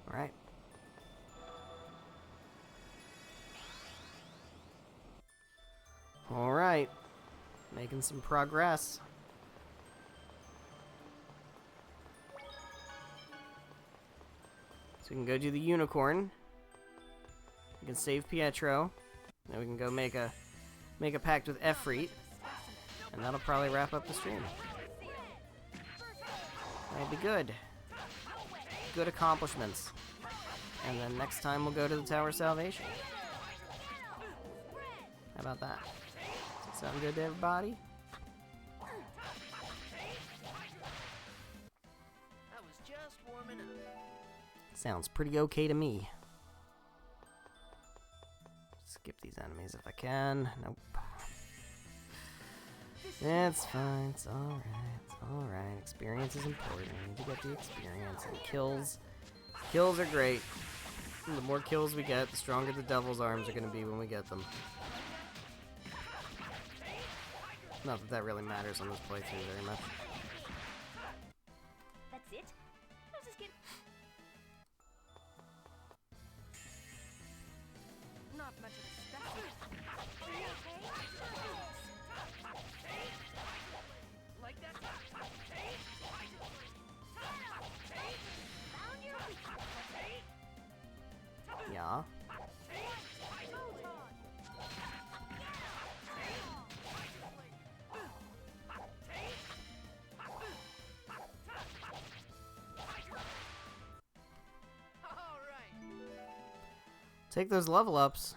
Alright. Alright. Making some progress. So we can go do the unicorn. We can save Pietro. Then we can go make a pact with Efreet. And that'll probably wrap up the stream. That'll be good. Good accomplishments. And then next time we'll go to the Tower of Salvation. How about that? Does that sound good to everybody? I was just warming up. Sounds pretty okay to me. Skip these enemies if I can. Nope. It's fine. It's alright. It's alright. Experience is important. We need to get the experience. And kills. Kills are great. The more kills we get, the stronger the Devil's Arms are going to be when we get them. Not that that really matters on this playthrough very much. That's it? I was just kidding. Not much of a specimen. Are you okay? Like that? Found your weakness. Yeah. Take those level ups.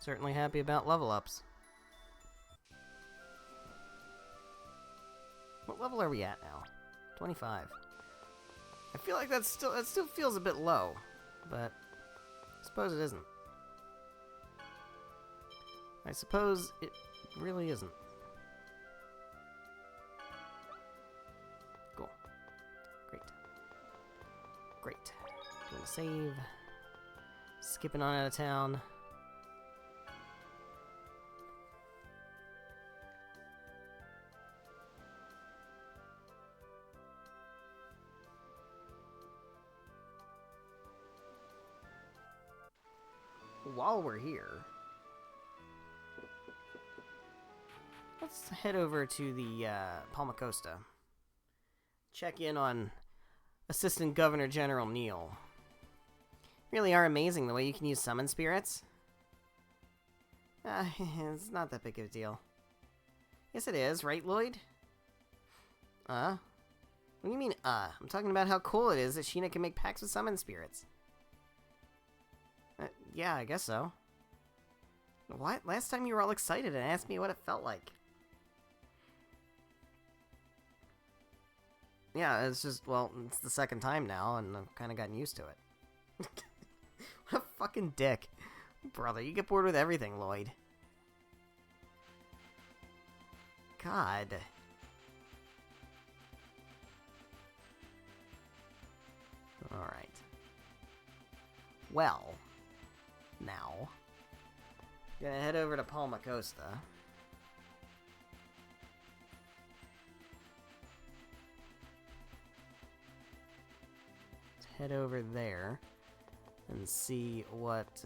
Certainly happy about level ups. What level are we at now? 25. I feel like that still feels a bit low, but I suppose it isn't. I suppose it really isn't. Cool. Great. Great. Doing a save. Skipping on out of town. While we're here, Let's head over to the Palma Costa. Check in on Assistant Governor General Neil. Really are amazing the way you can use summon spirits. It's not that big of a deal. Yes, it is, right, Lloyd? What do you mean, I'm talking about how cool it is that Sheena can make pacts with summon spirits. Yeah, I guess so. What? Last time you were all excited and asked me what it felt like. Yeah, it's just, well, it's the second time now, and I've kind of gotten used to it. What a fucking dick. Brother, you get bored with everything, Lloyd. God. Alright. Well, now, gonna head over to Palma Costa. Let's head over there and see what,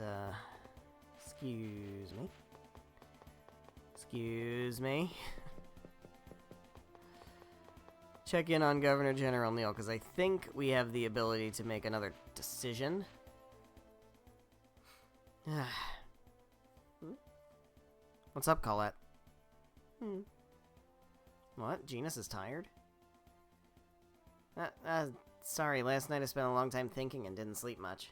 excuse me. Excuse me. Check in on Governor General Neil, because I think we have the ability to make another decision. What's up, Colette? What? Genus is tired? Sorry, last night I spent a long time thinking and didn't sleep much.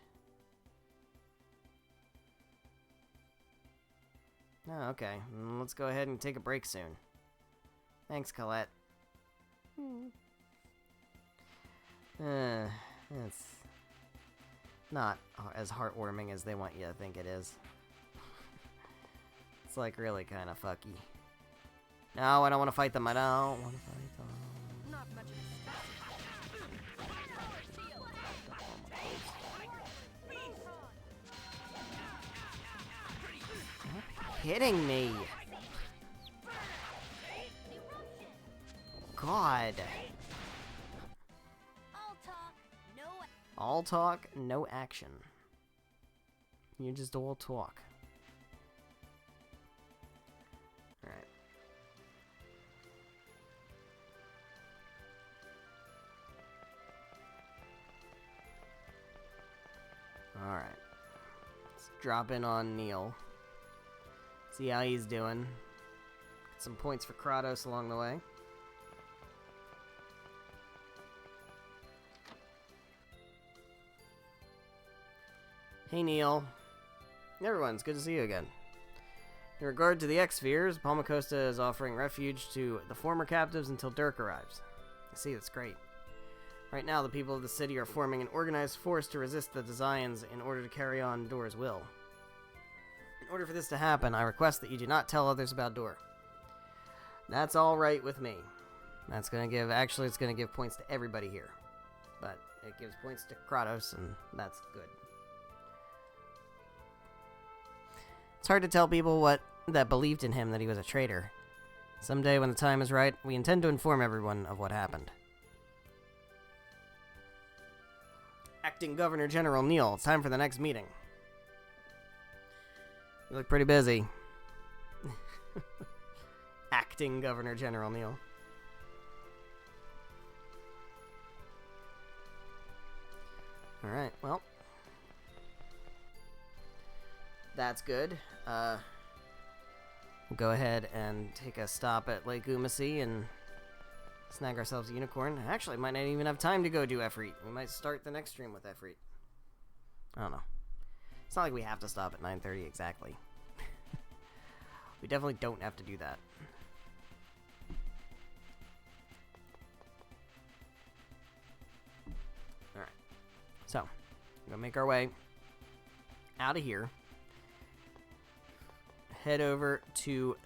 Oh, okay. Let's go ahead and take a break soon. Thanks, Colette. It's not as heartwarming as they want you to think it is. It's like really kind of fucky. No, I don't want to fight them. I don't want to fight them. Not much of Stop hitting me. God. All talk, no action. You're just all talk. Alright. Alright. Let's drop in on Neil. See how he's doing. Get some points for Kratos along the way. Hey Neil. Everyone, it's good to see you again. In regard to the X-Spheres, Palma Costa is offering refuge to the former captives until Dirk arrives. I see, that's great. Right now, the people of the city are forming an organized force to resist the Desians in order to carry on Dor's will. In order for this to happen, I request that you do not tell others about Dor. That's alright with me. That's gonna give, actually it's gonna give points to everybody here. But it gives points to Kratos, and that's good. It's hard to tell people that believed in him that he was a traitor. Someday, when the time is right, we intend to inform everyone of what happened. Acting Governor General Neil, it's time for the next meeting. You look pretty busy. Acting Governor General Neil. Alright, well. That's good. We'll go ahead and take a stop at Lake Umacy and snag ourselves a unicorn. Actually, might not even have time to go do Efreet. We might start the next stream with Efreet. I don't know. It's not like we have to stop at 9:30 exactly. We definitely don't have to do that. Alright. So, we're gonna make our way out of here. Head over to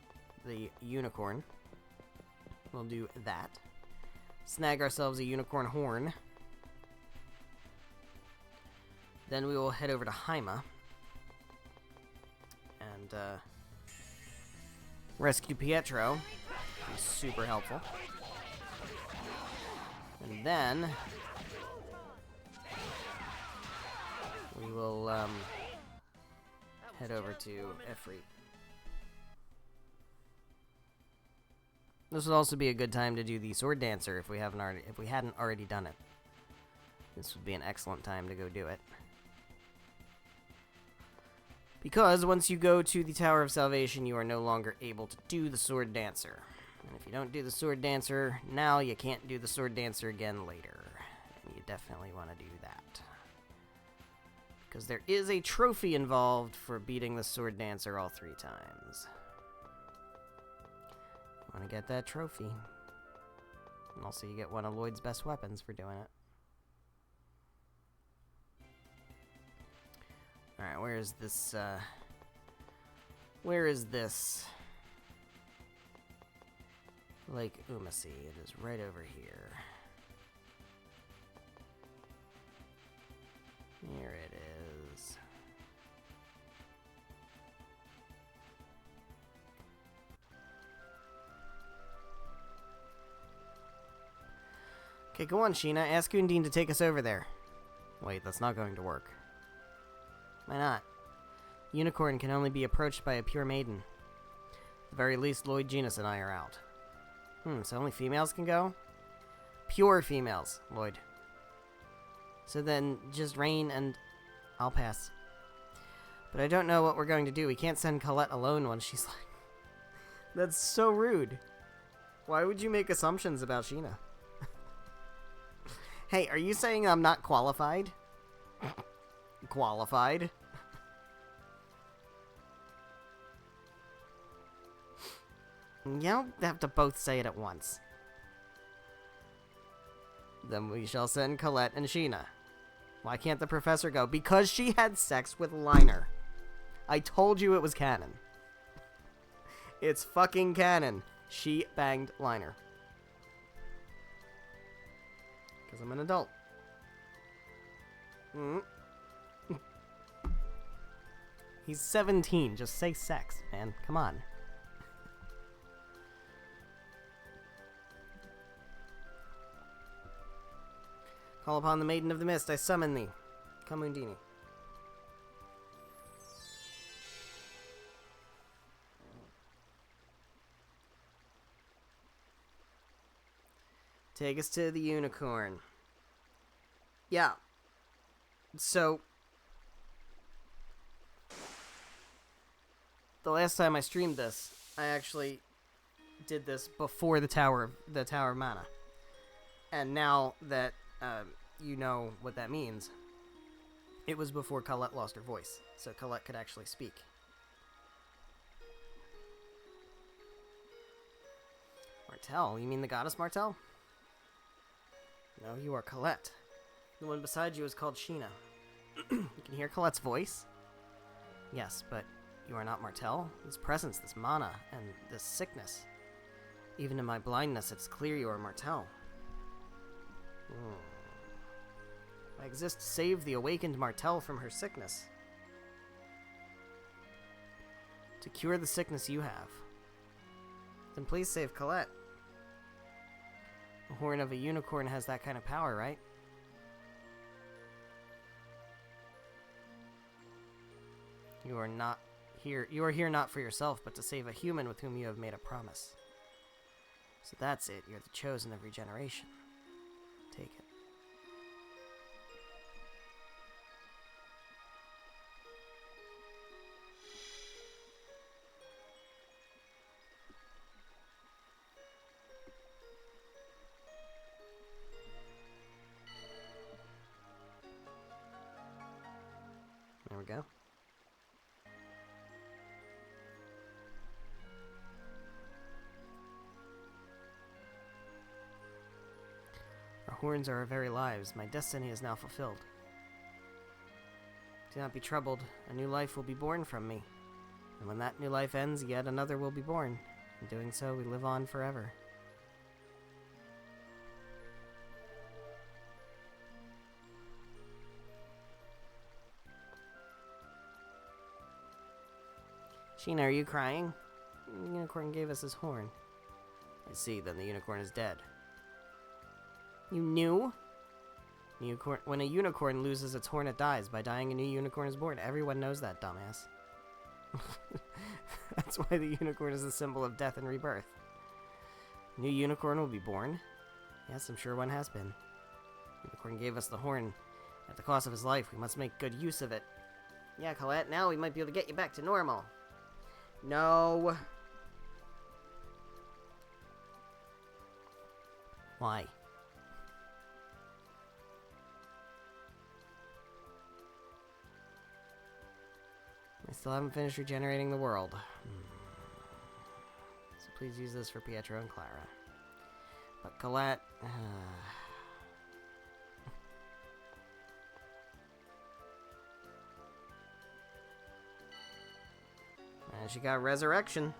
the unicorn. We'll do that. Snag ourselves a unicorn horn. Then we will head over to Haima. And, rescue Pietro. He's super helpful. And then we will, head over to Efreet. This would also be a good time to do the Sword Dancer if we hadn't already done it. This would be an excellent time to go do it. Because once you go to the Tower of Salvation, you are no longer able to do the Sword Dancer. And if you don't do the Sword Dancer now, you can't do the Sword Dancer again later. And you definitely want to do that. Because there is a trophy involved for beating the Sword Dancer all 3 times. You want to get that trophy. And also you get one of Lloyd's best weapons for doing it. Alright, where is this, where is this? Lake Umasi. It is right over here. Here it is. Okay, go on, Sheena. Ask Undine to take us over there. Wait, that's not going to work. Why not? Unicorn can only be approached by a pure maiden. At the very least, Lloyd, Genus, and I are out. So only females can go? Pure females, Lloyd. So then, just Rain and... I'll pass. But I don't know what we're going to do. We can't send Colette alone when she's like... That's so rude. Why would you make assumptions about Sheena? Hey, are you saying I'm not qualified? Qualified? You don't have to both say it at once. Then we shall send Colette and Sheena. Why can't the professor go? Because she had sex with Liner. I told you it was canon. It's fucking canon. She banged Liner. Because I'm an adult. He's 17. Just say sex, man. Come on. Call upon the Maiden of the Mist. I summon thee. Come, Undine. Take us to the unicorn. Yeah. So... the last time I streamed this, I actually did this before the Tower of Mana. And now that you know what that means, it was before Colette lost her voice, so Colette could actually speak. Martel? You mean the goddess Martel? No, you are Colette. The one beside you is called Sheena. You can hear Colette's voice? Yes, but you are not Martel. This presence, this mana, and this sickness. Even in my blindness, it's clear you are Martel. I exist to save the awakened Martel from her sickness. To cure the sickness you have. Then please save Colette. The horn of a unicorn has that kind of power, right? You are here not for yourself, but to save a human with whom you have made a promise. So that's it. You're the chosen of regeneration. Take it. There we go. Our horns are our very lives. My destiny is now fulfilled. Do not be troubled. A new life will be born from me. And when that new life ends, yet another will be born. In doing so, we live on forever. Sheena, are you crying? The unicorn gave us his horn. I see, then the unicorn is dead. You knew? When a unicorn loses its horn, it dies. By dying, a new unicorn is born. Everyone knows that, dumbass. That's why the unicorn is a symbol of death and rebirth. New unicorn will be born? Yes, I'm sure one has been. Unicorn gave us the horn at the cost of his life. We must make good use of it. Yeah, Colette, now we might be able to get you back to normal. No. Why? I still haven't finished regenerating the world. So please use this for Pietro and Clara. But Colette... and she got resurrection.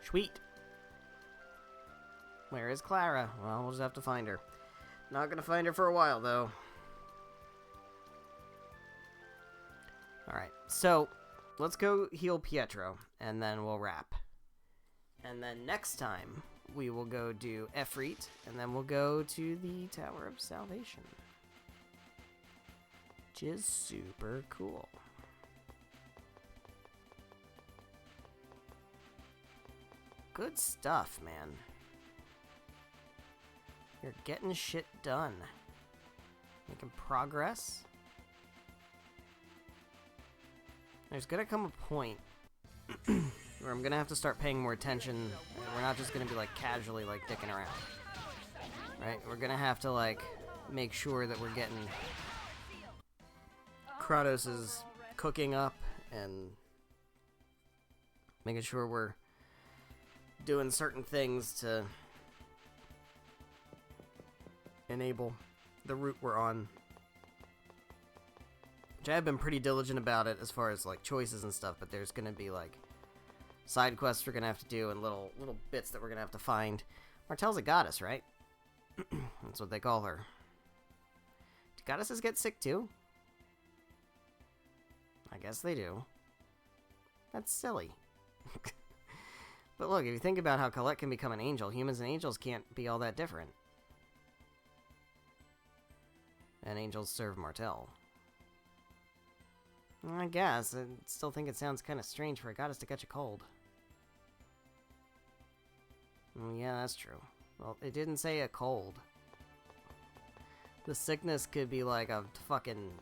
Sweet. Where is Clara? Well, we'll just have to find her. Not gonna find her for a while, though. Alright, so let's go heal Pietro, and then we'll wrap. And then next time, we will go do Efreet, and then we'll go to the Tower of Salvation. Which is super cool. Good stuff, man. You're getting shit done. Making progress. There's gonna come a point where I'm gonna have to start paying more attention. And we're not just gonna be like casually like dicking around. Right? We're gonna have to like make sure that we're getting Kratos is cooking up and making sure we're doing certain things to enable the route we're on. Which I've been pretty diligent about it as far as like choices and stuff, but there's gonna be like side quests we're gonna have to do and little bits that we're gonna have to find. Martel's a goddess, right? That's what they call her. Do goddesses get sick too? I guess they do. That's silly. But look, if you think about how Colette can become an angel, humans and angels can't be all that different. And angels serve Martel. I guess. I still think it sounds kind of strange for a goddess to catch a cold. Yeah, that's true. Well, it didn't say a cold. The sickness could be like a fucking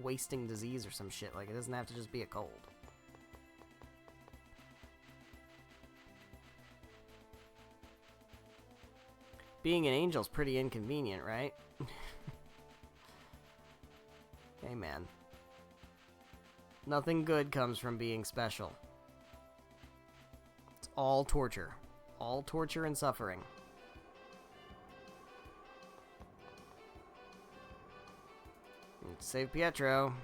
wasting disease or some shit. Like, it doesn't have to just be a cold. Being an angel's pretty inconvenient, right? Hey, man. Nothing good comes from being special. It's all torture. All torture and suffering. Let's save Pietro.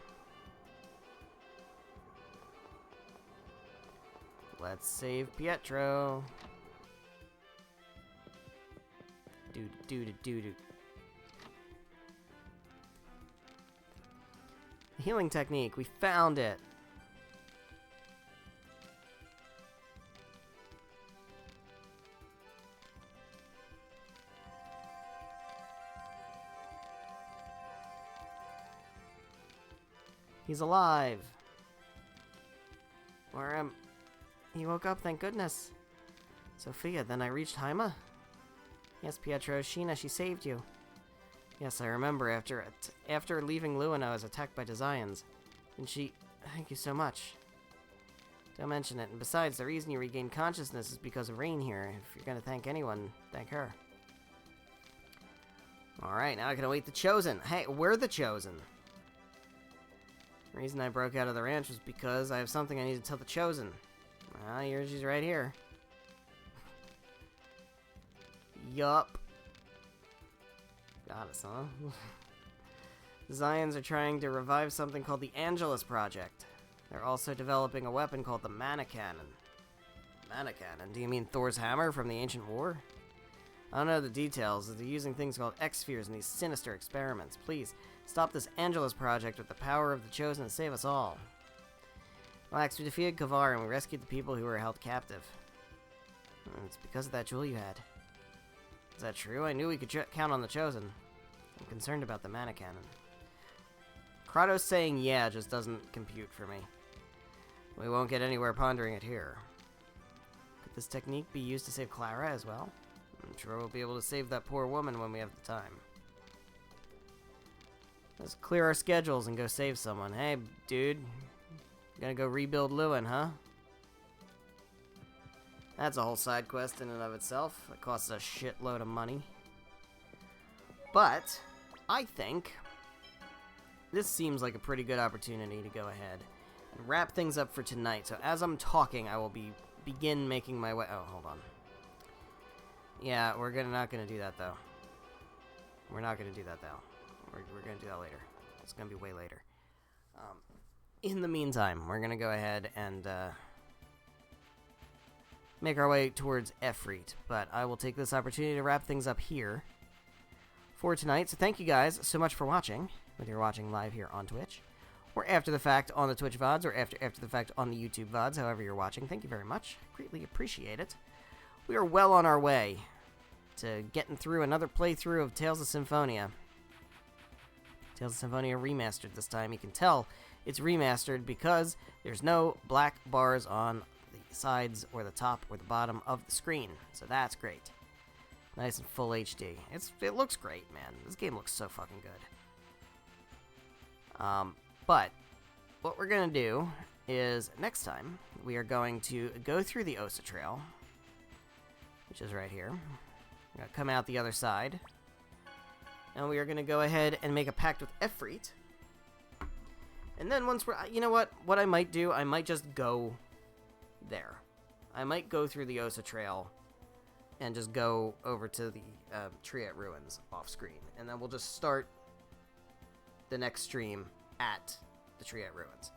Let's save Pietro. Do. Healing technique. We found it. He's alive. He woke up, thank goodness. Sophia, then I reached Haima? Yes, Pietro, Sheena, she saved you. Yes, I remember after leaving Lewin, I was attacked by Desians. And she... Thank you so much. Don't mention it. And besides, the reason you regained consciousness is because of Rain here. If you're gonna thank anyone, thank her. Alright, now I can await the Chosen. Hey, we're the Chosen. The reason I broke out of the ranch was because I have something I need to tell the Chosen. Well, she's right here. Yup. Got us, huh? The Zions are trying to revive something called the Angelus Project. They're also developing a weapon called the Mana Cannon. Mana Cannon? Do you mean Thor's hammer from the ancient war? I don't know the details. They're using things called X-spheres in these sinister experiments. Please, stop this Angelus Project with the power of the Chosen and save us all. Relax, we defeated Kavar and we rescued the people who were held captive. It's because of that jewel you had. Is that true? I knew we could count on the Chosen. I'm concerned about the mana cannon. Kratos saying yeah just doesn't compute for me. We won't get anywhere pondering it here. Could this technique be used to save Clara as well? I'm sure we'll be able to save that poor woman when we have the time. Let's clear our schedules and go save someone. Hey, dude. Gonna go rebuild Lewin, huh? That's a whole side quest in and of itself. It costs a shitload of money. But, I think this seems like a pretty good opportunity to go ahead and wrap things up for tonight. So as I'm talking, I will begin making my way... Oh, hold on. Yeah, we're not gonna do that, though. We're not gonna do that, though. We're gonna do that later. It's gonna be way later. In the meantime, we're gonna go ahead and make our way towards Efreet, but I will take this opportunity to wrap things up here for tonight. So thank you guys so much for watching, whether you're watching live here on Twitch, or after the fact on the Twitch VODs, or after the fact on the YouTube VODs, however you're watching. Thank you very much. Greatly appreciate it. We are well on our way to getting through another playthrough of Tales of Symphonia. Tales of Symphonia Remastered this time. You can tell it's remastered because there's no black bars on the sides or the top or the bottom of the screen. So that's great. Nice and full HD. It looks great, man. This game looks so fucking good. But what we're going to do is next time we are going to go through the Osa Trail, which is right here. We're going to come out the other side. And we are going to go ahead and make a pact with Efreet. And then once we're... You know what? What I might do, I might just go there. I might go through the Osa Trail and just go over to the Triet Ruins off screen. And then we'll just start the next stream at the Triet Ruins.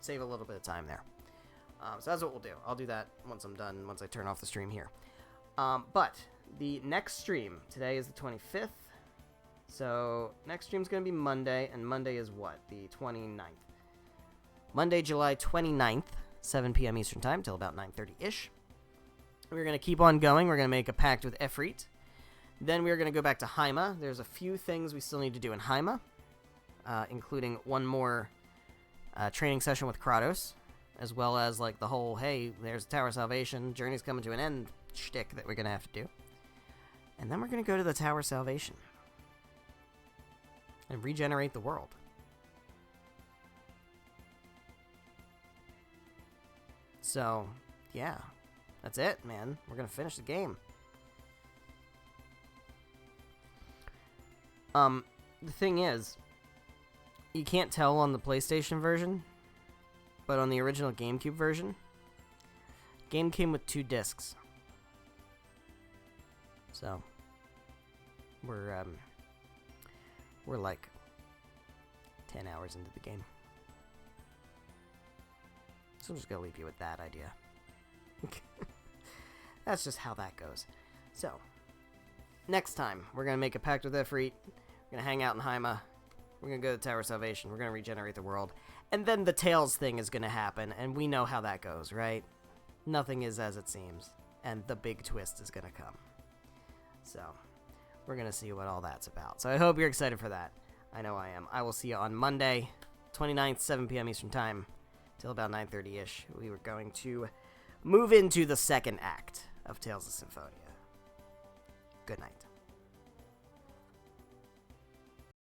Save a little bit of time there. So that's what we'll do. I'll do that once I'm done, once I turn off the stream here. But the next stream, today is the 25th. So, next stream's going to be Monday, and Monday is what? The 29th. Monday, July 29th, 7 p.m. Eastern Time, till about 9:30-ish. We're going to keep on going. We're going to make a pact with Efreet. Then we're going to go back to Haima. There's a few things we still need to do in Haima, including one more training session with Kratos, as well as, like, the whole, hey, there's the Tower of Salvation, journey's coming to an end shtick that we're going to have to do. And then we're going to go to the Tower of Salvation and regenerate the world. So, yeah. That's it, man. We're gonna finish the game. The thing is, you can't tell on the PlayStation version, but on the original GameCube version, game came with 2 discs. So, we're like 10 hours into the game. So I'm just gonna leave you with that idea. That's just how that goes. So, next time, we're gonna make a pact with Efreet. We're gonna hang out in Haima. We're gonna go to the Tower of Salvation. We're gonna regenerate the world. And then the Tails thing is gonna happen, and we know how that goes, right? Nothing is as it seems. And the big twist is gonna come. So, we're going to see what all that's about. So I hope you're excited for that. I know I am. I will see you on Monday, 29th, 7 p.m. Eastern Time, till about 9:30-ish. We were going to move into the second act of Tales of Symphonia. Good night.